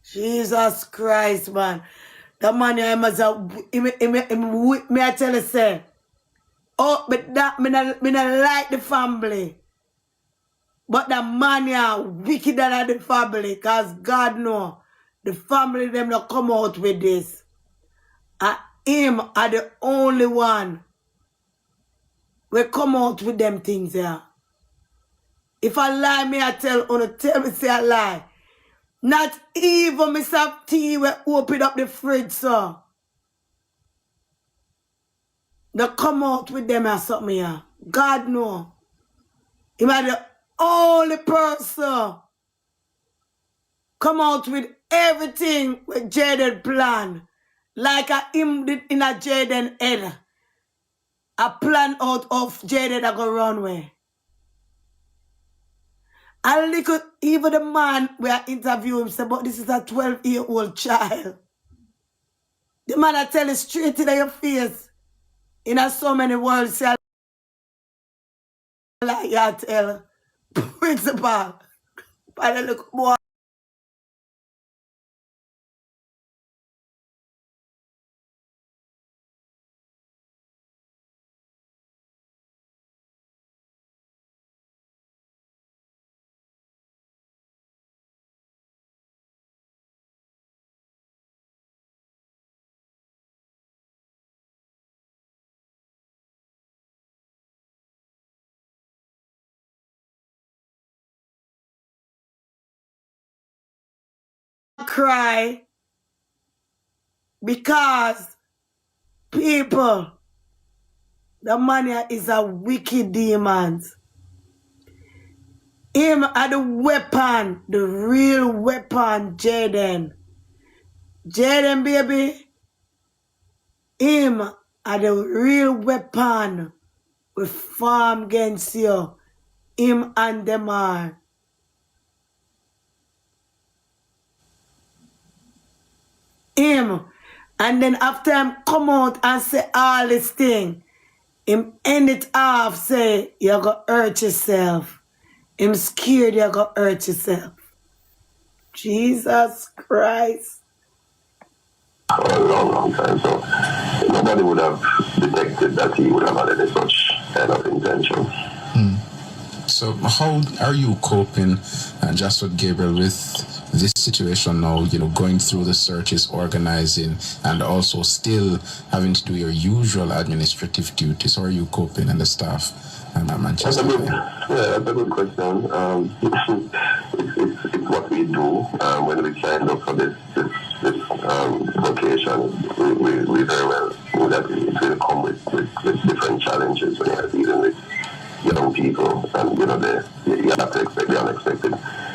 A: Jesus Christ, man. The man I must have, me I tell you, say, oh, but that, me not like the family. But the man ya wickeder than the family, because God know, the family them not come out with this. And him are the only one we come out with them things here. If I lie, me I tell me say I lie. Not even Mr. T we open up the fridge, so. They come out with them or something here. God know. Him are the only person come out with everything with Jayden plan. Like him did in a Jayden head. A plan out of Jayden that go run way. And look, even the man where I interview him say, but this is a 12-year-old child. The man I tell you straight in your face. In so many words, say, like you tell principal. But look, boy. Cry because people, the man is a wicked demon. Him are the weapon, the real weapon, Jayden. Jayden, baby, him are the real weapon we farm against you. Him and them are. Him. And then after him come out and say all this thing, him end it off, say, you're going to hurt yourself. Him scared you're going to hurt yourself. Jesus Christ.
E: for a long, long time. So nobody would have detected that he would have had any such kind of intention.
G: So how are you coping, just with Gabriel, with this situation now, going through the searches, organizing, and also still having to do your usual administrative duties? How are you coping and the staff at Manchester?
E: That's a good question. It's what we do when we signed up for this vocation. We very well know that it will come with different challenges when you're dealing with young people, and you have to expect the unexpected.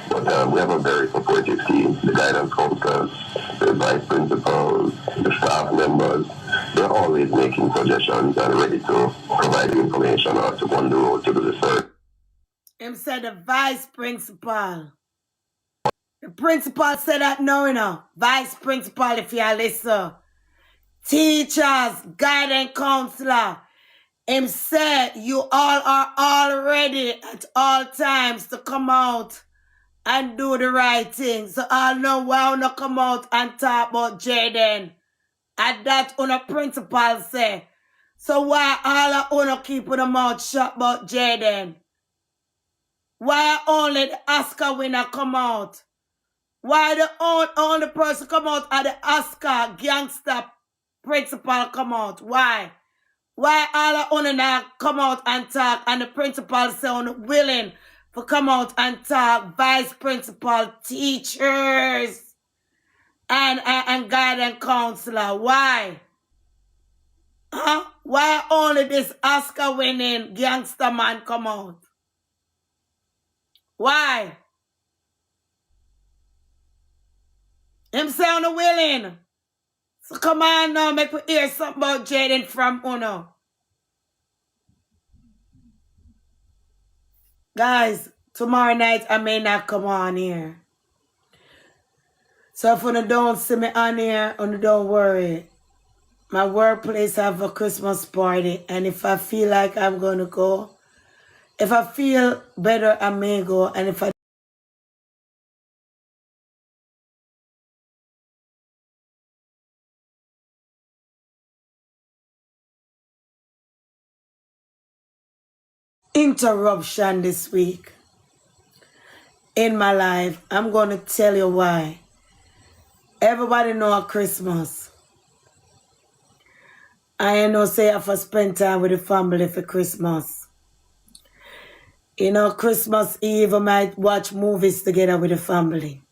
E: But we have a very supportive team. The guidance counselors, the vice principals, the staff members, they're always making suggestions and ready to provide information or to go on the road to do the search.
A: Him said the vice principal. The principal said that no. Vice principal, if you listen. Teachers, guidance counselor. Him said you all are all ready at all times to come out and do the right thing. So I know why you not come out and talk about Jayden. And that on a principal say. So why all of you keep your mouth shut about Jayden? Why only the Oscar winner come out? Why the only person come out at the Oscar gangster principal come out? Why? Why all of you not come out and talk and the principal say unwilling to come out and talk, vice principal, teachers, and guidance counselor? Why? Huh? Why only this Oscar winning gangster man come out? Why? Him say unwilling. So come on now, make we hear something about Jayden from Uno. Guys, tomorrow night I may not come on here. So if you don't see me on here, don't worry. My workplace have a Christmas party, and if I feel like I'm going to go, if I feel better, I may go, and if I interruption this week in my life, I'm going to tell you why. Everybody know Christmas. I know say I have to spend time with the family for Christmas. Christmas Eve I might watch movies together with the family.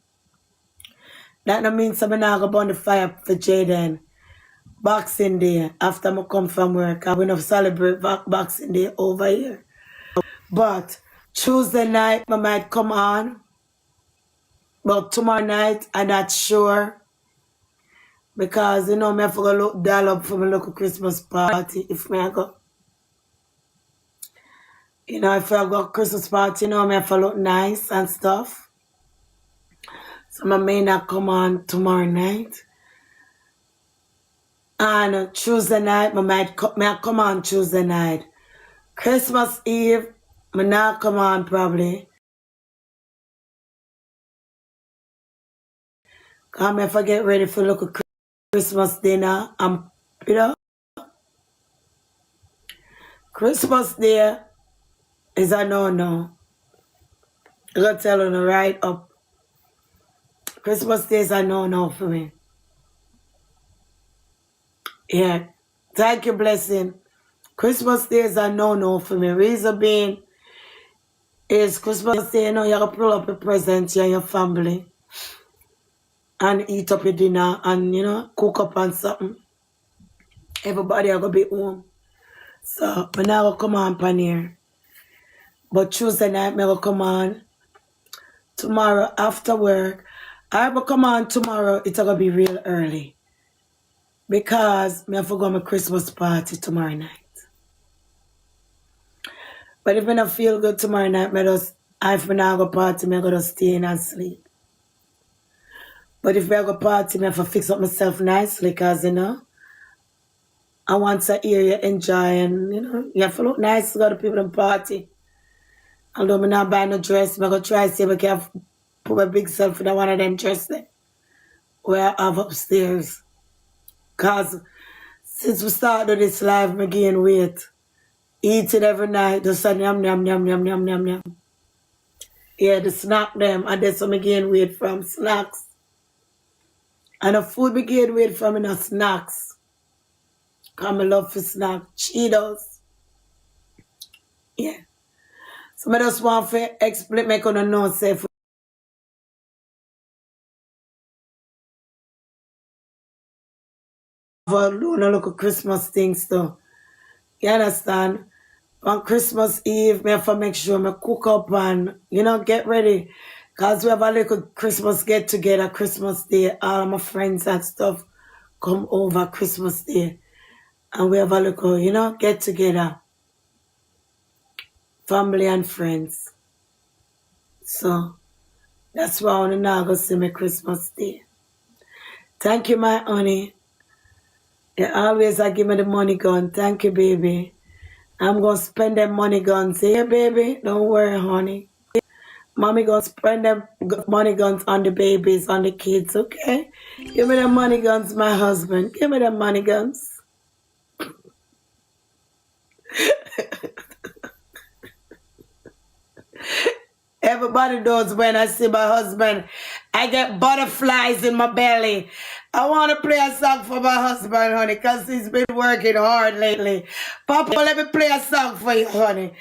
A: That no means I'm not going to burn the fire for Jayden. Boxing Day, after I come from work, I'm going to celebrate Boxing Day over here. But Tuesday night, I might come on. But tomorrow night, I'm not sure. Because, I have to go look doll up for my local Christmas party. If I go, if I go Christmas party, I have to look nice and stuff. So I may not come on tomorrow night. And Tuesday night, I might come on Tuesday night. Christmas Eve, I not come on probably. Come if I get ready for look at Christmas dinner. Christmas Day is a no-no. I gotta tell you right up. Christmas Day is a no-no for me. Yeah. Thank you, blessing. Christmas Day is a no-no for me. Reason being is Christmas Day, you gotta pull up your presents and your family. And eat up your dinner and, cook up and something. Everybody are going to be home. So, I'm not going to come on pan here. But Tuesday night, I'm going to come on. Tomorrow after work. I will come on tomorrow. It's going to be real early. Because I have to go to my Christmas party tomorrow night. But if I don't feel good tomorrow night, if I not go party, I'm going to stay in and sleep. But if I go party, I have to fix up myself nicely because, I want to hear you enjoy and, you have to look nice to go to people in party. Although I'm not buying no dress, I'm going to try to see if I can put my big self in one of them dresses where I have upstairs. Because since we started this live, I gain weight. Eat it every night. Just say yum, yum, yum, yum, yum, yum, yum. Yeah, the snack them. And that's what I gain weight from, snacks. And the food I gain weight from in the snacks. Because I love for snack. Cheetos. Yeah. So I just want to explain, make you know, say, for look at Christmas things too. You understand? On Christmas Eve, I have to make sure I cook up and, get ready. Because we have a little Christmas get together, Christmas Day. All my friends and stuff come over Christmas Day. And we have a little, get together. Family and friends. So, that's why I want to now go see my Christmas Day. Thank you, my honey. You always give me the money gun. Thank you, baby. I'm going to spend them money guns here, baby. Don't worry, honey. Mommy going to spend them money guns on the babies, on the kids, okay? Give me the money guns, my husband. Give me the money guns. Everybody knows when I see my husband, I get butterflies in my belly. I want to play a song for my husband, honey, because he's been working hard lately. Papa, let me play a song for you, honey.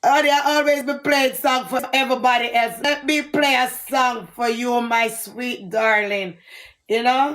A: Honey, I always been playing song for everybody else. Let me play a song for you, my sweet darling. You know?